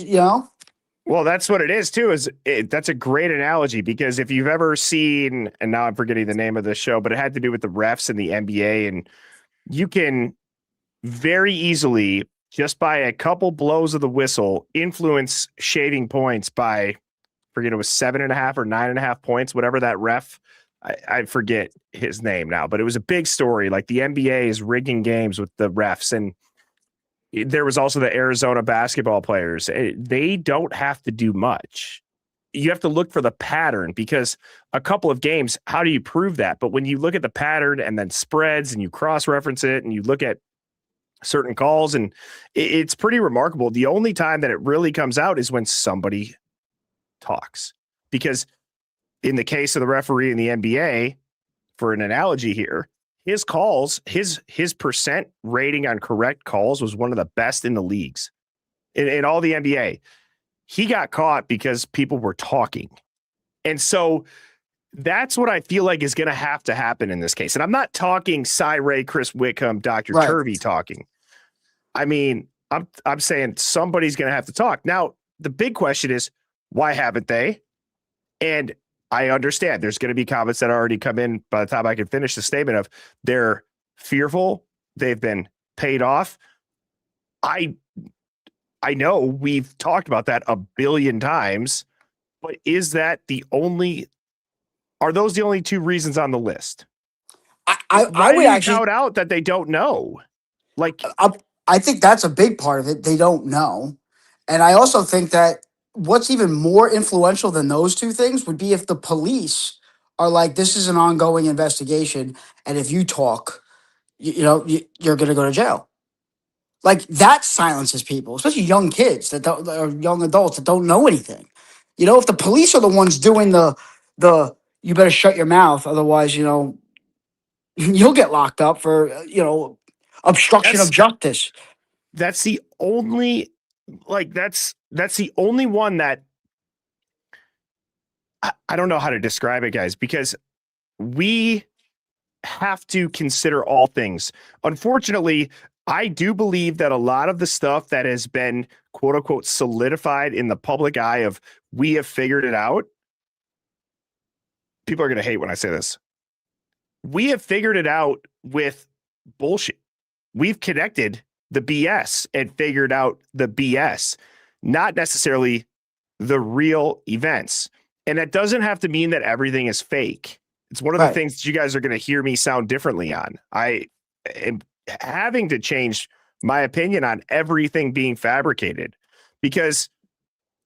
Well, that's what it is too. That's a great analogy, because if you've ever seen, and now I'm forgetting the name of the show, but it had to do with the refs in the NBA, and you can very easily, just by a couple blows of the whistle, influence shaving points by, I forget, it was 7.5 or 9.5 points, whatever that ref, I forget his name now, but it was a big story. Like, the NBA is rigging games with the refs, and there was also the Arizona basketball players. They don't have to do much. You have to look for the pattern, because a couple of games, how do you prove that? But when you look at the pattern and then spreads and you cross-reference it and you look at certain calls, and it's pretty remarkable. The only time that it really comes out is when somebody talks. Because in the case of the referee in the NBA, for an analogy here, his calls, his percent rating on correct calls was one of the best in the leagues in all the NBA. He got caught because people were talking. And so that's what I feel like is going to have to happen in this case. And I'm not talking Cy Ray, Chris Wickham, Dr. Right. Turvey talking. I mean, I'm saying somebody's going to have to talk. Now, the big question is, why haven't they? And I understand there's going to be comments that already come in by the time I can finish the statement of they're fearful. They've been paid off. I know we've talked about that a billion times, but is that are those the only two reasons on the list? I would actually shout out that they don't know. Like, I think that's a big part of it. They don't know. And I also think that what's even more influential than those two things would be if the police are like, this is an ongoing investigation, and if you talk, you're going to go to jail. Like that silences people, especially young kids or young adults that don't know anything. If the police are the ones doing the you better shut your mouth, otherwise, you'll get locked up for obstruction of justice. That's the only that's the only one that I don't know how to describe it, guys, because we have to consider all things. Unfortunately, I do believe that a lot of the stuff that has been quote unquote solidified in the public eye of we have figured it out. People are going to hate when I say this. We have figured it out with bullshit. We've connected the BS and figured out the BS, not necessarily the real events. And that doesn't have to mean that everything is fake. It's one of the things that you guys are going to hear me sound differently on. I am having to change my opinion on everything being fabricated because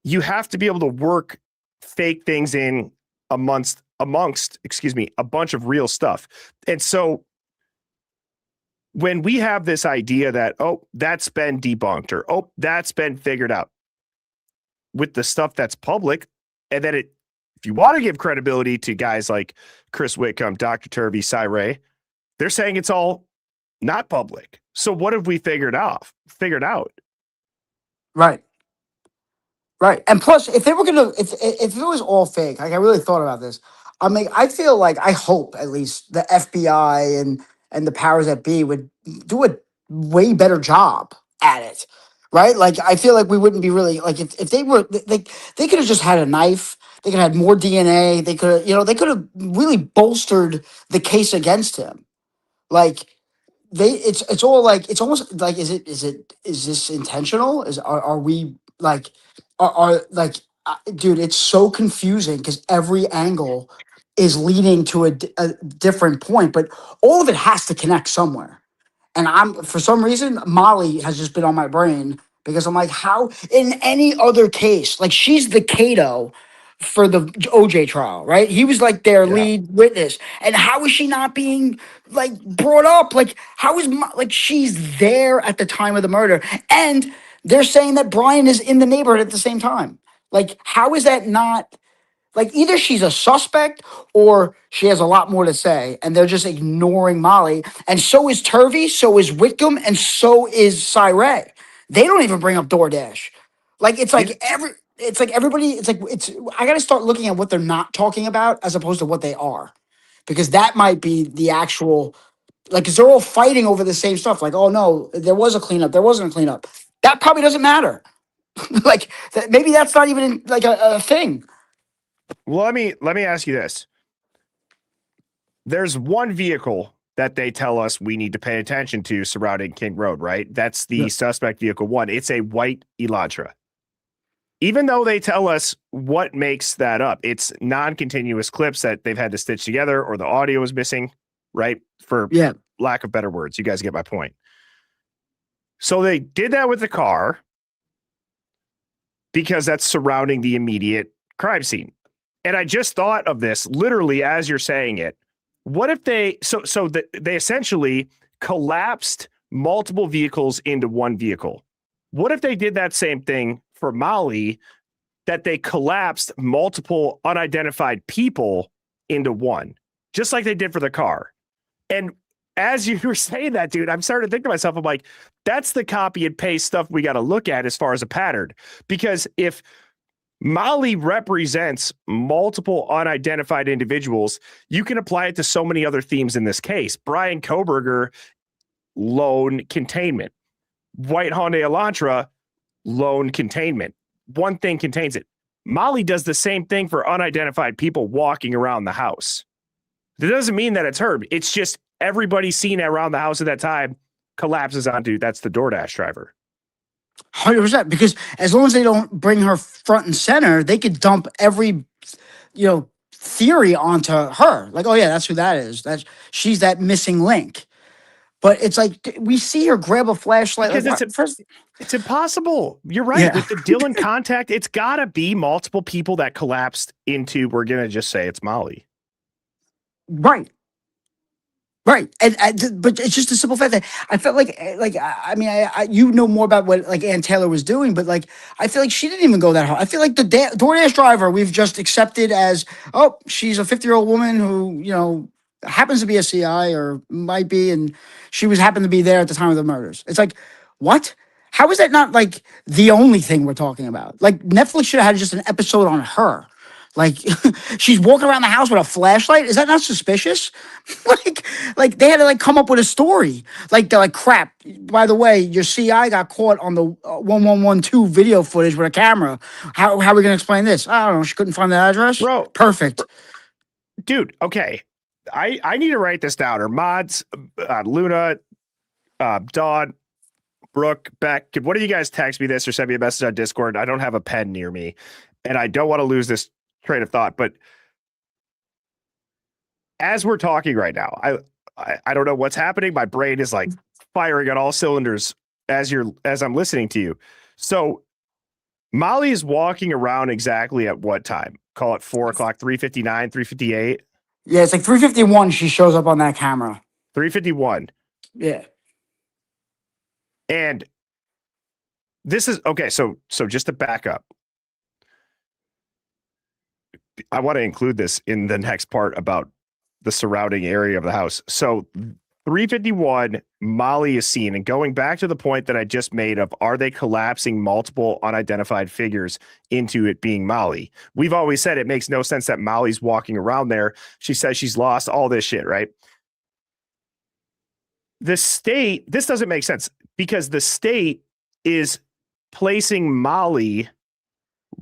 you have to be able to work fake things in amongst, a bunch of real stuff. And so when we have this idea that, oh, that's been debunked or, oh, that's been figured out with the stuff that's public, and then if you want to give credibility to guys like Chris Whitcomb, Dr. Turvey, Cy they're saying it's all not public. So what have we figured out? Right. Right. And plus, if they were going to, if it was all fake, like I really thought about this. I mean, I feel like, I hope at least the FBI and the powers that be would do a way better job at it. Right. Like, I feel like we wouldn't be really like, if they were like, they could have just had a knife. They could have had more DNA. They could have, they could have really bolstered the case against him. Like, it's all like, it's almost like, is this intentional? Are we like, are like, dude, it's so confusing because every angle is leading to a different point, but all of it has to connect somewhere. And for some reason, Molly has just been on my brain because I'm like, how in any other case, like she's the Cato for the OJ trial, right? He was like their lead witness. And how is she not being like brought up? Like, how is like she's there at the time of the murder? And they're saying that Brian is in the neighborhood at the same time. Like, how is that not? Like, either she's a suspect or she has a lot more to say, and they're just ignoring Molly. And so is Turvey, so is Whitcomb, and so is Cy. They don't even bring up DoorDash. Like, it's like everybody, I gotta start looking at what they're not talking about as opposed to what they are. Because that might be the actual, like, because they're all fighting over the same stuff. Like, oh no, there was a cleanup, there wasn't a cleanup. That probably doesn't matter. Like, maybe that's not even like a thing. Well, let me ask you this. There's one vehicle that they tell us we need to pay attention to surrounding King Road, right? That's the suspect vehicle 1. It's a white Elantra. Even though they tell us what makes that up, it's non-continuous clips that they've had to stitch together or the audio is missing, right? For lack of better words. You guys get my point. So they did that with the car because that's surrounding the immediate crime scene. And I just thought of this literally as you're saying it. What if they they essentially collapsed multiple vehicles into one vehicle? What if they did that same thing for Molly, that they collapsed multiple unidentified people into one, just like they did for the car? And as you were saying that, dude, I'm starting to think to myself, I'm like, that's the copy and paste stuff we got to look at as far as a pattern. Because if Molly represents multiple unidentified individuals, you can apply it to so many other themes in this case. Brian Koberger, lone containment. White Hyundai Elantra, lone containment. One thing contains it. Molly does the same thing for unidentified people walking around the house. That doesn't mean that it's her. It's just everybody seen around the house at that time collapses onto that's the DoorDash driver. 100%, because as long as they don't bring her front and center, they could dump every, theory onto her. Like, oh yeah, that's who that is. She's that missing link. But it's like we see her grab a flashlight. Because Like, it's impossible. You're right. Yeah. With the Dylan contact, it's got to be multiple people that collapsed into, we're going to just say it's Molly. Right. Right, but it's just a simple fact that I felt like I mean, you know more about what like Ann Taylor was doing, but like I feel like she didn't even go that hard. I feel like the DoorDash driver we've just accepted as, oh, she's a 50-year-old woman who happens to be a CI or might be, and she happened to be there at the time of the murders. It's like, what? How is that not like the only thing we're talking about? Like Netflix should have had just an episode on her. Like she's walking around the house with a flashlight. Is that not suspicious? like they had to like come up with a story. Like they're like, crap. By the way, your CI got caught on the 1112 video footage with a camera. How are we gonna explain this? I don't know. She couldn't find the address. Bro, perfect. Dude, okay. I need to write this down. Or mods, Luna, Dawn, Brooke, Beck. Could one of you guys text me this or send me a message on Discord? I don't have a pen near me, and I don't want to lose this train of thought. But as we're talking right now, I don't know what's happening. My brain is like firing on all cylinders as I'm listening to you. So Molly is walking around exactly at what time? Call it 4 o'clock, 3:59, 3:58. Yeah, it's like 3:51. She shows up on that camera. 3:51. Yeah. And this is okay. So just to back up, I want to include this in the next part about the surrounding area of the house. So 3:51, Molly is seen, and going back to the point that I just made of, are they collapsing multiple unidentified figures into it being Molly? We've always said it makes no sense that Molly's walking around there. She says she's lost all this shit, right? This doesn't make sense because the state is placing Molly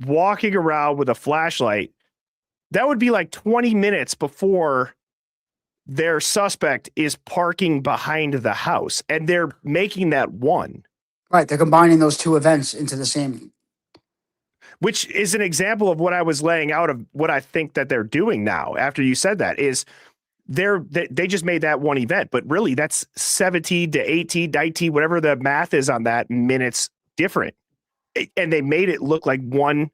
walking around with a flashlight. That would be like 20 minutes before their suspect is parking behind the house, and they're making that one. Right. They're combining those two events into the same. Which is an example of what I was laying out of what I think that they're doing now. After you said that, is they just made that one event, but really that's 17 to 18, 19, whatever the math is on that, minutes different. And they made it look like one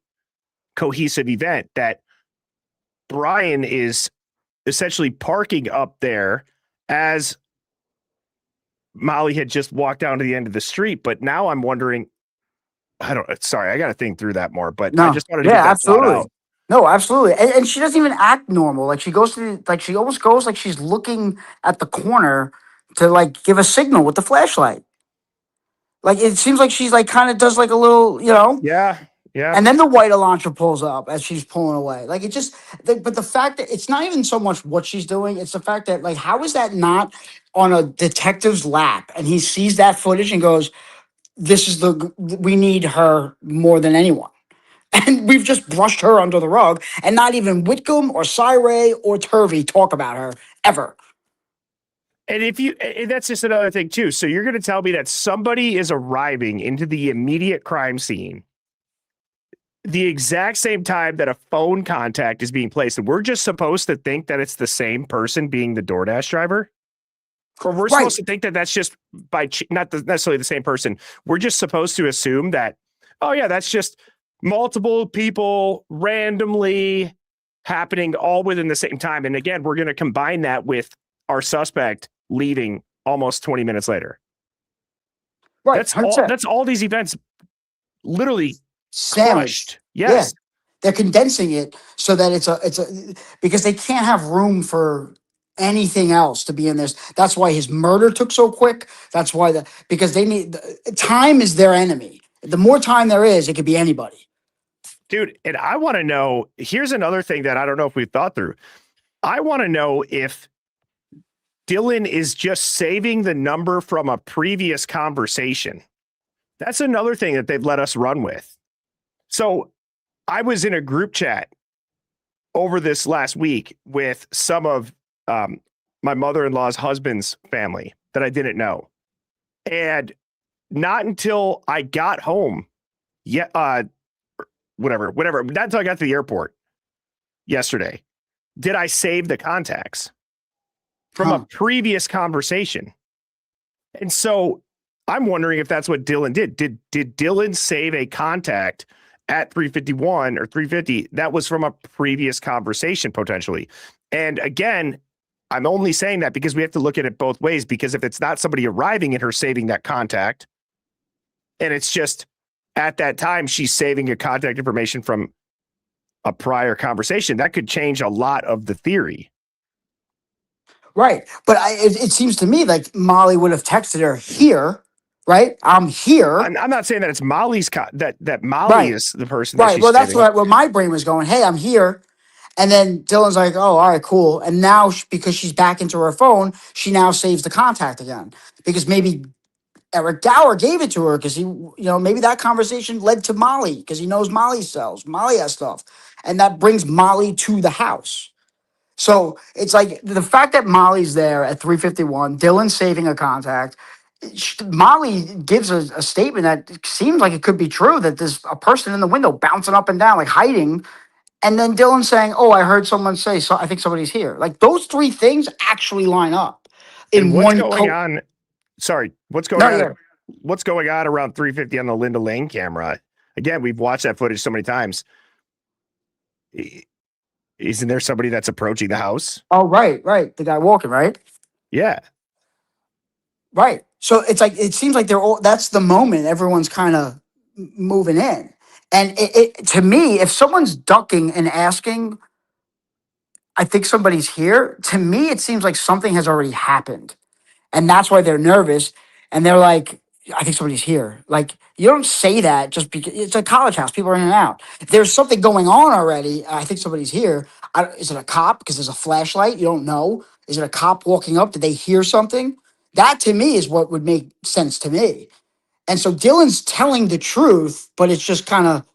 cohesive event that Brian is essentially parking up there as Molly had just walked down to the end of the street. But now I'm wondering, I got to think through that more, but I just wanted to get that thought out. No, absolutely. And she doesn't even act normal. Like she almost goes like she's looking at the corner to like give a signal with the flashlight. Like it seems like she's like kind of does like a little, Yeah. Yeah. And then the white Elantra pulls up as she's pulling away. Like it just, but the fact that it's not even so much what she's doing, it's the fact that like, how is that not on a detective's lap? And he sees that footage and goes, we need her more than anyone. And we've just brushed her under the rug, and not even Whitcomb or Cyray or Turvey talk about her ever. And that's just another thing too. So you're going to tell me that somebody is arriving into the immediate crime scene the exact same time that a phone contact is being placed, and we're just supposed to think that it's the same person being the DoorDash driver? Or we're supposed to think that that's just not necessarily the same person. We're just supposed to assume that, oh yeah, that's just multiple people randomly happening all within the same time. And again, we're going to combine that with our suspect leaving almost 20 minutes later. Right. That's all these events literally sandwiched. Yes. Yeah. They're condensing it so that it's a because they can't have room for anything else to be in this. That's why his murder took so quick. That's why because they need time is their enemy. The more time there is, it could be anybody. Dude, and I want to know, here's another thing that I don't know if we've thought through. I want to know if Dylan is just saving the number from a previous conversation. That's another thing that they've let us run with. So I was in a group chat over this last week with some of my mother-in-law's husband's family that I didn't know. And not until I got home, whatever, not until I got to the airport yesterday, did I save the contacts from a previous conversation. And so I'm wondering if that's what Dylan did. Did Dylan save a contact at 351 or 350 that was from a previous conversation potentially? And again, I'm only saying that because we have to look at it both ways, because if it's not somebody arriving and her saving that contact, and it's just at that time she's saving a contact information from a prior conversation, that could change a lot of the theory. Right. But it seems to me like Molly would have texted her here, right? I'm here. I'm not saying that it's Molly's that Molly Right. is the person that Right. she's Well, that's saving. where my brain was going. Hey, I'm here. And then Dylan's like, oh, all right, cool. And now because she's back into her phone, she now saves the contact again. Because maybe Eric Dower gave it to her because maybe that conversation led to Molly because he knows Molly sells. Molly has stuff. And that brings Molly to the house. So it's like the fact that Molly's there at 351, Dylan's saving a contact. Molly gives a statement that seems like it could be true, that there's a person in the window bouncing up and down, like hiding. And then Dylan saying, oh, I heard someone say, so I think somebody's here. Like those three things actually line up in And what's one. going on? Sorry, what's going on? Yeah. What's going on around 350 on the Linda Lane camera? Again, we've watched that footage so many times. Isn't there somebody that's approaching the house? Oh, right. The guy walking, right? Yeah. Right. So it's like, it seems like that's the moment everyone's kind of moving in. And it to me, if someone's ducking and asking, I think somebody's here, to me, it seems like something has already happened. And that's why they're nervous. And they're like, I think somebody's here. Like, you don't say that just because it's a college house. People are in and out. If there's something going on already, I think somebody's here. Is it a cop? Because there's a flashlight. You don't know. Is it a cop walking up? Did they hear something? That to me is what would make sense to me. And so Dylan's telling the truth, but it's just kind of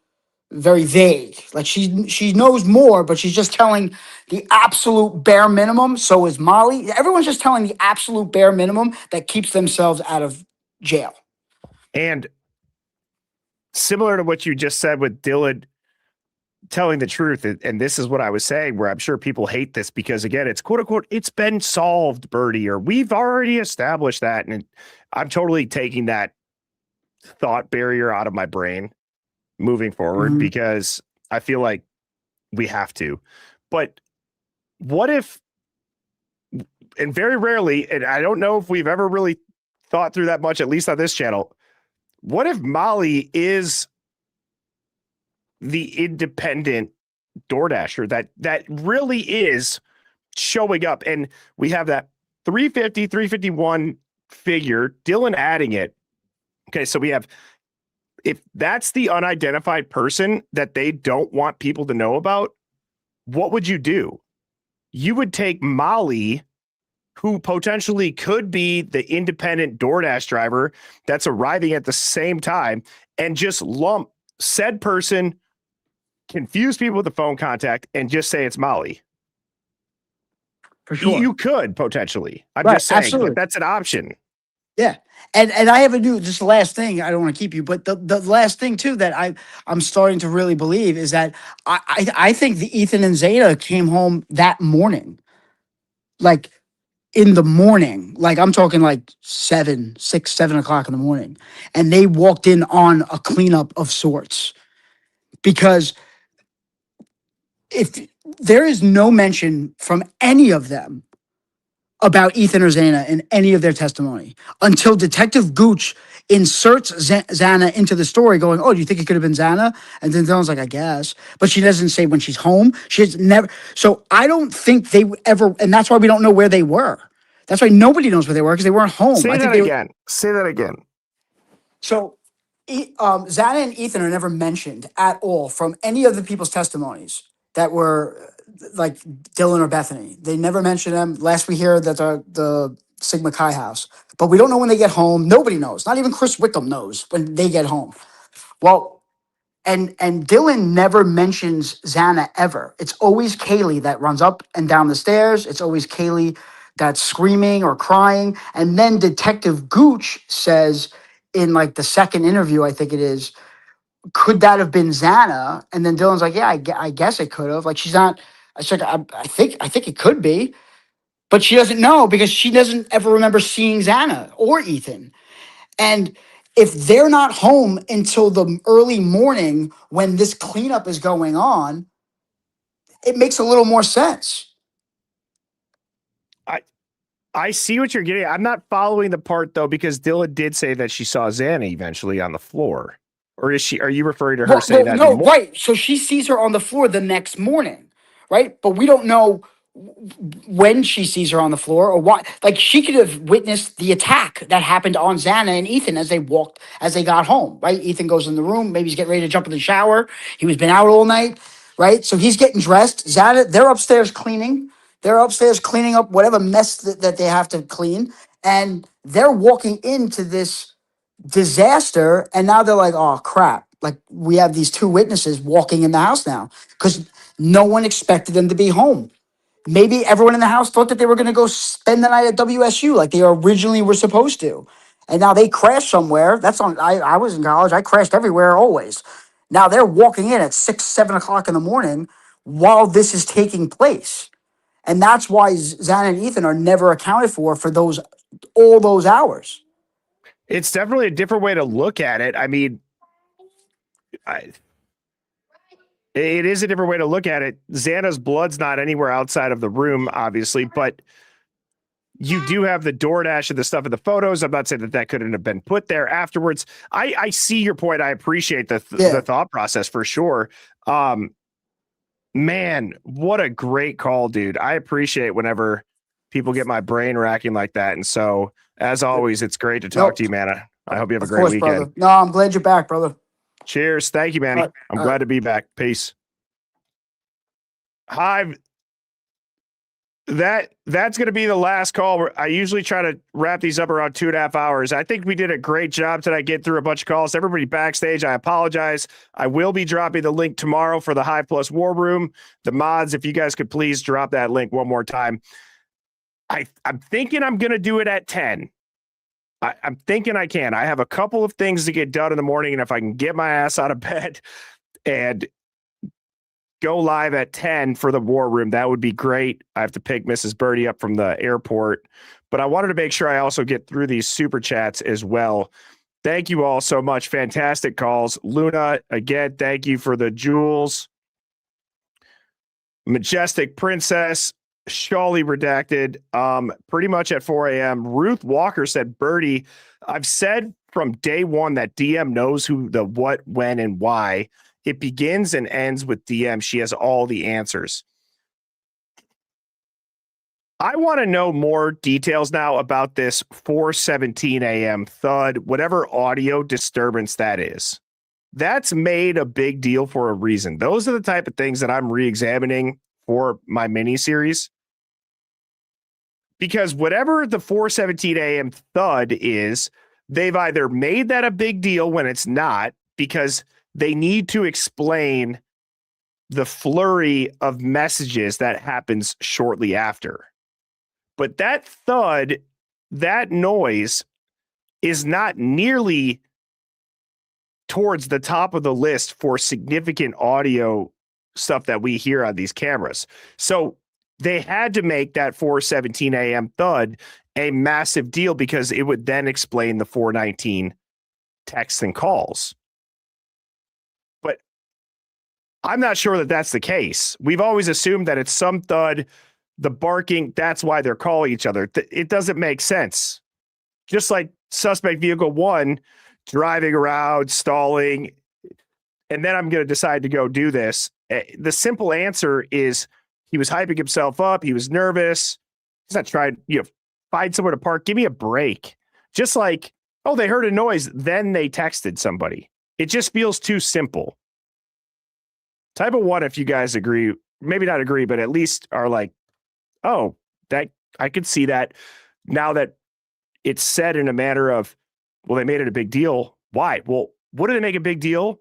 very vague. Like she knows more, but she's just telling the absolute bare minimum. So is Molly. Everyone's just telling the absolute bare minimum that keeps themselves out of jail. And similar to what you just said with Dylan telling the truth, and this is what I was saying, where I'm sure people hate this because, again, it's quote unquote, it's been solved, Birdie, or we've already established that. And I'm totally taking that thought barrier out of my brain moving forward because I feel like we have to. But what if, and very rarely, and I don't know if we've ever really thought through that much, at least on this channel, what if Molly is the independent DoorDasher that really is showing up, and we have that 350, 351 figure, Dylan adding it. Okay, so we have, if that's the unidentified person that they don't want people to know about, what would you do? You would take Molly, who potentially could be the independent DoorDash driver that's arriving at the same time, and just lump said person, confuse people with the phone contact, and just say it's Molly. For sure. You could potentially. I'm Right, just saying, absolutely. but that's an option. Yeah. And I have just the last thing, I don't want to keep you, but the last thing too that I'm starting to really believe is that I think the Ethan and Zeta came home that morning. Like in the morning, like I'm talking like 7 o'clock in the morning. And they walked in on a cleanup of sorts. Because if there is no mention from any of them about Ethan or Xana in any of their testimony until Detective Gooch inserts Xana into the story going, oh, do you think it could have been Xana? And then Dylan's like, I guess. But she doesn't say when she's home. She's never. So I don't think they ever, and that's why we don't know where they were. That's why nobody knows where they were because they weren't home. Say I that think again. Say that again. So Xana and Ethan are never mentioned at all from any of the people's testimonies that were like Dylan or Bethany. They never mention them. Last we hear that the Sigma Chi house. But we don't know when they get home. Nobody knows. Not even Chris Wickham knows when they get home. Well, and Dylan never mentions Xana ever. It's always Kaylee that runs up and down the stairs. It's always Kaylee that's screaming or crying. And then Detective Gooch says in like the second interview, I think it is, could that have been Xana? And then Dylan's like, yeah, I guess it could have. Like she's not. I said, I think it could be. but she doesn't know because she doesn't ever remember seeing Xana or Ethan. And if they're not home until the early morning when this cleanup is going on, it makes a little more sense. I see what you're getting. I'm not following the part though, because Dilla did say that she saw Xana eventually on the floor. Or is she? Are you referring to her saying that? No, right. So she sees her on the floor the next morning, right? But we don't know when she sees her on the floor or what. Like she could have witnessed the attack that happened on Xana and Ethan as they got home, right? Ethan goes in the room, maybe he's getting ready to jump in the shower. He was been out all night, right? So he's getting dressed. Xana, they're upstairs cleaning. They're upstairs cleaning up whatever mess that they have to clean, and they're walking into this disaster, and now they're like, oh crap, like we have these two witnesses walking in the house now because no one expected them to be home. Maybe everyone in the house thought that they were going to go spend the night at WSU like they originally were supposed to, and now they crashed somewhere. That's on. I was in college, I crashed everywhere always. Now they're walking in at 6-7 o'clock in the morning while this is taking place, and that's why Xana and Ethan are never accounted for those all those hours. It's definitely a different way to look at it. I mean, it is a different way to look at it. Xana's blood's not anywhere outside of the room, obviously, but you do have the DoorDash and the stuff in the photos. I'm not saying that couldn't have been put there afterwards. I see your point. I appreciate the thought process for sure. Man, what a great call, dude. I appreciate whenever people get my brain racking like that. And so, as always, it's great to talk to you, man. I hope you have a great weekend. Brother. No, I'm glad you're back, brother. Cheers. Thank you, Manny. I'm glad to be back. Peace. Hive. That's going to be the last call. I usually try to wrap these up around 2.5 hours. I think we did a great job tonight getting through a bunch of calls. Everybody backstage, I apologize. I will be dropping the link tomorrow for the Hive Plus War Room. The mods, if you guys could please drop that link one more time. I'm thinking I'm going to do it at 10. I'm thinking I can. I have a couple of things to get done in the morning, and if I can get my ass out of bed and go live at 10 for the War Room, that would be great. I have to pick Mrs. Birdie up from the airport, but I wanted to make sure I also get through these super chats as well. Thank you all so much. Fantastic calls. Luna, again, thank you for the jewels. Majestic Princess, Shawley redacted, pretty much at 4 a.m. Ruth Walker said, Birdie, I've said from day one that DM knows who, the what, when, and why. It begins and ends with DM. She has all the answers. I want to know more details now about this 4:17 a.m. thud, whatever audio disturbance that is. That's made a big deal for a reason. Those are the type of things that I'm re-examining for my mini-series. Because whatever the 4:17 a.m. thud is, they've either made that a big deal when it's not, because they need to explain the flurry of messages that happens shortly after. But that thud, that noise, is not nearly towards the top of the list for significant audio stuff that we hear on these cameras. So they had to make that 4:17 a.m. thud a massive deal because it would then explain the 4:19 texts and calls. But I'm not sure that that's the case. We've always assumed that it's some thud, the barking, that's why they're calling each other. It doesn't make sense. Just like suspect vehicle 1 driving around, stalling, and then I'm going to decide to go do this. The simple answer is he was hyping himself up. He was nervous. He's not trying, find somewhere to park. Give me a break. Just like, oh, they heard a noise, then they texted somebody. It just feels too simple. Type of 1, if you guys agree, maybe not agree, but at least are like, oh, that I could see that now that it's said in a manner of, well, they made it a big deal. Why? Well, what do they make a big deal?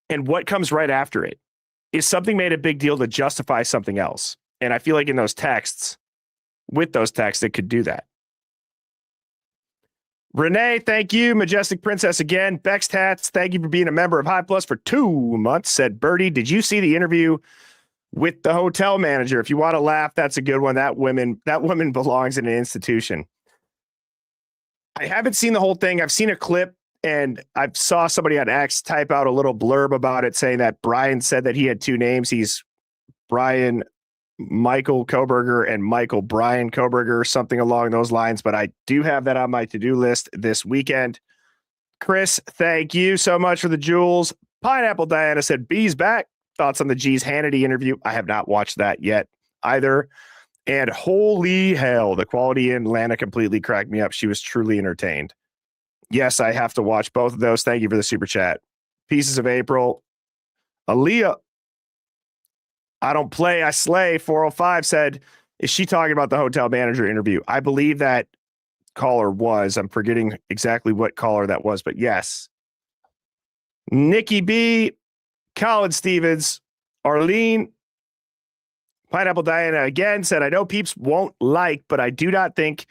And what comes right after it? Is something made a big deal to justify something else? And I feel like in those texts, with those texts, it could do that. Renee, thank you. Majestic Princess again. Bex Tats, thank you for being a member of Hive Plus for 2 months. Said, Birdie, did you see the interview with the hotel manager. If you want to laugh, that's a good one. That woman belongs in an institution. I haven't seen the whole thing. I've seen a clip, and I saw somebody on X type out a little blurb about it saying that Brian said that he had two names. He's Brian Michael Koberger and Michael Brian Koberger, something along those lines. But I do have that on my to-do list this weekend. Chris, thank you so much for the jewels. Pineapple Diana said, B's back. Thoughts on the G's Hannity interview? I have not watched that yet either. And holy hell, the quality in Atlanta completely cracked me up. She was truly entertained. Yes, I have to watch both of those. Thank you for the super chat. Pieces of April. Aaliyah, I don't play, I slay. 405 said, is she talking about the hotel manager interview? I believe that caller was. I'm forgetting exactly what caller that was, but yes. Nikki B, Colin Stevens, Arlene, Pineapple Diana again said, I know peeps won't like, but I do not think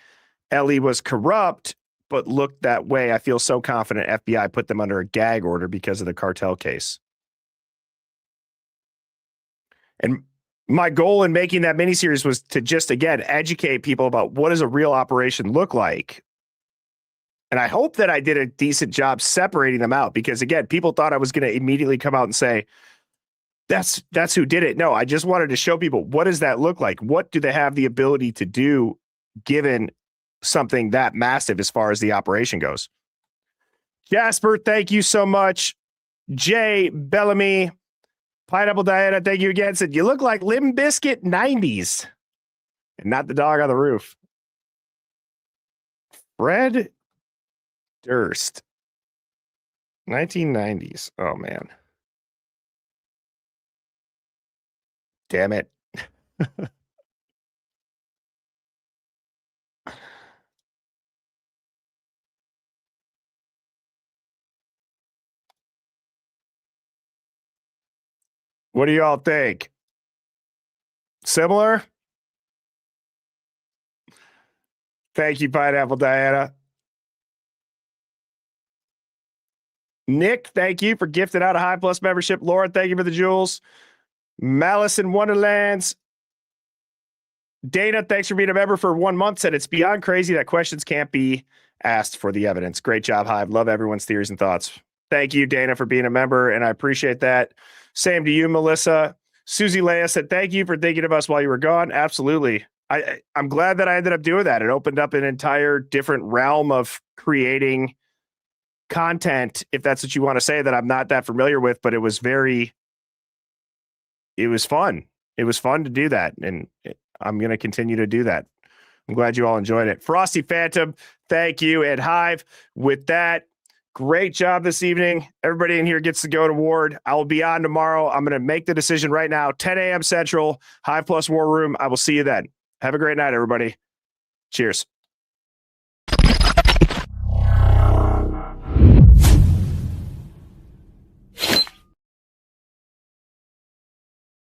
Ellie was corrupt, but looked that way. I feel so confident FBI put them under a gag order because of the cartel case. And my goal in making that miniseries was to just, again, educate people about what does a real operation look like. And I hope that I did a decent job separating them out because, again, people thought I was going to immediately come out and say, that's who did it. No, I just wanted to show people, what does that look like? What do they have the ability to do given something that massive as far as the operation goes? Jasper, thank you so much. Jay Bellamy, Pineapple Diana, thank you again. Said, you look like Limp Bizkit 90s and not the dog on the roof. Fred Durst, 1990s. Oh, man. Damn it. What do y'all think? Similar? Thank you, Pineapple Diana. Nick, thank you for gifting out a Hive Plus membership. Laura, thank you for the jewels. Malice in Wonderlands. Dana, thanks for being a member for 1 month. Said it's beyond crazy that questions can't be asked for the evidence. Great job, Hive. Love everyone's theories and thoughts. Thank you, Dana, for being a member, and I appreciate that. Same to you, Melissa. Susie Leia said, thank you for thinking of us while you were gone. Absolutely. I'm glad that I ended up doing that. It opened up an entire different realm of creating content, if that's what you want to say, that I'm not that familiar with, but it was fun. It was fun to do that, and I'm going to continue to do that. I'm glad you all enjoyed it. Frosty Phantom, thank you. And Hive, with that, great job this evening. Everybody in here gets to go to Ward. I will be on tomorrow. I'm going to make the decision right now, 10 a.m. Central, Hive Plus War Room. I will see you then. Have a great night, everybody. Cheers.